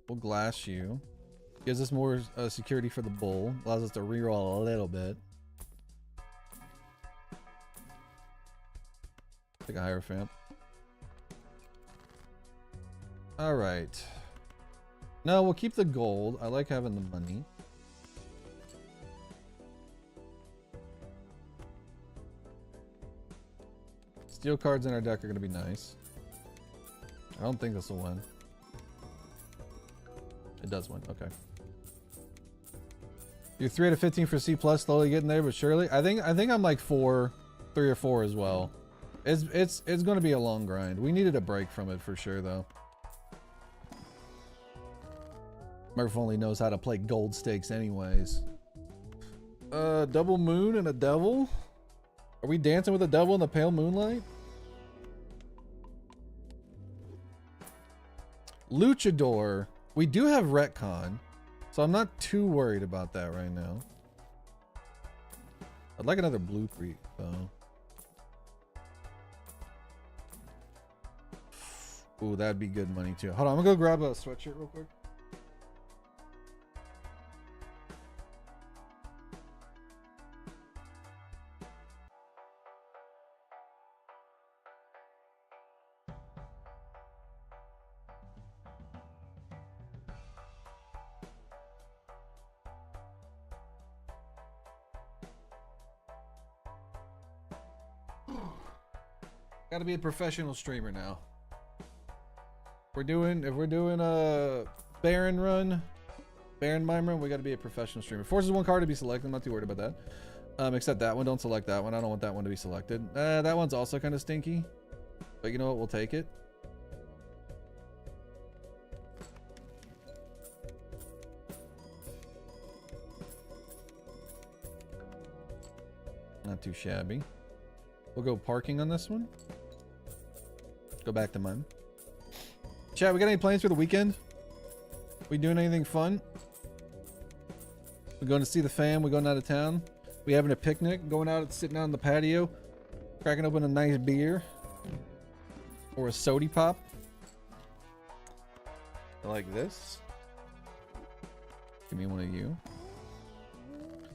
We'll glass you. Gives us more security for the bull. Allows us to reroll a little bit. Take a Hierophant. Alright. No, we'll keep the gold. I like having the money. Steel cards in our deck are going to be nice. I don't think this will win. It does win. Okay. You're 3 out of 15 for C+, slowly getting there, but surely. I think I'm like 3 or 4 as well. It's going to be a long grind. We needed a break from it for sure, though. Murph only knows how to play gold stakes anyways. Double moon and a devil? Are we dancing with a devil in the pale moonlight? Luchador. We do have retcon, so I'm not too worried about that right now. I'd like another blue creep, though. Ooh, that'd be good money, too. Hold on, I'm gonna go grab a sweatshirt real quick. Gotta be a professional streamer now. If we're doing a Baron run, Baron mime run, we gotta be a professional streamer. Forces one card to be selected. I'm not too worried about that. Except that one. Don't select that one. I don't want that one to be selected. That one's also kind of stinky. But you know what? We'll take it. Not too shabby. We'll go parking on this one. Go back to mine. Chat, we got any plans for the weekend? We doing anything fun? We going to see the fam? We going out of town? We having a picnic? Going out, sitting out on the patio? Cracking open a nice beer? Or a sody pop? Like this? Give me one of you.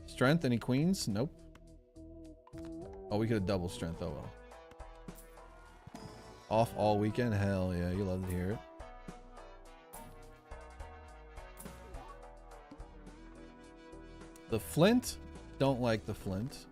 Strength? Any queens? Nope. Oh, we could have double strength. Oh well. Off all weekend? Hell yeah, you love to hear it. The Flint? Don't like the Flint.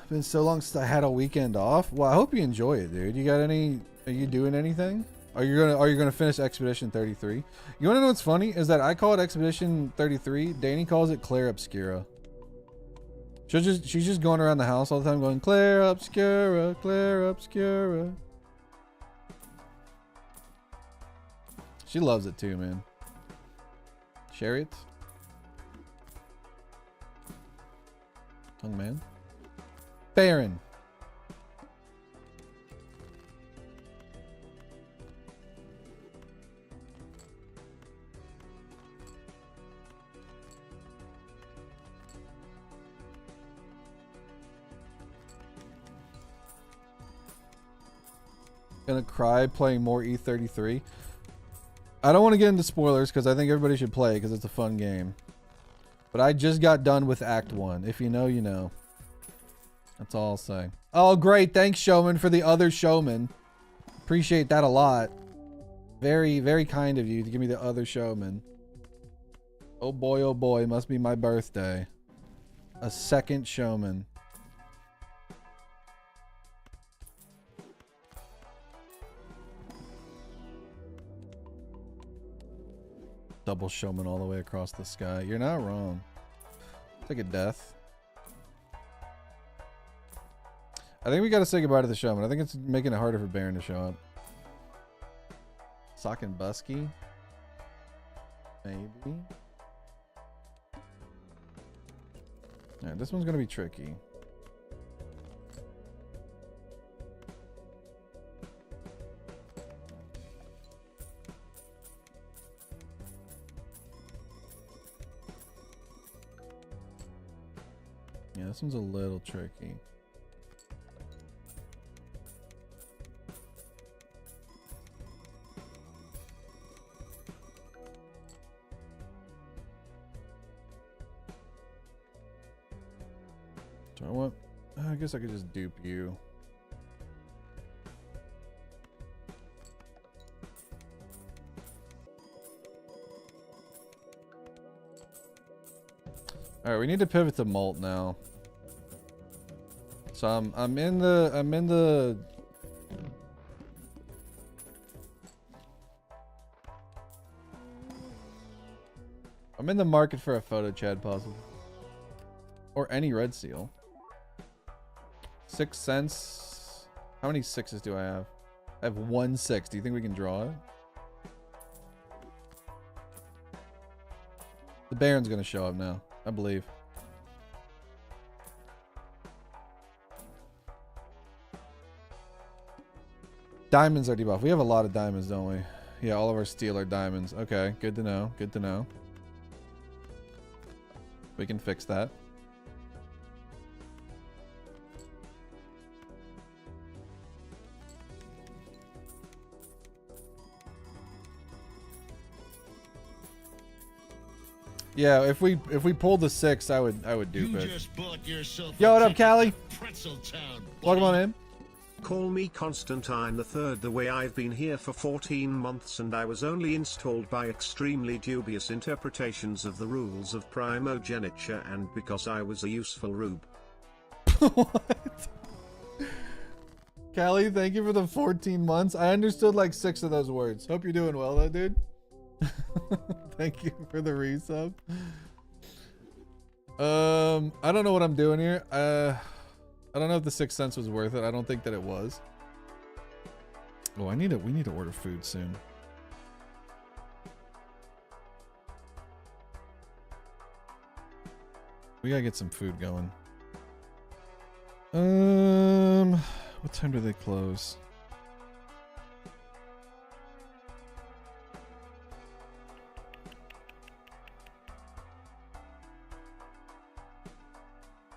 Been so long since I had a weekend off. Well, I hope you enjoy it, dude. You got any? Are you doing anything? Are you gonna finish Expedition 33? You wanna know what's funny is that I call it Expedition 33. Danny calls it Claire Obscura. She's just going around the house all the time going Claire Obscura, Claire Obscura. She loves it too, man. Chariot. Young man. Baron. Gonna cry playing more E33. I don't want to get into spoilers because I think everybody should play because it's a fun game. But I just got done with Act 1. If you know, you know. That's all I'll say. Oh, great. Thanks, Showman, for the other Showman. Appreciate that a lot. Very, very kind of you to give me the other Showman. Oh boy, must be my birthday. A second Showman. Double Showman all the way across the sky. You're not wrong. Take a death. I think we got to say goodbye to the Showman. I think it's making it harder for Baron to show up. Sock and Busky. Maybe. Yeah, this one's going to be tricky. Yeah, this one's a little tricky. Do I want... I guess I could just dupe you. All right, we need to pivot to malt now. So I'm in the market for a photo Chad puzzle. Or any red seal. 6 cents. How many sixes do I have? I have 1 6. Do you think we can draw it? The Baron's gonna show up now, I believe. Diamonds are debuffed. We have a lot of diamonds, don't we? Yeah, all of our steel are diamonds. Okay, good to know. Good to know. We can fix that. Yeah, if we pulled the 6, I would dupe it. Just bought yourself Yo, what up, Callie? Pretzel Town, Welcome on in. Call me Constantine III. The way I've been here for 14 months and I was only installed by extremely dubious interpretations of the rules of primogeniture and because I was a useful rube. What? Callie, thank you for the 14 months. I understood like 6 of those words. Hope you're doing well though, dude. Thank you for the resub. I don't know what I'm doing here. I don't know if the 6 cents was worth it. I don't think that it was. Oh, we need to order food soon. We gotta get some food going. What time do they close?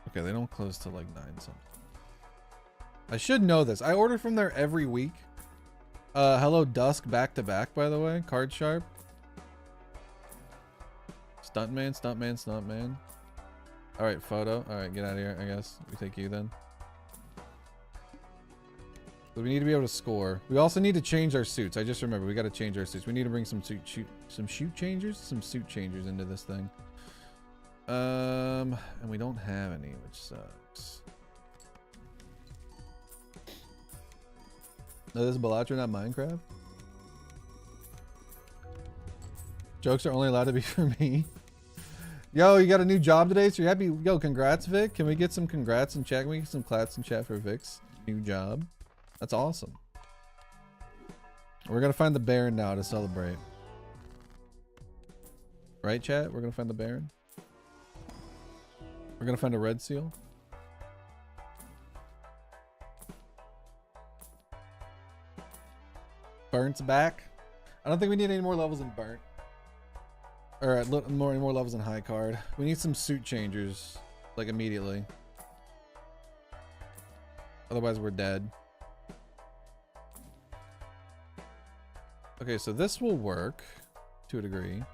Okay, they don't close till like 9 something. I should know this. I order from there every week. Hello Dusk back to back, by the way. Card Sharp. Stuntman, Stuntman, Stuntman. Alright, photo. Alright, get out of here, I guess. We take you then. So we need to be able to score. We also need to change our suits. I just remember we got to change our suits. We need to bring some suit changers into this thing. And we don't have any, which sucks. No, this is Balatro, not Minecraft. Jokes are only allowed to be for me. Yo, you got a new job today, so you're happy? Yo, congrats, Vic. Can we get some congrats in chat? Can we get some claps in chat for Vic's new job? That's awesome. We're gonna find the Baron now to celebrate. Right, chat? We're gonna find the Baron. We're gonna find a red seal. Burnt's back. I don't think we need any more levels in Burnt. Or more levels in High Card. We need some suit changers, like immediately. Otherwise, we're dead. Okay, so this will work to a degree.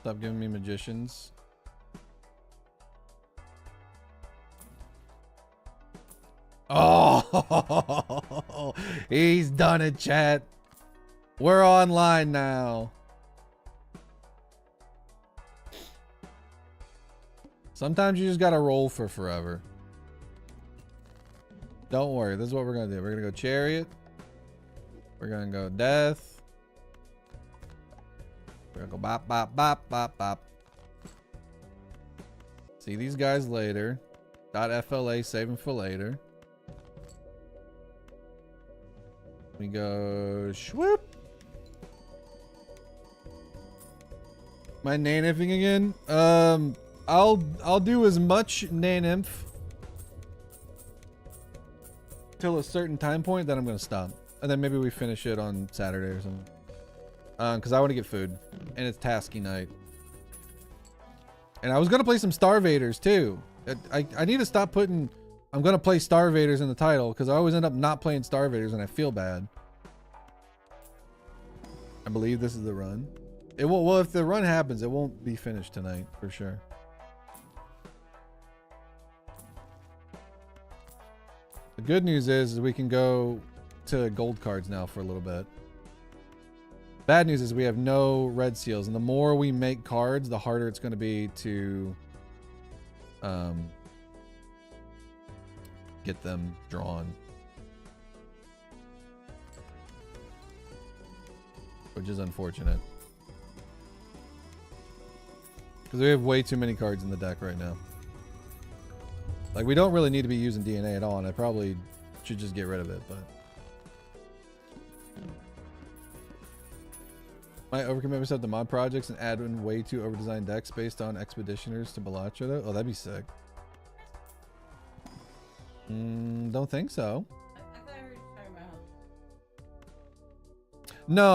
Stop giving me magicians. Oh, he's done it, chat. We're online now. Sometimes you just gotta roll for forever. Don't worry, this is what we're gonna do. We're gonna go chariot. We're gonna go death. We're gonna go bop, bop, bop, bop, bop. See these guys later. .fla, saving for later. We go swoop. Am I nanifing again? I'll do as much nanimf till a certain time point, then I'm gonna stop, and then maybe we finish it on Saturday or something. Because I want to get food, and it's tasky night. And I was gonna play some Starvaders too. I need to stop putting I'm gonna play Starvaders in the title, because I always end up not playing Starvaders and I feel bad. I believe this is the run. It won't. Well, if the run happens, it won't be finished tonight for sure. The good news is we can go to gold cards now for a little bit. Bad news is we have no red seals, and the more we make cards, the harder it's going to be to get them drawn. Which is unfortunate. Because we have way too many cards in the deck right now. Like, we don't really need to be using DNA at all, and I probably should just get rid of it, but... Might overcommit myself to mod projects and add in way too overdesigned decks based on Expeditioners to Balatro, though? Oh, that'd be sick. Don't think so. I thought I heard you talking about. No,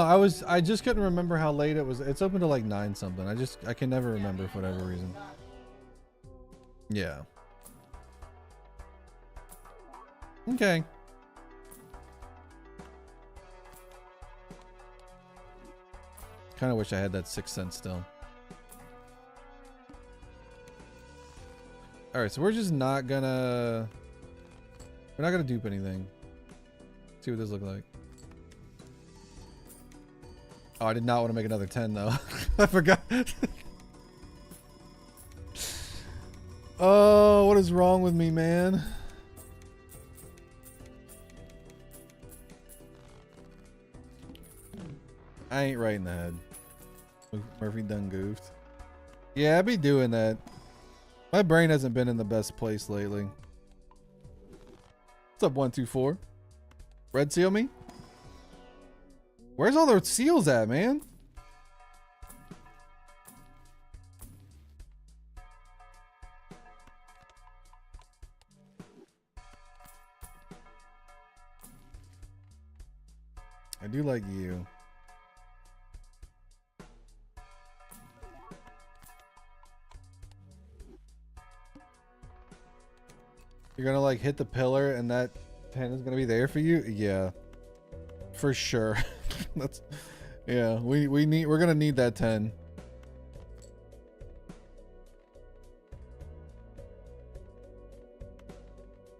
I just couldn't remember how late it was. It's open to like 9 something. I can never remember for whatever reason. Yeah. Okay. Kind of wish I had that 6 cents still. All right, so we're just not gonna. We're not gonna dupe anything. See what this looks like. Oh, I did not want to make another 10 though. I forgot. Oh, what is wrong with me, man? I ain't right in the head. Murphy done goofed. Yeah, I be doing that. My brain hasn't been in the best place lately. What's up, 124? Red seal me? Where's all those seals at, man? I do like you. You're gonna like hit the pillar and that 10 is gonna be there for you? Yeah. For sure. That's yeah, we're gonna need that 10.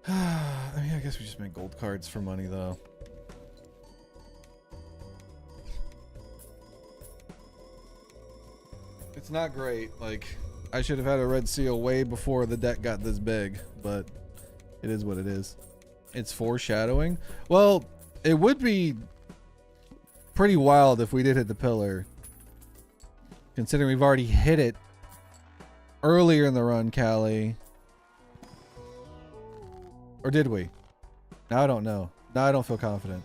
I mean, I guess we just make gold cards for money though. It's not great. Like, I should have had a red seal way before the deck got this big, but it is what it is. It's foreshadowing. Well, it would be pretty wild if we did hit the pillar, considering we've already hit it earlier in the run, Callie. Or did we? Now I don't know. Now I don't feel confident.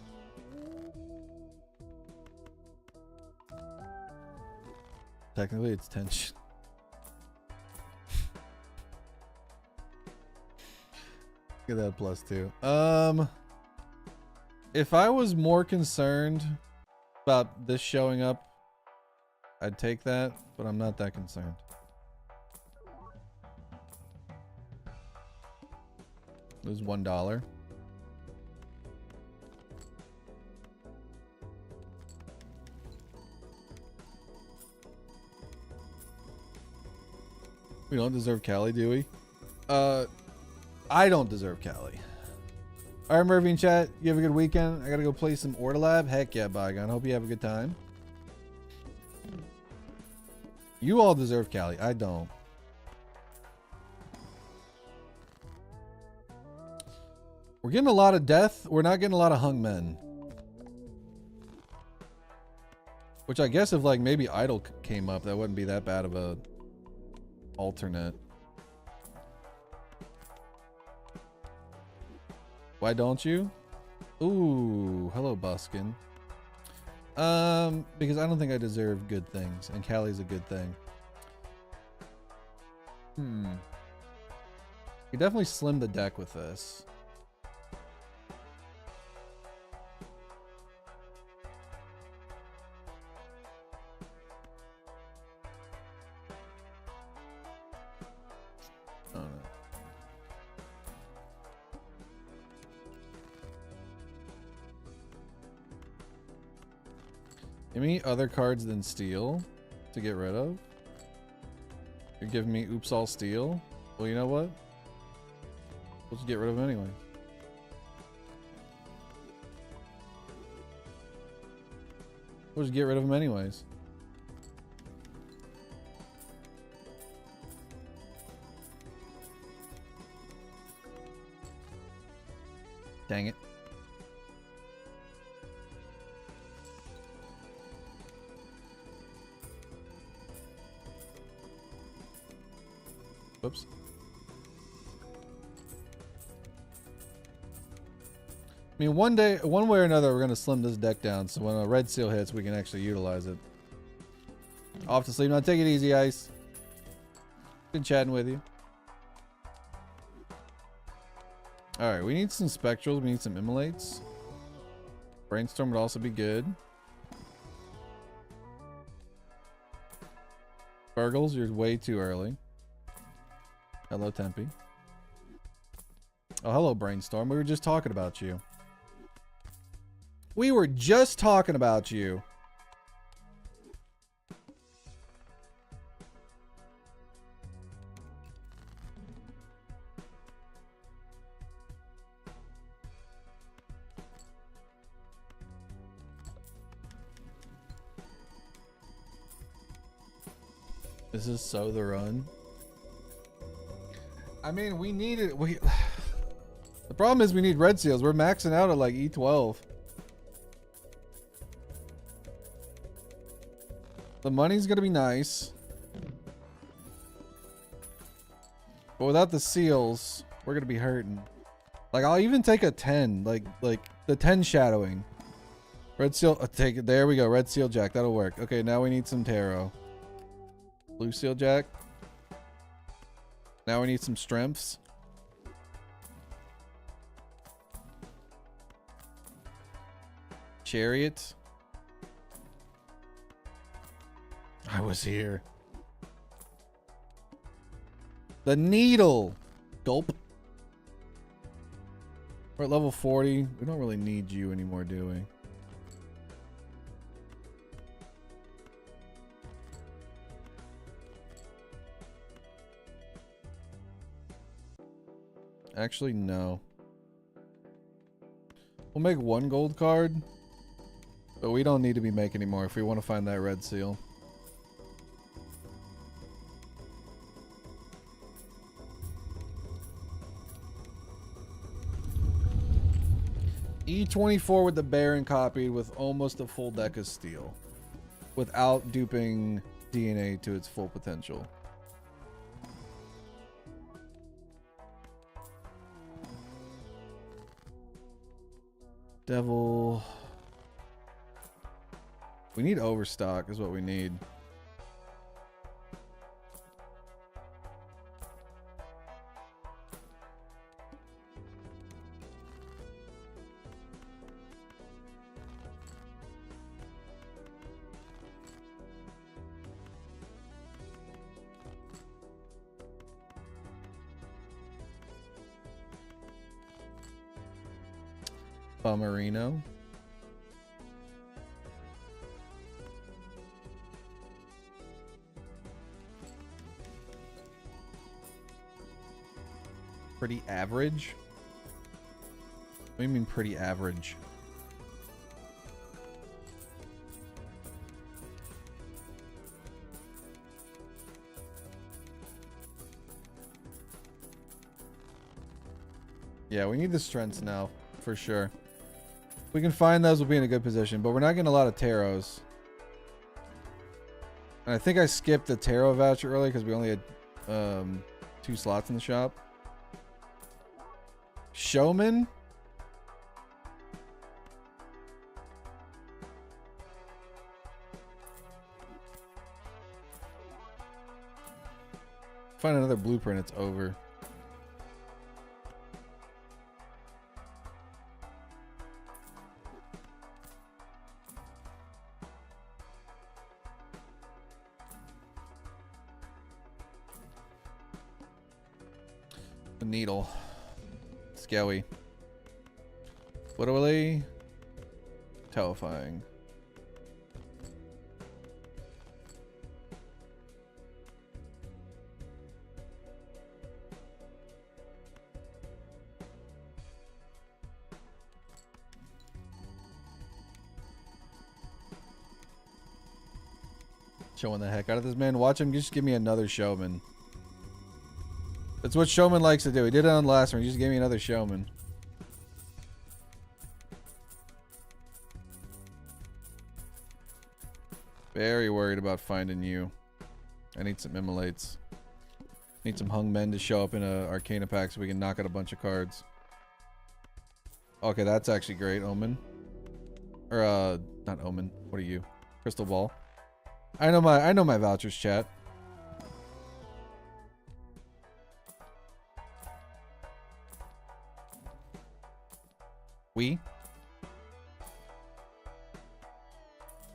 Technically, it's tension. Get that +2. If I was more concerned about this showing up, I'd take that, but I'm not that concerned. Lose $1. We don't deserve Callie, do we? I don't deserve Callie. All right, Murphy in chat. You have a good weekend. I gotta go play some Ortalab. Heck yeah, Bygone. Hope you have a good time. You all deserve Callie. I don't. We're getting a lot of death. We're not getting a lot of hung men. Which I guess if like maybe Idol came up, that wouldn't be that bad of a alternate. Why don't you? Ooh, hello Buskin. Because I don't think I deserve good things, and Callie's a good thing. You definitely slim the deck with this. I don't know. Give me other cards than steel to get rid of. You're giving me oops all steel. Well, you know what? We'll just get rid of them anyway. We'll just get rid of them anyways. Dang it. Whoops. I mean, one way or another, we're going to slim this deck down, so when a red seal hits, we can actually utilize it. Off to sleep. Now, take it easy, Ice. Been chatting with you. Alright, we need some spectrals. We need some immolates. Brainstorm would also be good. Burgles, you're way too early. Hello, Tempe. Oh, hello, Brainstorm. We were just talking about you. We were just talking about you. This is so the run. I mean, we need it. The problem is we need red seals. We're maxing out at like E12. The money's gonna be nice, but without the seals, we're gonna be hurting. Like, I'll even take a 10, like the 10 shadowing. Red seal, take it. There we go. Red seal jack. That'll work. Okay, now we need some tarot. Blue seal jack. Now we need some strengths. Chariot. I was here. The needle. Gulp. We're at level 40. We don't really need you anymore, do we? Actually, no. We'll make one gold card, but we don't need to be making anymore if we want to find that red seal. E24 with the Baron copied with almost a full deck of steel, without duping DNA to its full potential. Devil. We need overstock is what we need. Marino. Pretty average? What do you mean pretty average? Yeah, we need the strengths now, for sure. If we can find those, we'll be in a good position, but we're not getting a lot of tarots. And I think I skipped the tarot voucher early because we only had 2 slots in the shop. Showman? Find another blueprint, it's over. The needle. Scowy. Literally terrifying. Showing the heck out of this man. Watch him just give me another showman. That's what Showman likes to do. He did it on the last one. He just gave me another Showman. Very worried about finding you. I need some immolates. Need some hung men to show up in a Arcana pack so we can knock out a bunch of cards. Okay, that's actually great, Omen. Or not Omen. What are you? Crystal Ball. I know my vouchers, chat.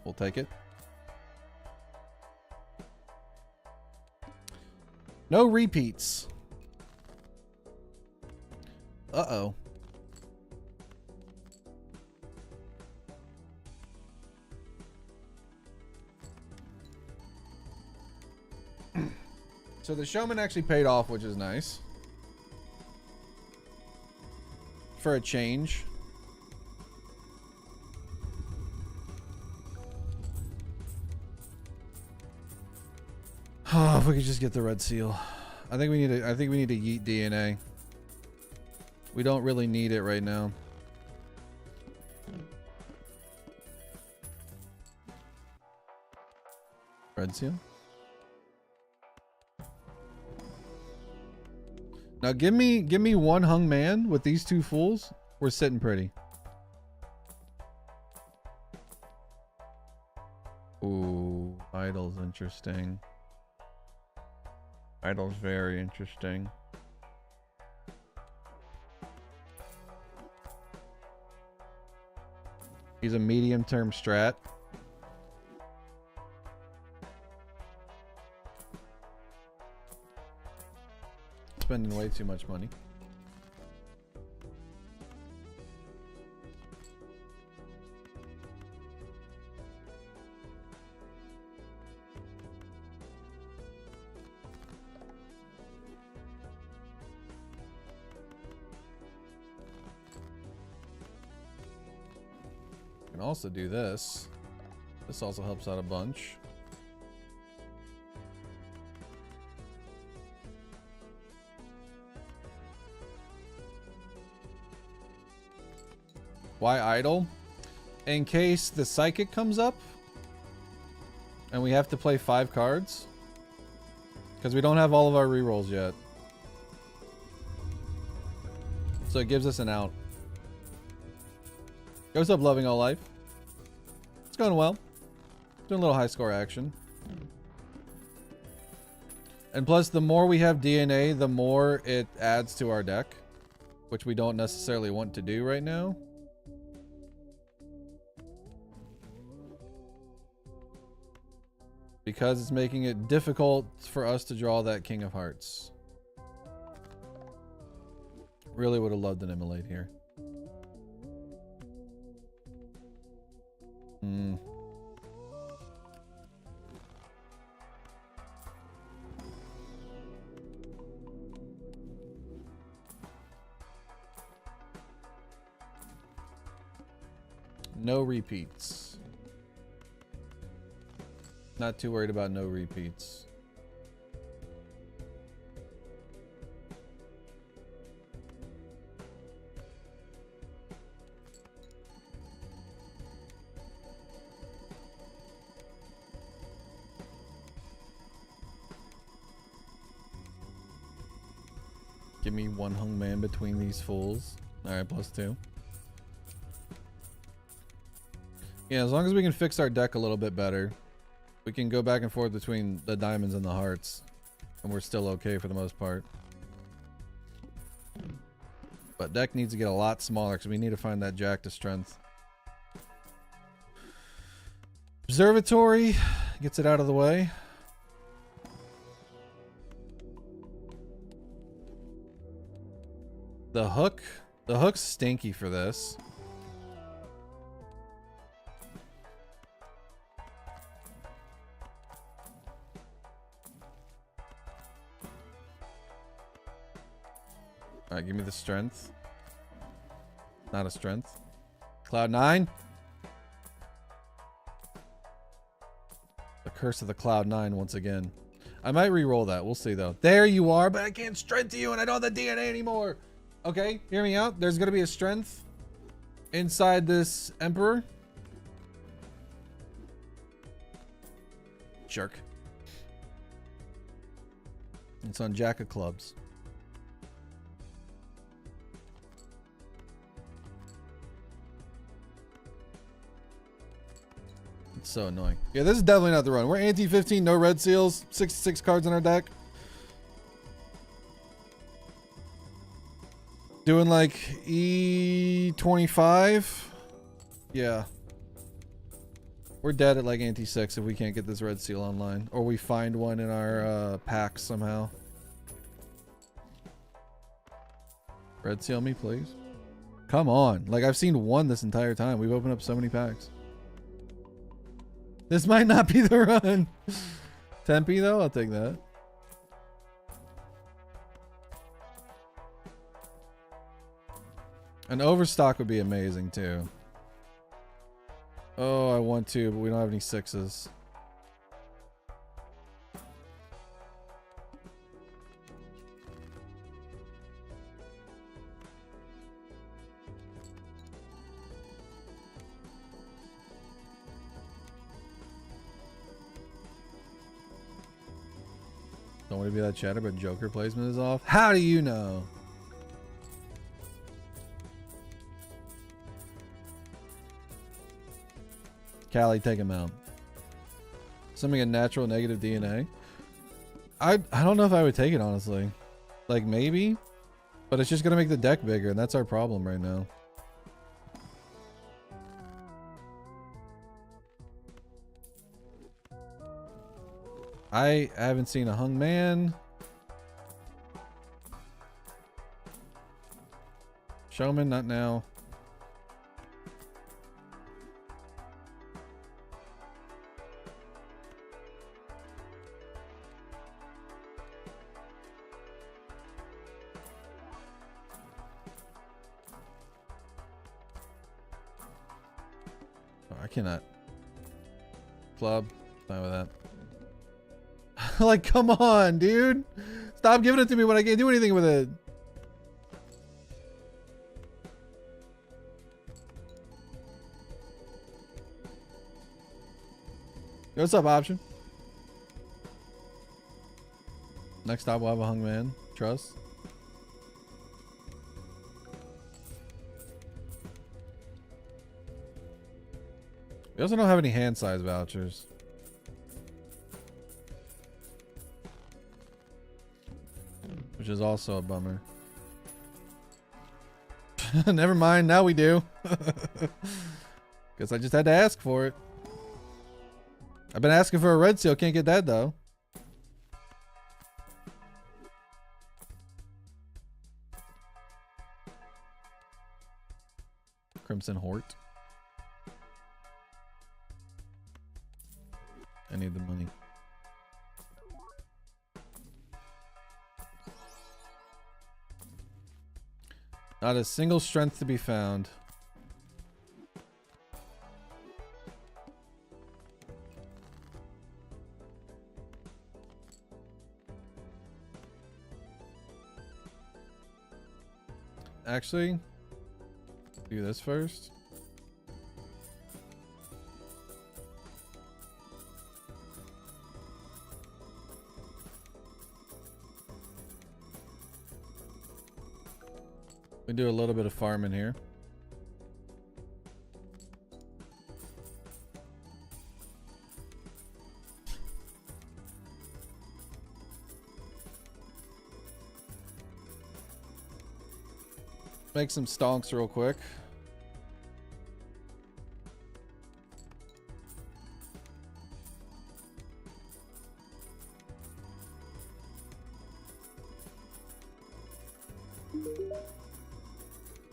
We'll take it. No repeats. Uh-oh. So the showman actually paid off, which is nice. For a change. Oh, if we could just get the red seal. I think we need to yeet DNA. We don't really need it right now. Red seal. Now give me one hung man with these 2 fools. We're sitting pretty. Ooh, idol's interesting. Idol's very interesting. He's a medium-term strat. Spending way too much money. also do this. This also helps out a bunch. Why idle? In case the psychic comes up and we have to play 5 cards. Because we don't have all of our rerolls yet. So it gives us an out. Yo, what's up, Loving All Life? It's going well. Doing a little high score action. And plus, the more we have DNA, the more it adds to our deck. Which we don't necessarily want to do right now. Because it's making it difficult for us to draw that King of Hearts. Really would have loved an immolate here. No repeats. Not too worried about no repeats. Give me one hung man between these fools. Alright, +2. Yeah, as long as we can fix our deck a little bit better, we can go back and forth between the diamonds and the hearts. And we're still okay for the most part. But deck needs to get a lot smaller because we need to find that jack to strength. Observatory gets it out of the way. The hook. The hook's stinky for this. Alright, give me the strength. Not a strength. Cloud 9. The curse of the Cloud 9 once again. I might re-roll that. We'll see though. There you are, but I can't strength you and I don't have the DNA anymore. Okay, hear me out. There's going to be a strength inside this Emperor. Jerk. It's on Jack of Clubs. It's so annoying. Yeah, this is definitely not the run. We're anti-15, no red seals, 66 cards in our deck. Doing like E25. Yeah. We're dead at like anti-6 if we can't get this red seal online. Or we find one in our pack somehow. Red seal me, please. Come on. Like, I've seen one this entire time. We've opened up so many packs. This might not be the run. Tempe, though? I'll take that. An overstock would be amazing, too. Oh, I want to, but we don't have any 6s. Don't want to be that chatter, but Joker placement is off. How do you know? Callie, take him out. Something a natural negative DNA. I don't know if I would take it, honestly. Like, maybe. But it's just going to make the deck bigger, and that's our problem right now. I haven't seen a hung man. Showman, not now. cannot. Club. Fine with that. Like, come on, dude. Stop giving it to me when I can't do anything with it. Yo, what's up, option? Next stop, we'll have a hung man. Trust. We also don't have any hand size vouchers. Which is also a bummer. Never mind, now we do. Guess I just had to ask for it. I've been asking for a red seal, can't get that though. Crimson Hort. I need the money. Not a single strength to be found. Actually, do this first. We do a little bit of farming here. Make some stonks real quick.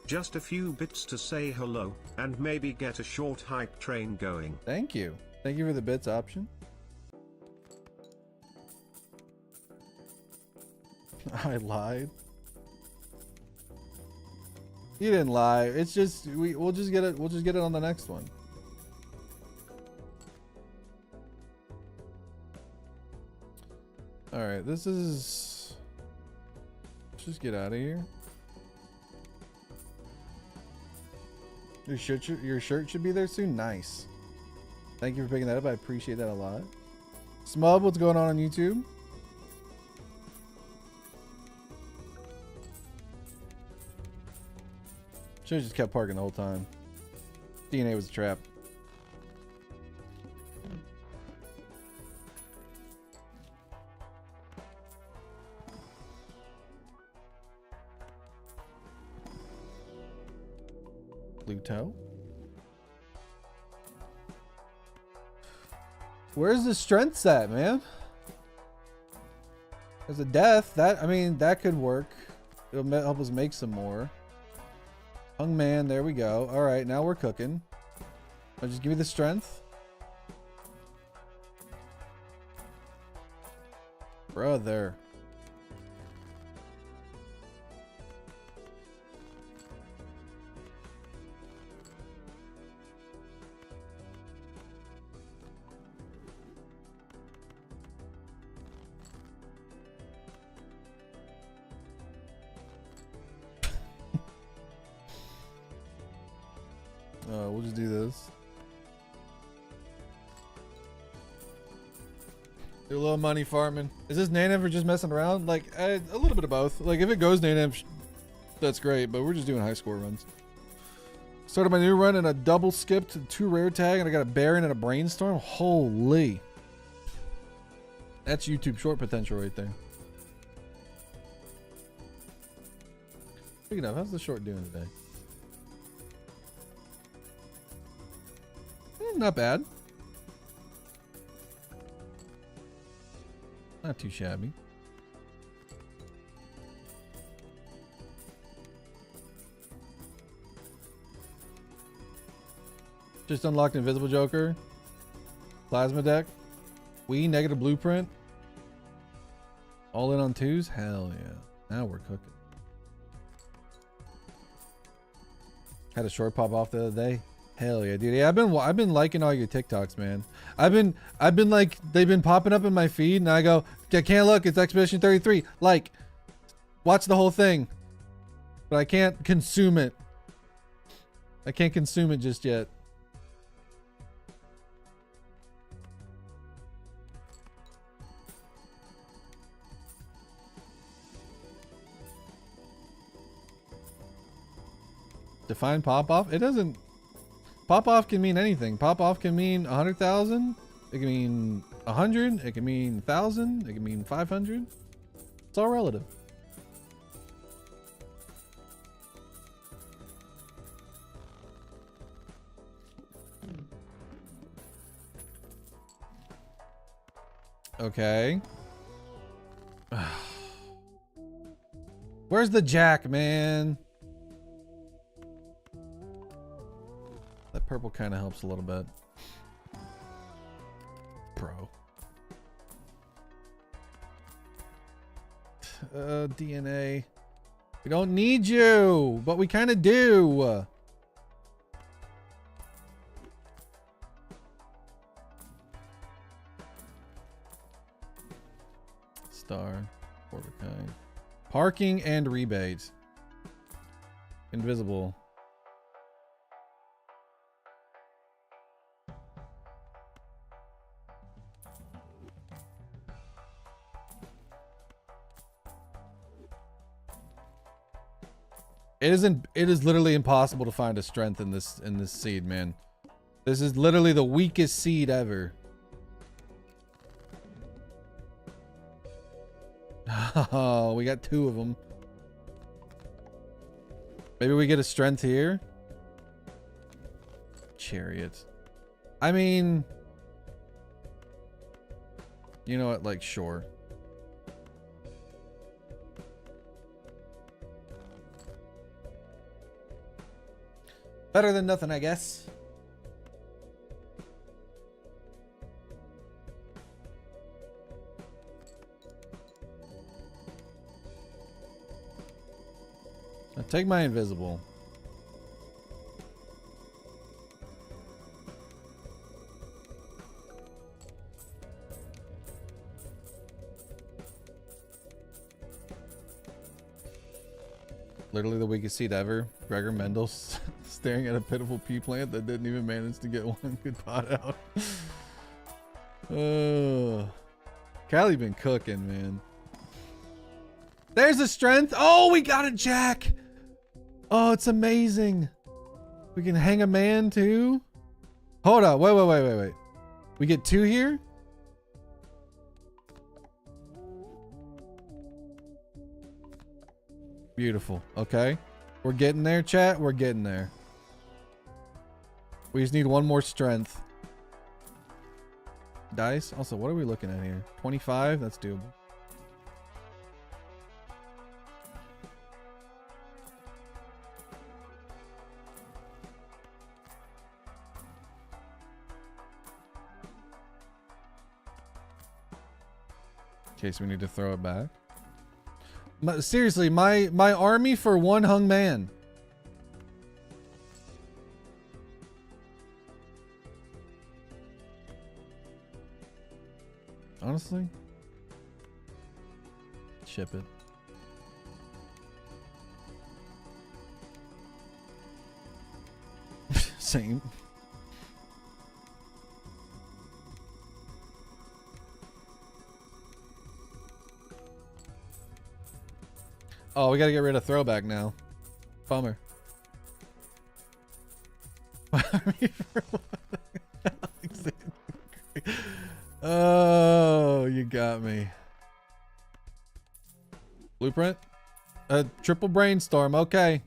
Just a few bits to say hello, and maybe get a short hype train going. Thank you. Thank you for the bits option. I lied. You didn't lie. It's just we'll just get it. We'll just get it on the next one. All right. This is. Let's just get out of here. Your shirt should be there soon. Nice. Thank you for picking that up. I appreciate that a lot. Smub, what's going on YouTube? Should've just kept parking the whole time. DNA was a trap. Pluto. Where's the strength at, man? There's a death. That, I mean, that could work. It'll help us make some more. Hung man, there we go. All right, now we're cooking. Just give me the strength. Brother. We'll just do this. Do a little money farming. Is this Nanev or just messing around? Like, a little bit of both. Like, if it goes Nanev, that's great, but we're just doing high score runs. Started my new run and a double skip to 2 rare tag, and I got a Baron and a Brainstorm. Holy. That's YouTube short potential right there. Speaking of, how's the short doing today? Not bad. Not too shabby. Just unlocked Invisible Joker. Plasma deck. Negative blueprint. All in on 2s? Hell yeah. Now we're cooking. Had a short pop off the other day. Hell yeah, dude. Yeah, I've been liking all your TikToks, man. I've been like, they've been popping up in my feed, and I go, I can't look. It's Expedition 33. Like, watch the whole thing, but I can't consume it. I can't consume it just yet. Define pop off? It doesn't. Pop off can mean anything. Pop off can mean 100,000. It can mean 100. It can mean 1,000. It can mean 500. It's all relative. Okay. Where's the jack, man? That purple kind of helps a little bit. Bro. DNA. We don't need you, but we kind of do. Star. Four of a kind. Parking and rebates. Invisible. It is literally impossible to find a strength in this seed, man. This is literally the weakest seed ever. Oh, we got 2 of them. Maybe we get a strength here. Chariot. I mean, you know what? Like, sure. Better than nothing, I guess. I'll take my invisible. Literally the weakest seed ever. Gregor Mendel staring at a pitiful pea plant that didn't even manage to get one good pot out. Callie been cooking, man. There's the strength. Oh, we got a jack. Oh, it's amazing. We can hang a man too. Hold on. Wait. We get 2 here? Beautiful. Okay. We're getting there, chat. We're getting there. We just need 1 more strength. Dice. Also, what are we looking at here? 25? That's doable. In case we need to throw it back. Seriously, my army for 1 hung man. Honestly, ship it. Same. Oh, we gotta get rid of throwback now. Bummer. Oh, you got me. Blueprint? Triple brainstorm. Okay.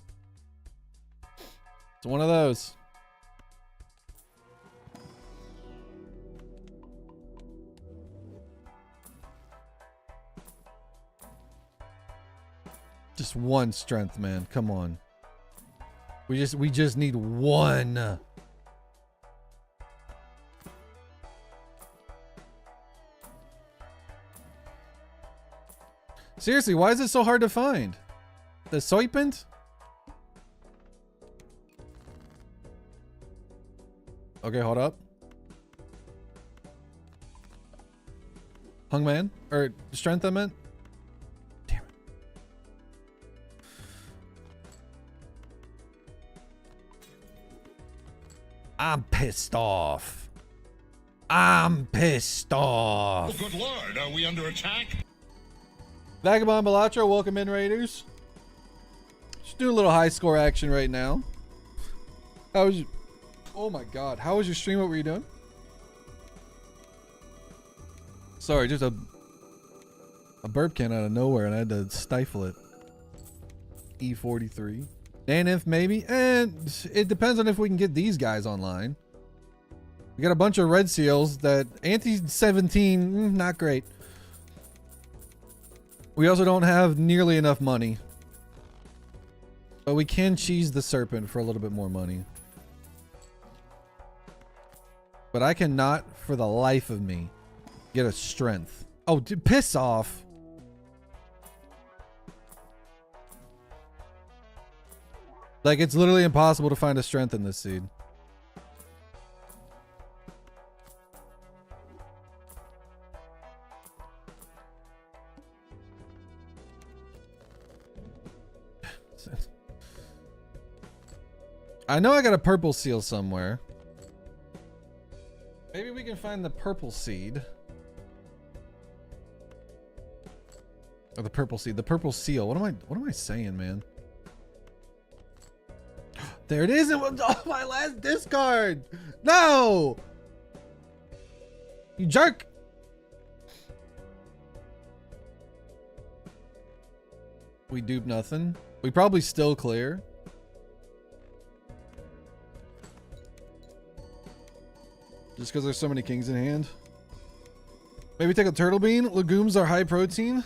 It's one of those. Just 1 strength, man. Come on. We just need 1. Seriously, why is it so hard to find? The Soypint? Okay, hold up. Hungman? Or strength, I meant? Damn it. I'm pissed off. I'm pissed off. Oh, good lord, are we under attack? Vagabond Balatro, welcome in, Raiders. Just do a little high score action right now. How was you? Oh my god, how was your stream? What were you doing? Sorry, just a burp came out of nowhere and I had to stifle it. E43. Dan Inf maybe? And it depends on if we can get these guys online. We got a bunch of red seals that anti-17, not great. We also don't have nearly enough money. But we can cheese the serpent for a little bit more money. But I cannot, for the life of me, get a strength. Oh, dude, piss off. Like, it's literally impossible to find a strength in this seed. I know I got a purple seal somewhere. Maybe we can find the purple seed. Or the purple seed, the purple seal. What am I saying, man? There it is. It was my last discard. No. You jerk. We dupe nothing. We probably still clear. Just because there's so many kings in hand. Maybe take a turtle bean. Legumes are high protein.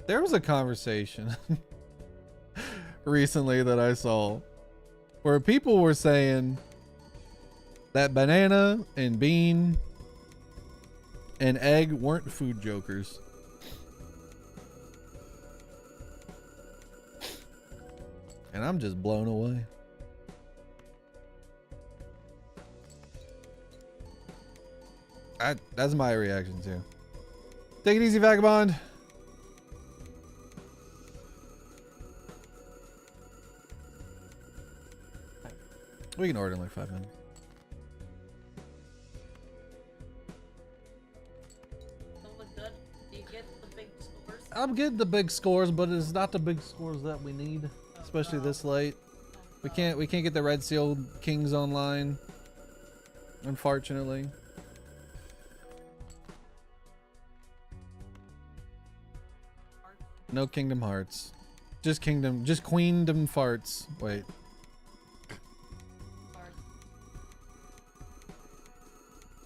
There was a conversation recently that I saw where people were saying that banana and bean and egg weren't food jokers. And I'm just blown away. That's my reaction too. Take it easy, Vagabond. We can order in like 5 minutes. Do you get the big scores? I'm getting the big scores, but it's not the big scores that we need, especially this late. We can't get the Red Seal Kings online, unfortunately. No Kingdom Hearts. Just Queendom Farts. Wait.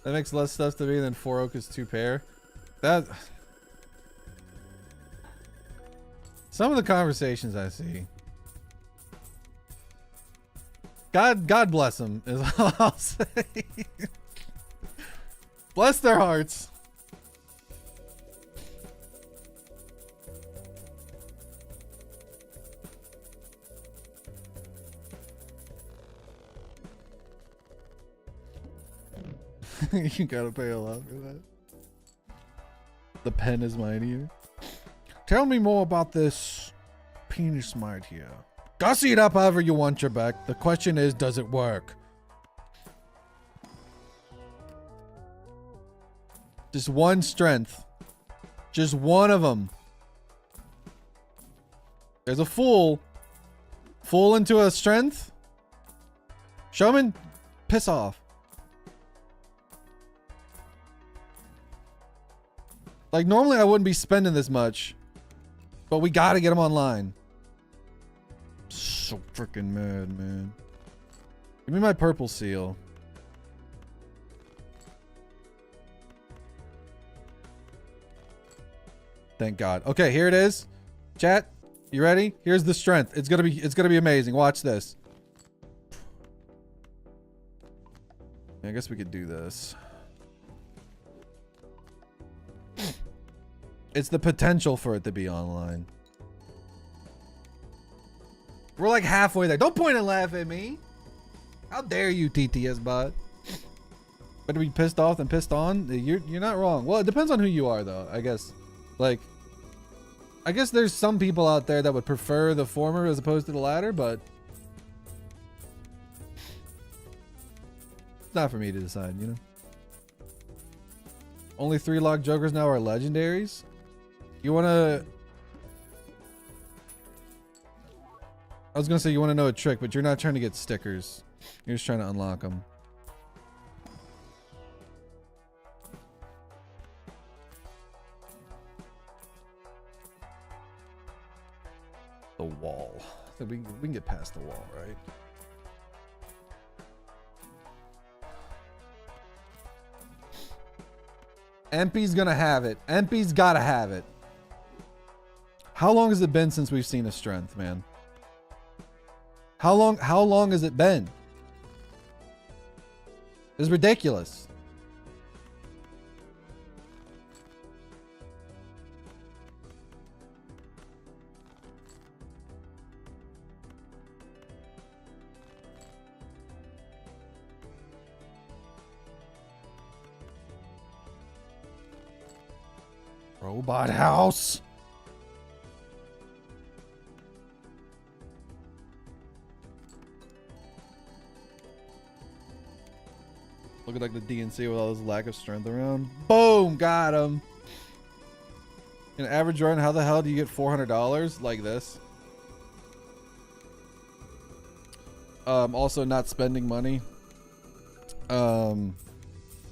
That makes less stuff to me than 4 oak is 2 pair. That some of the conversations I see. God bless them is all I'll say. Bless their hearts. You gotta pay a lot for that. The pen is mightier. Tell me more about this penis might here. Gussy it up however you want your back. The question is, does it work? Just one strength. Just one of them. There's a fool. Fool into a strength. Showman, piss off. Like, normally I wouldn't be spending this much. But we gotta get them online. So freaking mad, man. Give me my purple seal. Thank God. Okay, here it is. Chat, you ready? Here's the strength. It's gonna be amazing. Watch this. I guess we could do this. It's the potential for it to be online. We're like halfway there. Don't point and laugh at me. How dare you, TTS bot? Better be pissed off than pissed on. You're not wrong. Well, it depends on who you are, though. I guess, like, I guess there's some people out there that would prefer the former as opposed to the latter, but it's not for me to decide, you know. Only 3 locked jokers now are legendaries. You wanna? I was gonna say you want to know a trick, but you're not trying to get stickers. You're just trying to unlock them. The wall. I think we can get past the wall, right? MP's gonna have it. MP's gotta have it. How long has it been since we've seen a strength, man? How long has it been? It's ridiculous. Robot house. Looking like the DNC with all this lack of strength around. Boom, got him. An average run, how the hell do you get $400 like this? Also not spending money.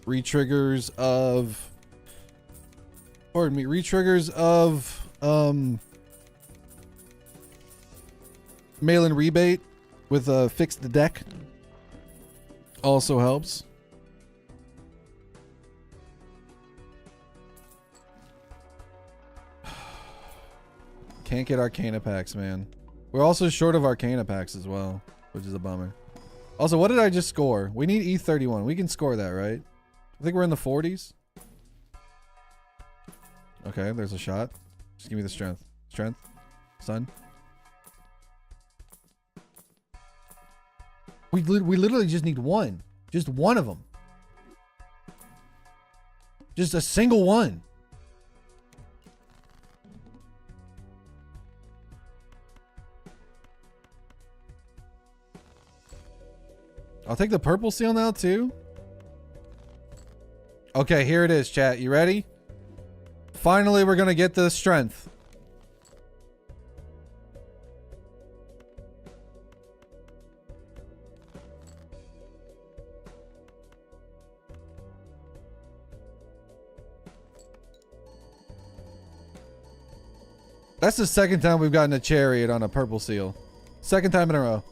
Retriggers of, pardon me, retriggers of mail-in rebate with a fixed deck also helps. Can't get Arcana packs, man. We're also short of Arcana packs as well, which is a bummer. Also, what did I just score? We need E31. We can score that, right? I think we're in the 40s. Okay, there's a shot. Just give me the strength. Strength. Son. We literally just need one. Just one of them. Just a single one. I'll take the purple seal now too. Okay, here it is, chat. You ready? Finally, we're gonna get the strength. That's the second time we've gotten a chariot on a purple seal. Second time in a row.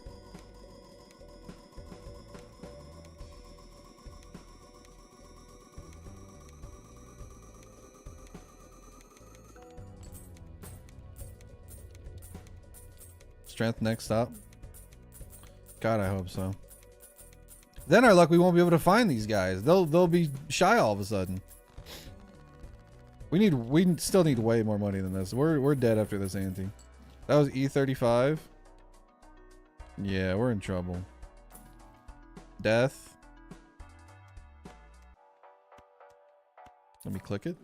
Strength next up. God, I hope so. Then our luck, we won't be able to find these guys. They'll be shy all of a sudden. We still need way more money than this. We're dead after this ante. That was E35. Yeah, we're in trouble. Death. Let me click it.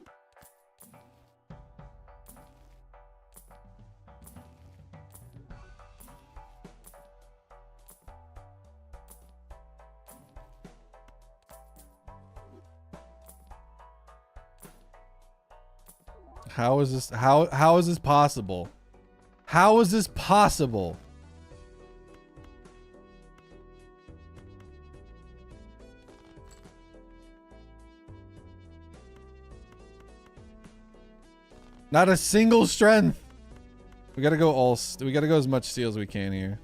How is this how is this possible? How is this possible? Not a single strength. We gotta go we gotta go as much steel as we can here.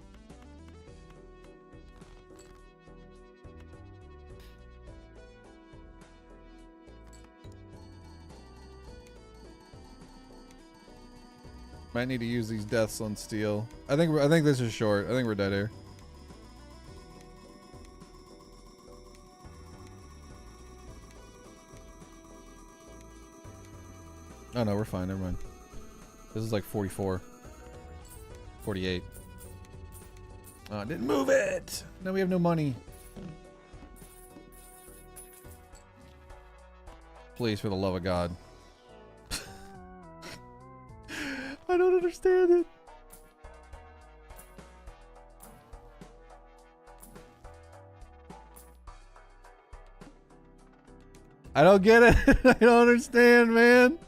Might need to use these deaths on steel. I think this is short. I think we're dead here. Oh no, we're fine. Never mind. This is like 44. 48. Oh, I didn't move it. Now we have no money. Please, for the love of God. I don't understand it. I don't get it. I don't understand, man.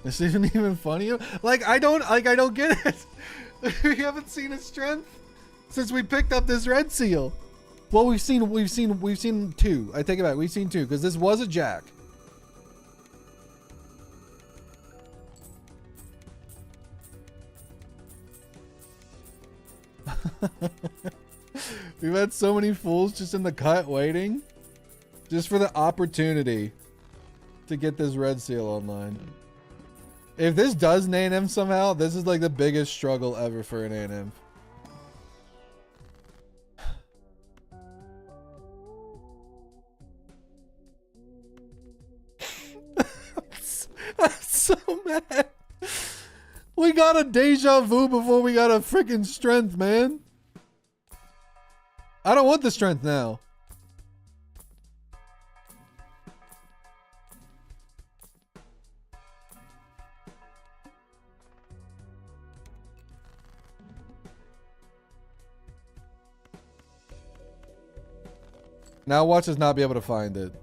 This isn't even funny. Like I don't get it. We haven't seen his strength since we picked up this red seal. Well, we've seen two. I take it back. We've seen two because this was a jack. We've had so many fools just in the cut waiting just for the opportunity to get this red seal online. If this does an A&M somehow, this is like the biggest struggle ever for an A&M. I'm so mad. We got a deja vu before we got a freaking strength, man. I don't want the strength now. Now watch us not be able to find it.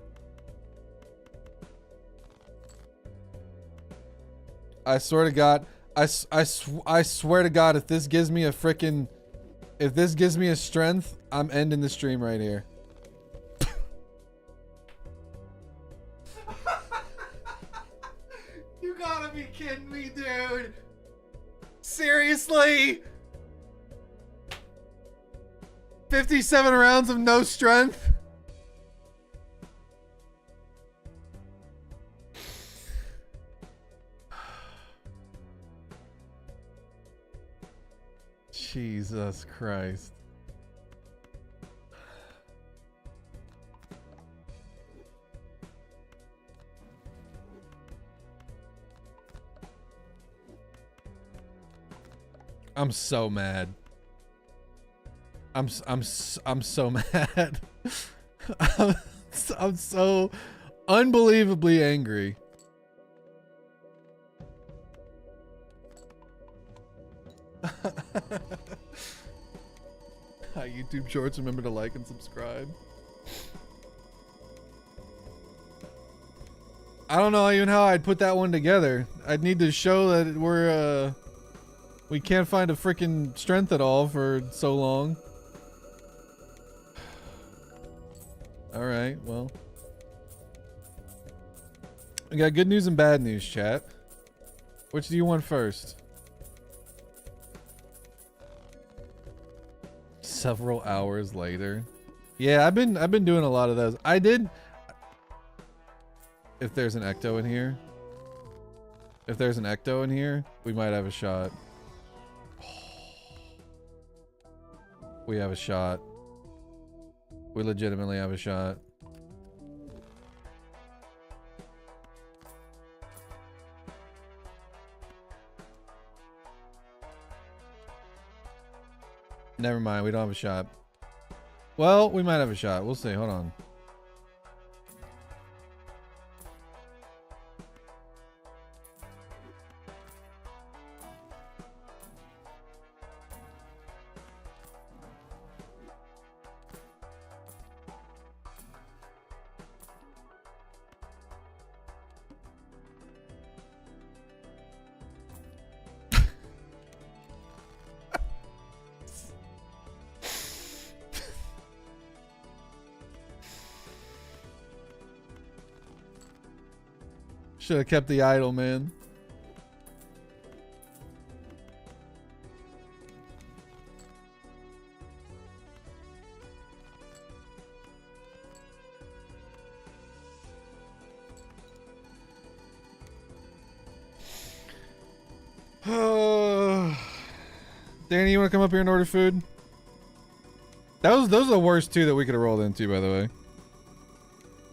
I swear to God, I swear to God, if this gives me a freaking, if this gives me a strength, I'm ending the stream right here. You gotta be kidding me, dude. Seriously? 57 rounds of no strength? Jesus Christ. I'm so mad. I'm so mad. I'm so unbelievably angry. Hi, YouTube Shorts. Remember to like and subscribe. I don't know even how I'd put that one together. I'd need to show that we're we can't find a freaking strength at all for so long. All right, well, we got good news and bad news, chat. Which do you want first? Several hours later. Yeah, I've been doing a lot of those. I did. If there's an ecto in here. If there's an ecto in here, we might have a shot. We have a shot. We legitimately have a shot. Never mind, we don't have a shot. Well, we might have a shot. We'll see. Hold on. Should have kept the idol, man. Danny, you want to come up here and order food? Those are the worst two that we could have rolled into, by the way.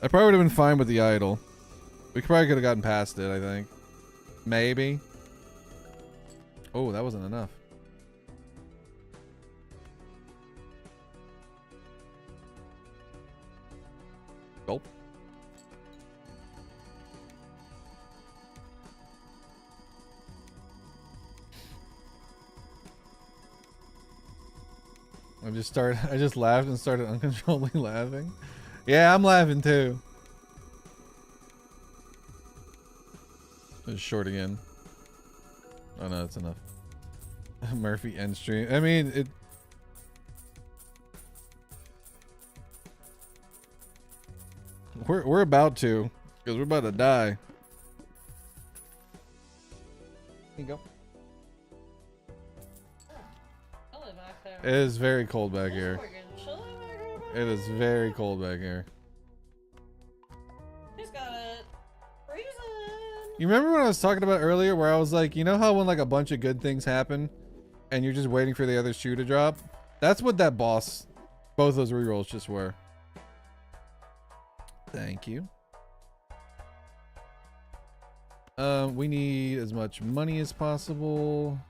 I probably would have been fine with the idol. We probably could have gotten past it, I think. Maybe. Oh, that wasn't enough. Gulp. I just laughed and started uncontrollably laughing. Yeah, I'm laughing too. It's short again. Oh no, that's enough. Murphy end stream. I mean, it. We're about to, because we're about to die. Here you go. It is very cold back here. It is very cold back here. He's got it. Freezing. You remember what I was talking about earlier where I was like, you know how when like a bunch of good things happen and you're just waiting for the other shoe to drop? That's what that boss, both those rerolls just were. Thank you. We need as much money as possible.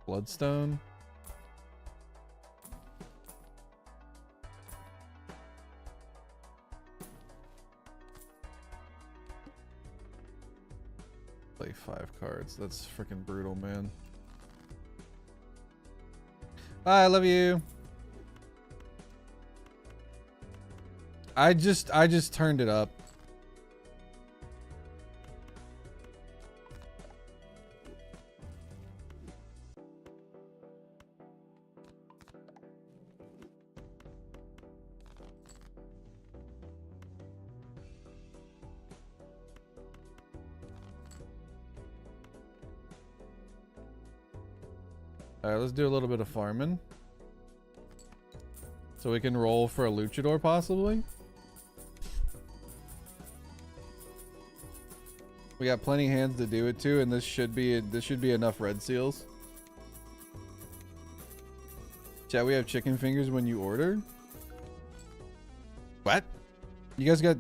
Bloodstone. Play 5 cards. That's freaking brutal, man. Bye, I love you. I just turned it up. All right, let's do a little bit of farming. So we can roll for a luchador possibly. We got plenty hands to do it too, and this should be enough red seals. Chat, we have chicken fingers when you order. What? You guys got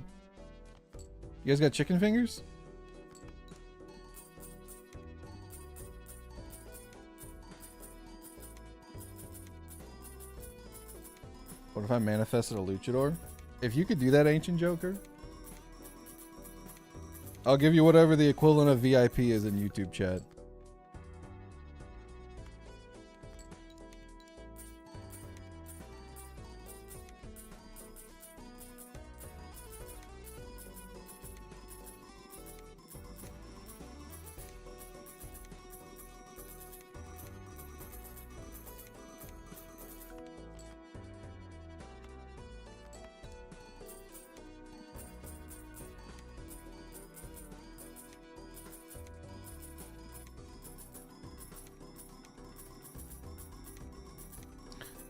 chicken fingers? What if I manifested a luchador? If you could do that, Ancient Joker, I'll give you whatever the equivalent of VIP is in YouTube chat.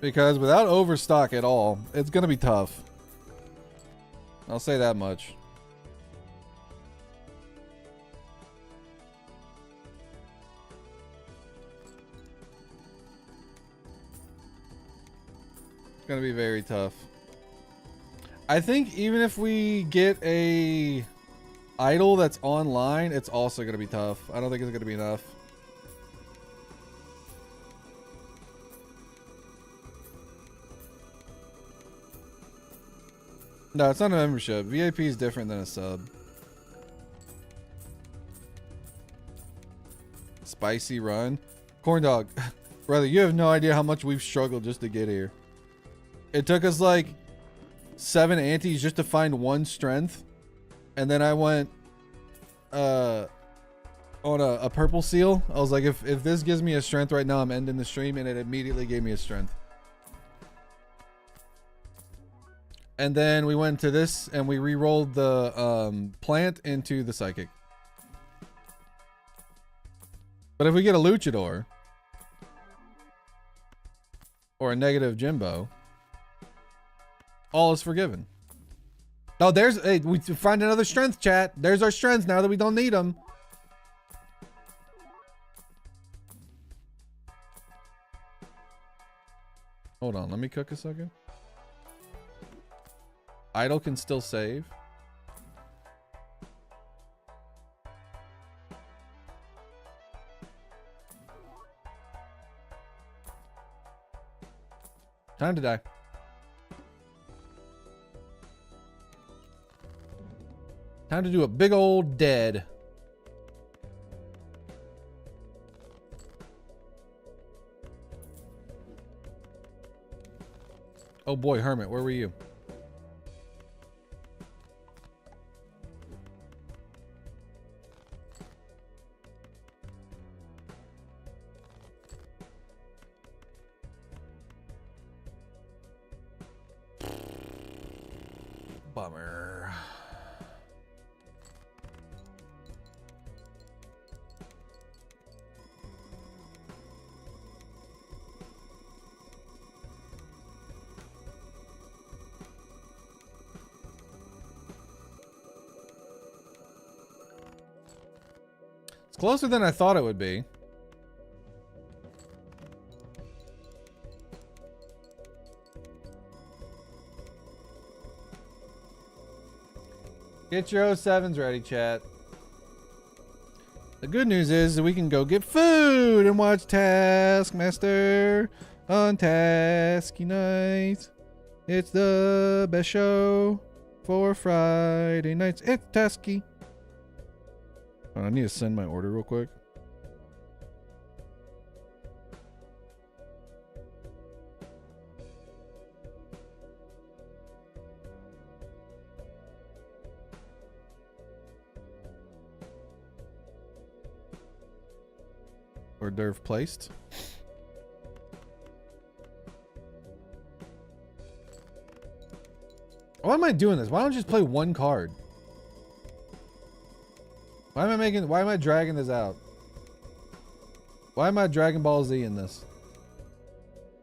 Because without overstock at all, it's going to be tough. I'll say that much. It's going to be very tough. I think even if we get a idol that's online, it's also going to be tough. I don't think it's going to be enough. No, it's not a membership. VIP is different than a sub. Spicy run. Corn dog. Brother, you have no idea how much we've struggled just to get here. It took us like 7 antes just to find 1 strength. And then I went on a purple seal. I was like, if this gives me a strength right now, I'm ending the stream. And it immediately gave me a strength. And then we went to this and we re-rolled the plant into the psychic. But if we get a luchador or a negative Jimbo, all is forgiven. Oh, hey, we find another strength, chat. There's our strengths now that we don't need them. Hold on, let me cook a second. Idle can still save. Time to die. Time to do a big old dead. Oh boy, Hermit, where were you? Bummer. It's closer than I thought it would be. Get your 07s ready, chat. The good news is that we can go get food and watch Taskmaster on Tasky nights. It's the best show for Friday nights. It's Tasky. Oh, I need to send my order real quick. Hors d'oeuvre placed. Why am I doing this? Why don't I just play one card? Why am I dragging this out? Why am I Dragon Ball Z in this?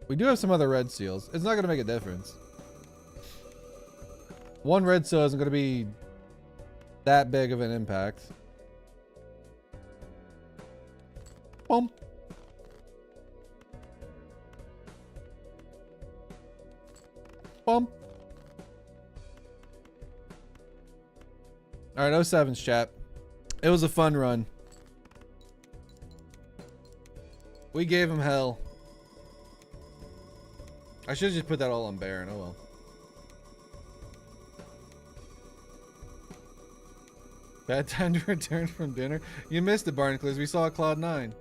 We do have some other red seals. It's not going to make a difference. One red seal isn't going to be that big of an impact. Boom. Boom. All right, 07s chat. It was a fun run. We gave him hell. I should have just put that all on Baron. Oh well. Bad time to return from dinner. You missed it, Barnacles. We saw Cloud 9.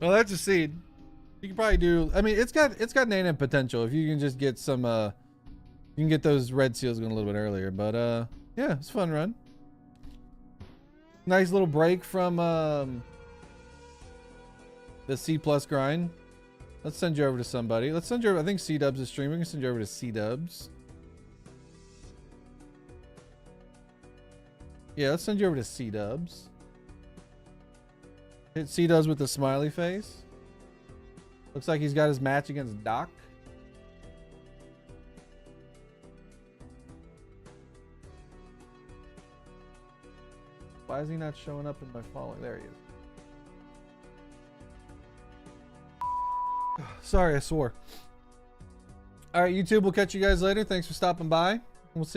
Well, that's a seed. You can probably do. I mean, it's got an 8 potential if you can just get some. You can get those red seals going a little bit earlier. But yeah, it's a fun run. Nice little break from the C+ grind. Let's send you over to somebody. Let's send you over. I think C-Dubs is streaming. We can send you over to C-Dubs. Yeah, let's send you over to C-Dubs. Hit C-Dubs with the smiley face. Looks like he's got his match against Doc. Why is he not showing up in my following? There he is. Sorry, I swore. All right, YouTube, we'll catch you guys later. Thanks for stopping by. We'll see you.